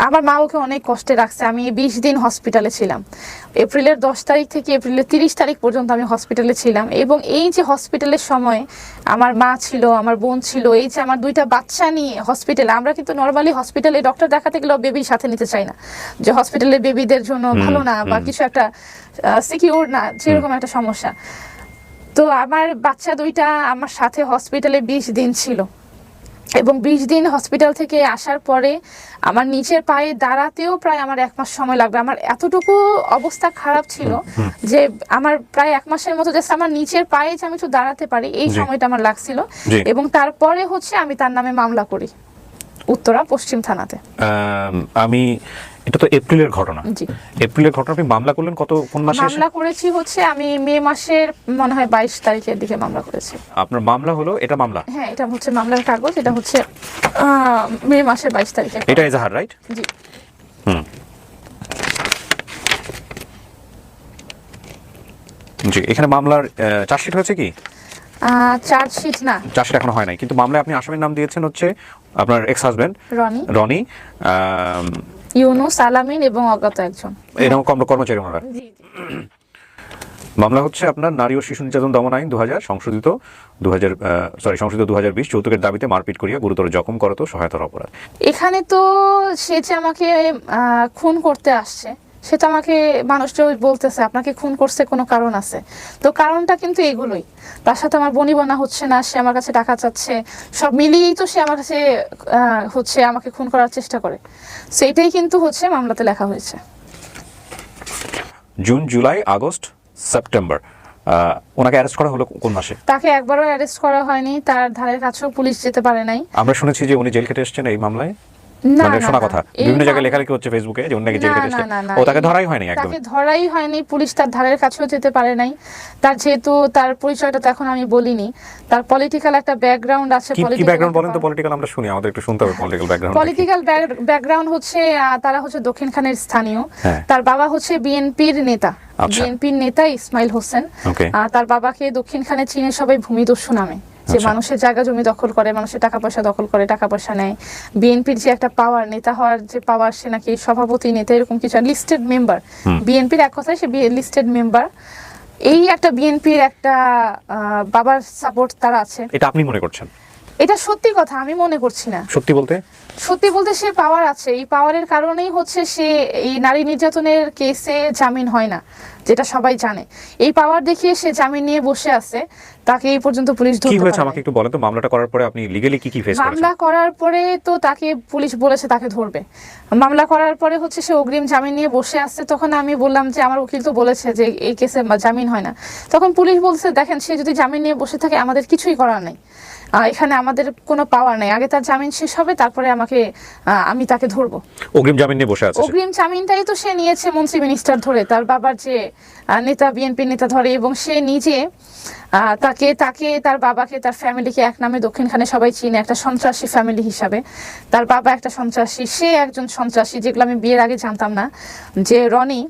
আমার মা ওকে অনেক কষ্টে রাখছে। আমি 20 দিন হসপিটালে ছিলাম। এপ্রিলের 10 তারিখ থেকে এপ্রিলের 30 তারিখ পর্যন্ত আমি হসপিটালে ছিলাম। এবং এই যে হসপিটালের সময় আমার মা ছিল, আমার বোন ছিল, এই যে আমার 2টা বাচ্চা নিয়ে হসপিটালে, আমরা কিন্তু নর্মালি হসপিটালে ডক্টর দেখাতে গেলেও বেবির সাথে নিতে চাই না, যে হসপিটালে বেবিদের জন্য ভালো না বা কিছু একটা সিকিউর না, যেরকম একটা সমস্যা। তো আমার বাচ্চা 2টা আমার সাথে হসপিটালে 20 দিন ছিল। এবং 20 দিন হসপিটাল থেকে আসার পরে আমার নিচের পায়ে দাঁড়াতেও প্রায় আমার 1 মাস সময় লাগবে। আমার এতটুকু অবস্থা খারাপ ছিল যে আমার প্রায় 1 মাসের মতো জাস্ট আমার নিচের পায়ে যে আমি একটু দাঁড়াতে পারি এই জি। সময়টা আমার লাগছিল। জি। এবং তারপরে হচ্ছে আমি তার নামে মামলা করি উত্তরা পশ্চিম থানাতে। আমি, এটা তো এপ্রিলের ঘটনা। জি। এপ্রিলের ঘটনা, আপনি মামলা করলেন কোন মাসে? মামলা করেছি হচ্ছে আমি মে মাসের মনে হয় 22 তারিখের দিকে মামলা করেছি। আপনার মামলা হলো, এটা মামলা? হ্যাঁ, এটা হচ্ছে মামলার কাগজ, এটা হচ্ছে মে মাসের 22 তারিখে। এটা এজাহার, রাইট? জি। জি, এখানে মামলার চার্জশিট হয়েছে কি? চার্জশিট না, চার্জশিট এখনো হয় নাই, কিন্তু মামলায় আপনি আসামির নাম দিয়েছেন হচ্ছে আপনার এক্স হাজবেন্ড রনি, রনি, ইউনুস, আলামিন এবং অজ্ঞাত একজন। এরকম কর্মচারী ওনারা। জি, জি। মামলা হচ্ছে আপনার নারী ও শিশু নির্যাতন দমন আইন 2000 সংশোধিত 2020 যৌতুকের দাবিতে মারপিট করিয়া গুরুতর জখম করত সহায়তার অপরাধ। এখানে তো সে যে আমাকে খুন করতে আসছে, সেটা আমাকে মানুষজন বলতেছে আপনাকে খুন করছে কোনো কারণ আছে। তো কারণটা কিন্তু এগুলোই, তার সাথে আমার বনিবনা হচ্ছে না, সে আমার কাছে টাকা চাচ্ছে, সব মিলিয়েই তো সে আমার কাছে হচ্ছে আমাকে খুন করার চেষ্টা করে। সেইটাই কিন্তু হচ্ছে মামলাতে লেখা হয়েছে। জুন, জুলাই, আগস্ট, সেপ্টেম্বর, ওনাকে অ্যারেস্ট করা হলো কোন মাসে? তাকে একবারও অ্যারেস্ট করা হয়নি, তার ধারের কাছেও পুলিশ যেতে পারে নাই। আমরা শুনেছি যে উনি জেল খেটে এসেছেন এই মামলায়। না, মানে না, শোনা না। কথা, এই বিভিন্ন জায়গায় মাম- লেখালেখি হচ্ছে ফেসবুকে যে উনি নাকি জেল না, খেটে না, এসেছেন। না, না। ও, তাকে ধরাই হয়নি একদম? তাকে ধরাই হয়নি, পুলিশ তার ধারের কাছেও যেতে পারে নাই। তার যেহেতু তার পরিচয়টা তো এখন আমি বলিনি, তার পলিটিক্যাল একটা ব্যাকগ্রাউন্ড আছে। কি ব্যাকগ্রাউন্ড বলেন তো? পলিটিক্যাল আমরা শুনি, আমাদের একটু শুনতে হবে পলিটিক্যাল ব্যাকগ্রাউন্ড। পলিটিক্যাল ব্যাকগ্রাউন্ড হচ্ছে তারা হচ্ছে দক্ষিণখানের স্থানীয়। হ্যাঁ। তার বাবা হচ্ছে বিএনপির নেতা, আচ্ছা। বিএনপির নেতা ইসমাইল হোসেন। ওকে। তার বাবাকে দক্ষিণখানে চিনে সবাই ভূমিদস্যু নামে, যে আচ্ছা। মানুষের জায়গা জমি দখল করে, মানুষের টাকা পয়সা দখল করে, টাকা পয়সা নেয়। বিএনপির যে একটা পাওয়ার, নেতা হওয়ার যে পাওয়ার, সে নাকি সভাপতি, নেতা, এরকম কিছু লিস্টেড মেম্বার। বিএনপির এক কথায় সে লিস্টেড মেম্বার। এই একটা বিএনপির একটা বাবার সাপোর্ট তার আছে। এটা আপনি মনে করছেন? এটা সত্যি কথা, আমি মনে করছি না। সত্যি বলতে? সত্যি বলতে সে পাওয়ার আছে, এই পাওয়ারের কারণেই হচ্ছে সে এই নারী নির্যাতনের কেসে জামিন হয় না, যেটা সবাই জানে। এই পাওয়ার দেখিয়ে সে জামিন নিয়ে বসে আছে, তাকে এই পর্যন্ত পুলিশ কি ধরতে হয়েছে পারে আমাকে নাই। একটু বলেন তো, মামলাটা করার পরে আপনি লিগ্যালি কি ফেস করেছেন? মামলা করার পরে তো তাকে পুলিশ বলেছে তাকে ধরবে। মামলা করার পরে হচ্ছে সে অগ্রিম জামিন নিয়ে বসে আসছে। তখন আমি বললাম যে আমার উকিল তো বলেছে যে এই কেসে জামিন হয় না। তখন পুলিশ বলছে দেখেন, সে যদি জামিন নিয়ে বসে থাকে আমাদের কিছুই করার নেই, এখানে আমাদের কোনো পাওয়ার নেই, আগে তার জামিন শেষ হবে তারপরে আমি তাকে ধরবো। অগ্রিম জামিন নিয়ে বসে আছে সে? অগ্রিম জামিনটাই তো সে নিয়েছে মন্ত্রী মিনিস্টার ধরে, তার বাবার যে নেতা, বিএনপি নেতা ধরে। এবং সে নিজে তাকে তার বাবাকে, তার ফ্যামিলিকে এক নামে দক্ষিণখানে সবাই চিনে, একটা সন্ত্রাসী ফ্যামিলি হিসাবে। তার বাবা একটা সন্ত্রাসী, সে একজন সন্ত্রাসী, যেগুলো আমি বিয়ের আগে জানতাম না। যে রনি,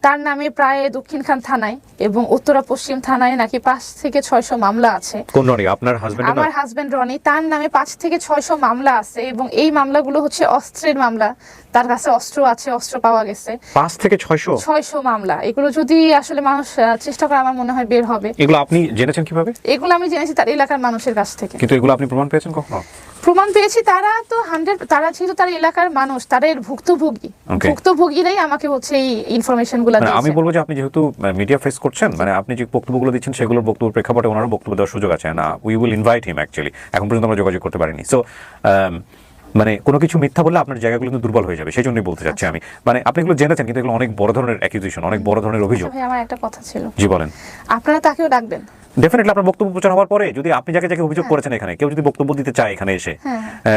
তার নামে প্রায় দক্ষিণখান থানায় এবং উত্তরা পশ্চিম থানায় নাকি 5 থেকে 600 মামলা আছে। কোন রনি? আপনার হাজবেন্ড? আমার হাজবেন্ড রনি, তার নামে 5 থেকে 600 মামলা আছে এবং এই মামলাগুলো হচ্ছে অস্ত্রের মামলা। তার কাছে অস্ত্র আছে, অস্ত্র পাওয়া গেছে। 5 থেকে 600 মামলা। এগুলো যদি আসলে মানুষ চেষ্টা করে আমার মনে হয় বের হবে। এগুলো আপনি জেনেছেন কিভাবে? এগুলো আমি জেনেছি তার এলাকার মানুষের কাছ থেকে। কিন্তু এগুলো আপনি প্রমাণ পেয়েছেন কখনো? প্রমাণ পেয়েছি, তারা তো 100, তারা ছিল তার এলাকার মানুষ, তারা এর ভুক্তভোগীরাই আমাকে হচ্ছে এই ইনফরমেশন গুলো দিয়েছে। আমি বলবো যে আপনি যেহেতু মিডিয়া ফেস করছেন, মানে আপনি যে বক্তব্যগুলো দিচ্ছেন সেগুলোর বক্তব্যের প্রেক্ষাপটে ওনারও বক্তব্য দেওয়ার সুযোগ আছে না। We will invite him actually. এখন পর্যন্ত আমরা যোগাযোগ করতে পারিনি। সো মানে কোনো কিছু মিথ্যা বললে আপনার জায়গাগুলো কিন্তু দুর্বল হয়ে যাবে, সেই জন্যই বলতে চাচ্ছি আমি। মানে আপনি এগুলো জেনেছেন, কিন্তু এগুলো অনেক বড় ধরনের অ্যাকিউজিশন, অনেক বড় ধরনের অভিযোগ। আমার একটা কথা ছিল। জি বলেন। আপনারা তাকেও ডাকবেন ডেফিনেটলি। আপনার বক্তব্য প্রচার হওয়ার পরে যদি আপনি যাকে যাকে অভিযোগ করেছেন এখানে কেউ যদি বক্তব্য দিতে চায় এখানে এসে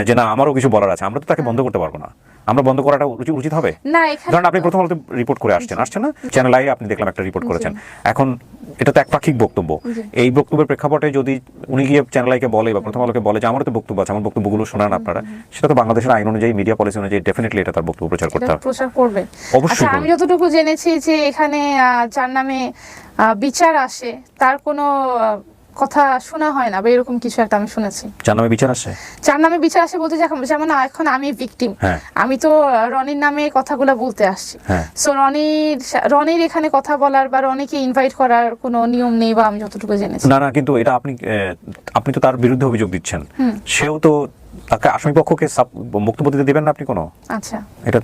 যে না আমারও কিছু বলার আছে, আমরা তো তাকে বন্ধ করতে পারবো না। আমরা বন্ধ করাটা উচিত হবে না। ধরুন আপনি প্রথম আলোতে রিপোর্ট করে আসছেন না, চ্যানেল আই আপনি দেখলাম একটা রিপোর্ট করেছেন। এখন এটা তো একপাক্ষিক বক্তব্য। এই বক্তব্যের প্রেক্ষাপটে যদি উনি গিয়ে চ্যানেল আইকে বলে বা প্রথম আলোকে বলে যে আমারও তো বক্তব্য আছে, আমার বক্তব্যগুলো শোনান আপনারা, সেটা তো বাংলাদেশের আইন অনুযায়ী, মিডিয়া পলিসি অনুযায়ী ডেফিনেটলি এটা তার বক্তব্য প্রচার করতে হবে, প্রচার করবে অবশ্যই। আমি যতটুকু জেনেছি যে এখানে যার নামে বিচার আসে তার কোনো কথা শোনা হয় না বা এরকম কিছু একটা আমি শুনেছি। যার নামে বিচার আসে? যার নামে বিচার আসে বলতে যেমন এখন আমি ভিকটিম, আমি তো রনির নামে কথাগুলো বলতে আসছি। সো রনির এখানে কথা বলার বা রনিকে ইনভাইট করার কোনো নিয়ম নেই বা আমি যতটুকু জেনেছি। না, কিন্তু এটা আপনি তো তার বিরুদ্ধে অভিযোগ দিচ্ছেন, সেও তো তাকে আসামি পক্ষকে বক্তব্য দিতে দিবেন না আপনি কোনো? আচ্ছা,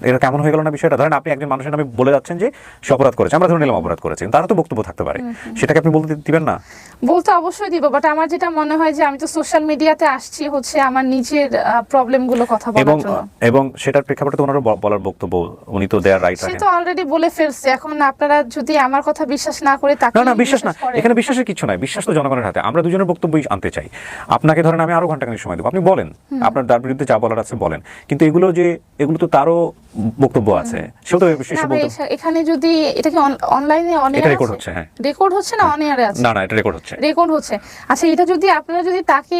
এটা কেমন হয়ে গেল না বিষয়টা? ধরেন আপনি একজন মানুষের নামে বলে যাচ্ছেন যে সে অপরাধ করেছে, আমরা ধরে নিলাম অপরাধ করেছেন, তারও তো বক্তব্য থাকতে পারে, সেটাকে আপনি বলতে দিবেন না? বলতে অবশ্যই দিব, বাট আমার যেটা মনে হয় যে আমি তো সোশ্যাল মিডিয়াতে আসছি হচ্ছে আমার নিজের প্রবলেমগুলো কথা বলার জন্য, এবং সেটার প্রেক্ষাপটে তো ওনারও বলার বক্তব্য, উনি তো দেয়ার রাইট রাখেন। সে তো অলরেডি বলে ফেলছে। এখন আপনারা যদি আমার কথা বিশ্বাস না করে তাকে না বিশ্বাস না, এখানে বিশ্বাসের কিছু নাই, বিশ্বাস তো জনগণের হাতে। আমরা দুজনের বক্তব্যই আনতে চাই। আপনাকে ধরেন আমি আরো ঘন্টাখানেক সময় দেবো, আপনি বলেন আপনার তার বিরুদ্ধে যা বলার আছে বলেন, কিন্তু এগুলো তো তারও বক্তব্য আছে, সেও তো এখানে যদি এটা কি অনলাইনে রেকর্ড হচ্ছে? হ্যাঁ, রেকর্ড হচ্ছে না অন এয়ারে আছে? না এটা রেকর্ড হচ্ছে। আচ্ছা, এটা যদি আপনারা যদি তাকে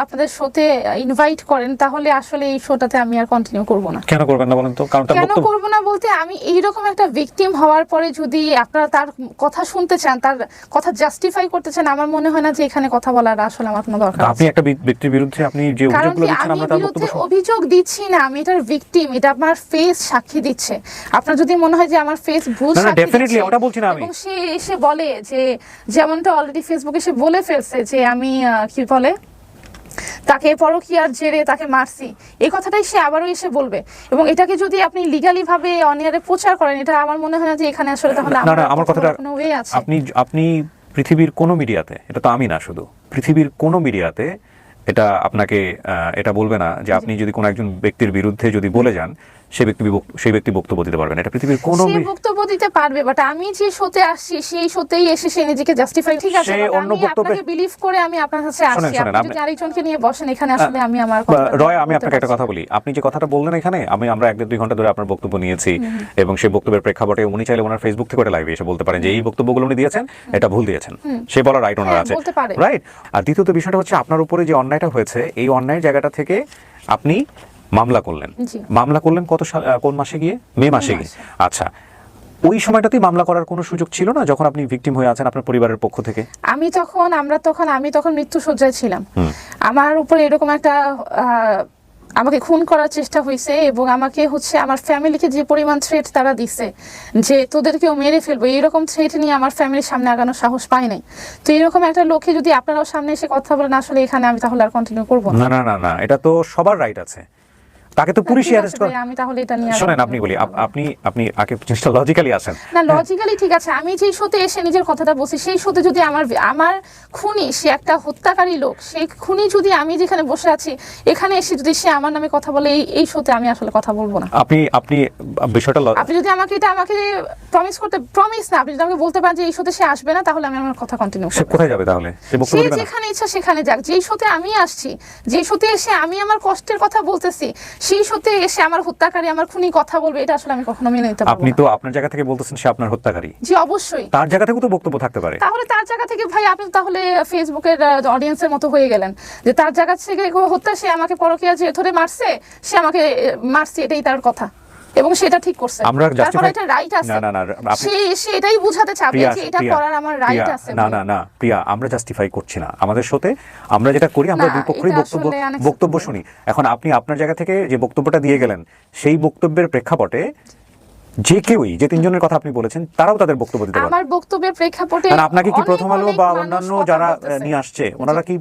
আপনাদের শোতে ইনভাইট করেন তাহলে আসলে এই শোটাতে আমি আর কন্টিনিউ করব না। কেন করবেন না বলেন তো? কারণ কেন করব না বলতে, আমি এইরকম একটা ভিকটিম হওয়ার পরে যদি আপনারা তার কথা শুনতে চান, তার কথা জাস্টিফাই করতে চান, আমার মনে হয় না যে এখানে কথা বলার আসলে আমার কোনো দরকার আছে। আপনি একটা ব্যক্তির বিরুদ্ধে আপনি যে অভিযোগগুলো দিচ্ছেন, আমরা তার বক্তব্য অভিযোগ দিচ্ছি না, আমি এটার ভিকটিম, এটা আমার ফেস সাক্ষী দিচ্ছে। আপনার যদি মনে হয় যে আমার ফেস ভুল সাক্ষী দিচ্ছে, ডেফিনেটলি ওটা বলছি না আমি। এবং সে এসে বলে যে যেমনটা অলরেডি ফেসবুকে সে বলে ফেলছে যে আমি কি বলে তাকে পরকীয়ার জেরে তাকে মারছি, এই কথাটাই সে আবারও এসে বলবে। এবং এটাকে যদি আপনি লিগালি ভাবে অনিয়ারে প্রচার করেন, এটা আমার মনে হয় না যে এখানে আসলে তাহলে আমার কথাটা আপনি পৃথিবীর কোন মিডিয়াতে, এটা তো আমি না, শুধু পৃথিবীর কোন মিডিয়াতে এটা আপনাকে এটা বলবে না যে আপনি যদি কোনো একজন ব্যক্তির বিরুদ্ধে যদি বলে যান সেই ব্যক্তি বক্তব্য দিতে পারবেন। এটা পৃথিবীর কোনো বক্তব্য দিতে পারবে, বাট আমি যে শোতে আসছি সেই শোতেই এসে সে নিজেকে জাস্টিফাই, ঠিক আছে, অন্য বক্তব্যে বিলিভ করে আমি আপনার কাছে আসছি। আপনি যদি আরেকজনকে নিয়ে বসেন এখানে, আসলে আমি আমার রয়, আমি আপনাকে একটা কথা বলি। আপনি যে কথাটা বললেন এখানে, আমরা 1-2 ঘন্টা ধরে আপনার বক্তব্য নিয়েছি, এবং সেই বক্তব্যের প্রেক্ষাপটে উনি চাইলে ওনার ফেসবুক থেকে লাইভে এসে বলতে পারেন যে এই বক্তব্যগুলো উনি দিয়েছেন এটা ভুল দিয়েছেন, সে বলার রাইট ওনার আছে, রাইট? আর দ্বিতীয়ত বিষয়টা হচ্ছে আপনার উপরে যে অন্যায়টা হয়েছে, এই অন্যায়ের জায়গাটা থেকে আপনি মামলা করলেন কোন মাসে গিয়ে? মে মাসে গিয়ে। আচ্ছা, ওই সময়টাতেই মামলা করার কোনো সুযোগ ছিল না যখন আপনি ভিকটিম হয়ে আছেন আপনার পরিবারের পক্ষ থেকে? আমি তখন মৃত্যুশয্যায় ছিলাম। আমার উপরে এরকম একটা আমাকে খুন করার চেষ্টা হয়েছে, এবং আমাকে হচ্ছে আমার ফ্যামিলিকে যে পরিমাণ থ্রেট তারা দিচ্ছে যে তোদেরকেও মেরে ফেলবো, এইরকম থ্রেট নিয়ে আমার ফ্যামিলির সামনে আগানোর সাহস পাই নাই। তো এরকম একটা লোকে যদি আপনারাও সামনে এসে কথা বলেন, আসলে এখানে আমি তাহলে আর কন্টিনিউ করবো না। না, এটা তো সবার রাইট আছে, তাকে তো পুলিশই অ্যারেস্ট করে। আমি তাহলে এটা নিয়ে শুনেন, আপনি বলি, আপনি আগে জিনিসটা লজিক্যালি আছেন না, লজিক্যালি ঠিক আছে। আমি যেই শোতে এসে নিজের কথাটা বলছি, সেই শোতে যদি আমার খুনি, সে একটা হত্যাকারী লোক, সেই খুনি যদি আমি যেখানে বসে আছি এখানে এসে যদি সে আমার নামে কথা বলে, এই শোতে আমি আসলে কথা বলবো না। আপনি বিষয়টা আপনি যদি আমাকে প্রমিস না, আপনি যদি আমাকে বলতে পারেন যে এই শোতে সে আসবে না, তাহলে আমি আমার কথা কন্টিনিউ করব। সে কোথায় যাবে তাহলে? সে যেখানে ইচ্ছা সেখানে যাক। যেই শোতে আমি আসছি, যেই শোতে এসে আমি আমার কষ্টের কথা বলতেছি, সেই শোতে এসে আমার হত্যাকারী, আমার খুনি কথা বলবে, এটা আসলে আমি কখনো মেনে নিতে পারবো না। আপনি তো আপনার জায়গা থেকে বলতেছেন সে আপনার হত্যাকারী। জি অবশ্যই। তার জায়গা থেকে তো বক্তব্য থাকতে পারে। তাহলে তার জায়গা থেকে ভাই আপনি তাহলে ফেসবুকের অডিয়েন্সের মতো হয়ে গেলেন যে তার জায়গা থেকে হত্যা, সে আমাকে পরকীয়া যে ধরে মারছে, সে আমাকে মারছে, এটাই তার কথা। এবং সেটা ঠিক করছে। আমরা তারপর justify- এটা রাইট আছে। না, না, আপনি- সে এটাই বুঝাতে চাবে প্রিয়া, যে এটা প্রিয়া, করার আমার রাইট আছে। না প্রিয়া, আমরা জাস্টিফাই করছি না। আমাদের শোতে আমরা যেটা করি, আমরা না, দুই পক্ষেরই এটা বক্তব্য আসলে unacceptable। বক্তব্য শুনি। এখন আপনি আপনার জায়গা থেকে যে বক্তব্যটা দিয়ে গেলেন, সেই বক্তব্যের প্রেক্ষাপটে যে কেউই, যে তিনজনের কথা আপনি বলেছেন, তারাও তাদের বক্তব্য দিতে পারে। আমার বক্তব্যের প্রেক্ষাপটে আর আপনাকে কি অনেক প্রথম আলো অনেক বা মানুষ অন্যান্য কথা যারা বলতেছে। নিয়ে আসছে, ওনারা কি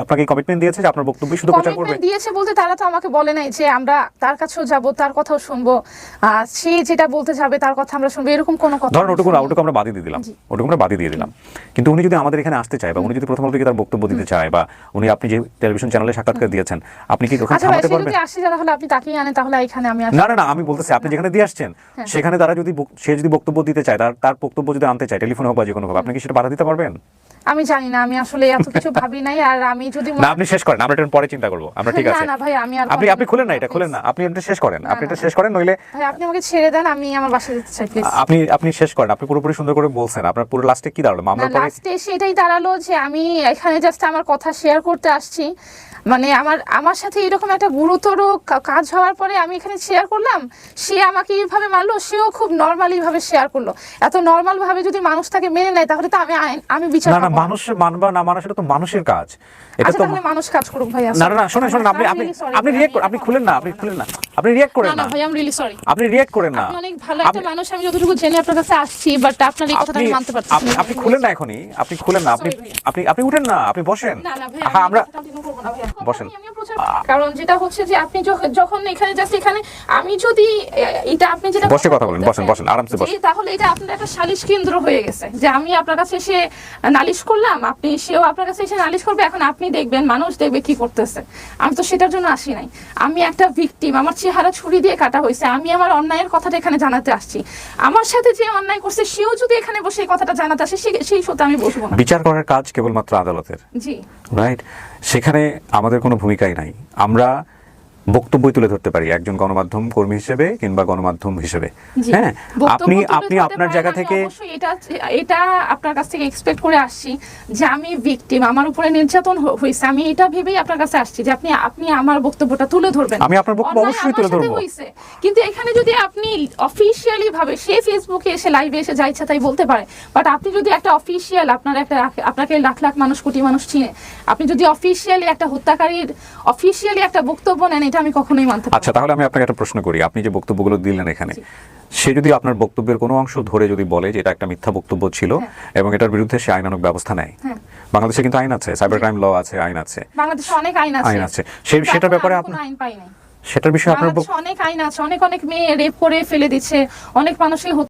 আপনাকে কমিটমেন্ট দিয়েছে যে আপনার বক্তব্য শুধু প্রচার করবে? কমিটমেন্ট দিয়েছে বলতে তারা তো আমাকে বলে নাই যে আমরা তার কাছেও যাব, তার কথাও শুনবো, সে যেটা বলতে যাবে তার কথা আমরা শুনবো, এরকম কোনো কথা ধরুন আমি ওটুকু শুনিনি। ওটুকু আমরা বাদই দিয়ে দিলাম, ওটুকু আমরা বাদই দিয়ে দিলাম। কিন্তু উনি যদি আমাদের এখানে আসতে চায়, বা উনি যদি প্রথম আলো থেকে তার বক্তব্য দিতে চায়, বা উনি, আপনি যে টেলিভিশন চ্যানেলে সাক্ষাৎকার দিয়েছেন, আপনি কি ওখানে আচ্ছা ভাই, থামাতে সে পারবেন? যদি আসে তাহলে আপনি তাকিয়ে আনেন, তাহলে এখানে আমি আসি। না, আমি বলতেছি আপনি যেখানে দিয়ে আসছেন সেখানে তারা যদি সে যদি বক্তব্য দিতে চায়, তার বক্তব্য যদি আনতে চায়, টেলিফোন হোক বা যে কোনো ভাবে, আপনি কি সেটা বাধা দিতে পারবেন? আমি জানি না, আমি আসলে এত কিছু ভাবি নাই। আর আমি যদি না, আপনি শেষ করেন, আমরা এটা পরে চিন্তা করবো। আমরা ঠিক আছে, না ভাই, আমি আর আপনি খুলেন না, এটা খুলেন না, আপনি এটা শেষ করেন, আপনি এটা শেষ করেন, নইলে ভাই আপনি আমাকে ছেড়ে দেন, আমি আমার বাসায় যেতে চাই প্লিজ। আপনি শেষ করেন। আপনি পুরোপুরি সুন্দর করে বলছেন, আপনার পুরো লাস্টে কি দাঁড়ালো? না, মামলার পরে লাস্টে সেটাই দাঁড়ালো যে আমি এখানে জাস্ট আমার কথা শেয়ার করতে আসছি। মানে আমার সাথে এরকম একটা গুরুতর কাজ হওয়ার পরে আমি এখানে শেয়ার করলাম, সে আমাকে এইভাবে মানলো, সেও খুব নর্মালি ভাবে শেয়ার করলো। এত নর্মাল ভাবে যদি মানুষ তাকে মেনে নেয়, তাহলে তো আমি বিচার না, পাবো। মানুষ মানবা না মানা সেটা তো মানুষের কাজ। এটা আচ্ছা, তো তাহলে মানুষ কাজ করুক ভাই। না, শুনেন, আপনি রিঅ্যাক্ট, আপনি খুলেন না, আপনি রিঅ্যাক্ট করেন না, ভাই, আই এম রিয়েলি সরি। আপনি রিঅ্যাক্ট করেন না। আপনি অনেক ভালো একটা মানুষ, আমি যতটুকু জেনে আপনার কাছে আসছি, বাট আপনার এই কথাটা আমি মানতে পারছি না। আপনি খুলেন না এখনই, আপনি খুলেন না, আপনি উঠেন না, আপনি বসেন। না ভাই, হ্যাঁ, আমরা কন্টিনিউ করব না ভাই। বসেন। আমিও প্রচার করব। কারণ যেটা হচ্ছে যে আপনি যখন এখানে জাস্ট এখানে আমি যদি এটা আপনি যেটা বসে কথা বলেন, বসেন, আরামসে বসেন। তাহলে এটা আপনার একটা সালিশ কেন্দ্র হয়ে গেছে, যে আমি আপনার কাছে এসে নালিশ করলাম, সেও আপনার কাছে এসে নালিশ করবে। এখন আপনি দেখবেন, মানুষ দেখবে কি করতেছে। আমি তো সেটার জন্য আসি নাই। আমি একটা ভিকটিম, আমার চেহারা ছুরি দিয়ে কাটা হয়েছে, আমি আমার অন্যায়ের কথাটা এখানে জানাতে আসছি। আমার সাথে যে অন্যায় করছে, সেও যদি এখানে বসে এই কথাটা জানাতে আসে, সেই সত্যি আমি বসবো না। বিচার করার কাজ কেবলমাত্র আদালতের, জি রাইট? সেখানে আমাদের কোনো ভূমিকাই নাই। আমরা বক্তব্যই তুলে ধরতে পারি একজন গণমাধ্যম কর্মী হিসেবে কিংবা গণমাধ্যম হিসেবে। জি। হ্যাঁ, বক্তব্য আপনি তুলে ধরতে আপনার পারেন, জায়গা আমি থেকে অবশ্যই এটা আপনার কাছ থেকে এক্সপেক্ট করে আসছি যে আমি ভিকটিম, আমার উপরে নির্যাতন হয়েছে, আমি এটা ভেবেই আপনার কাছে আসছি যে আপনি আমার বক্তব্যটা তুলে ধরবেন। আমি আপনার বক্তব্য অন্যায় অবশ্যই আমার তুলে সাথে ধরবো। হয়েছে। কিন্তু এখানে যদি আপনি অফিশিয়ালি ভাবে, সে ফেসবুকে এসে লাইভে এসে যা ইচ্ছা তাই বলতে পারে, বাট আপনি যদি একটা অফিশিয়াল, আপনাকে লাখ লাখ মানুষ, কোটি মানুষ চিনে, আপনি যদি অফিশিয়ালি একটা হত্যাকারীর অফিশিয়ালি একটা বক্তব্য নেন, এটা আমি কখনোই মানতে পারি না। আচ্ছা, তাহলে আমি আপনাকে একটা প্রশ্ন করি। আপনি যে বক্তব্যগুলো দিলেন এখানে, সে যদি আপনার বক্তব্যের কোনো অংশ ধরে যদি বলে যে এটা একটা মিথ্যা বক্তব্য ছিল এবং এটার বিরুদ্ধে সে আইনানুগ ব্যবস্থা নেয়, বাংলাদেশে কিন্তু আইন আছে, সাইবার ক্রাইম ল আছে, আইন আছে, বাংলাদেশে অনেক আইন আছে, সেটার ব্যাপারে আপনার, আইন পাই নাই। সেটার বিষয়ে আপনার বাংলাদেশে অনেক আইন আছে, অনেক মেয়ে রেপ করে ফেলে দিচ্ছে, অনেক মানুষই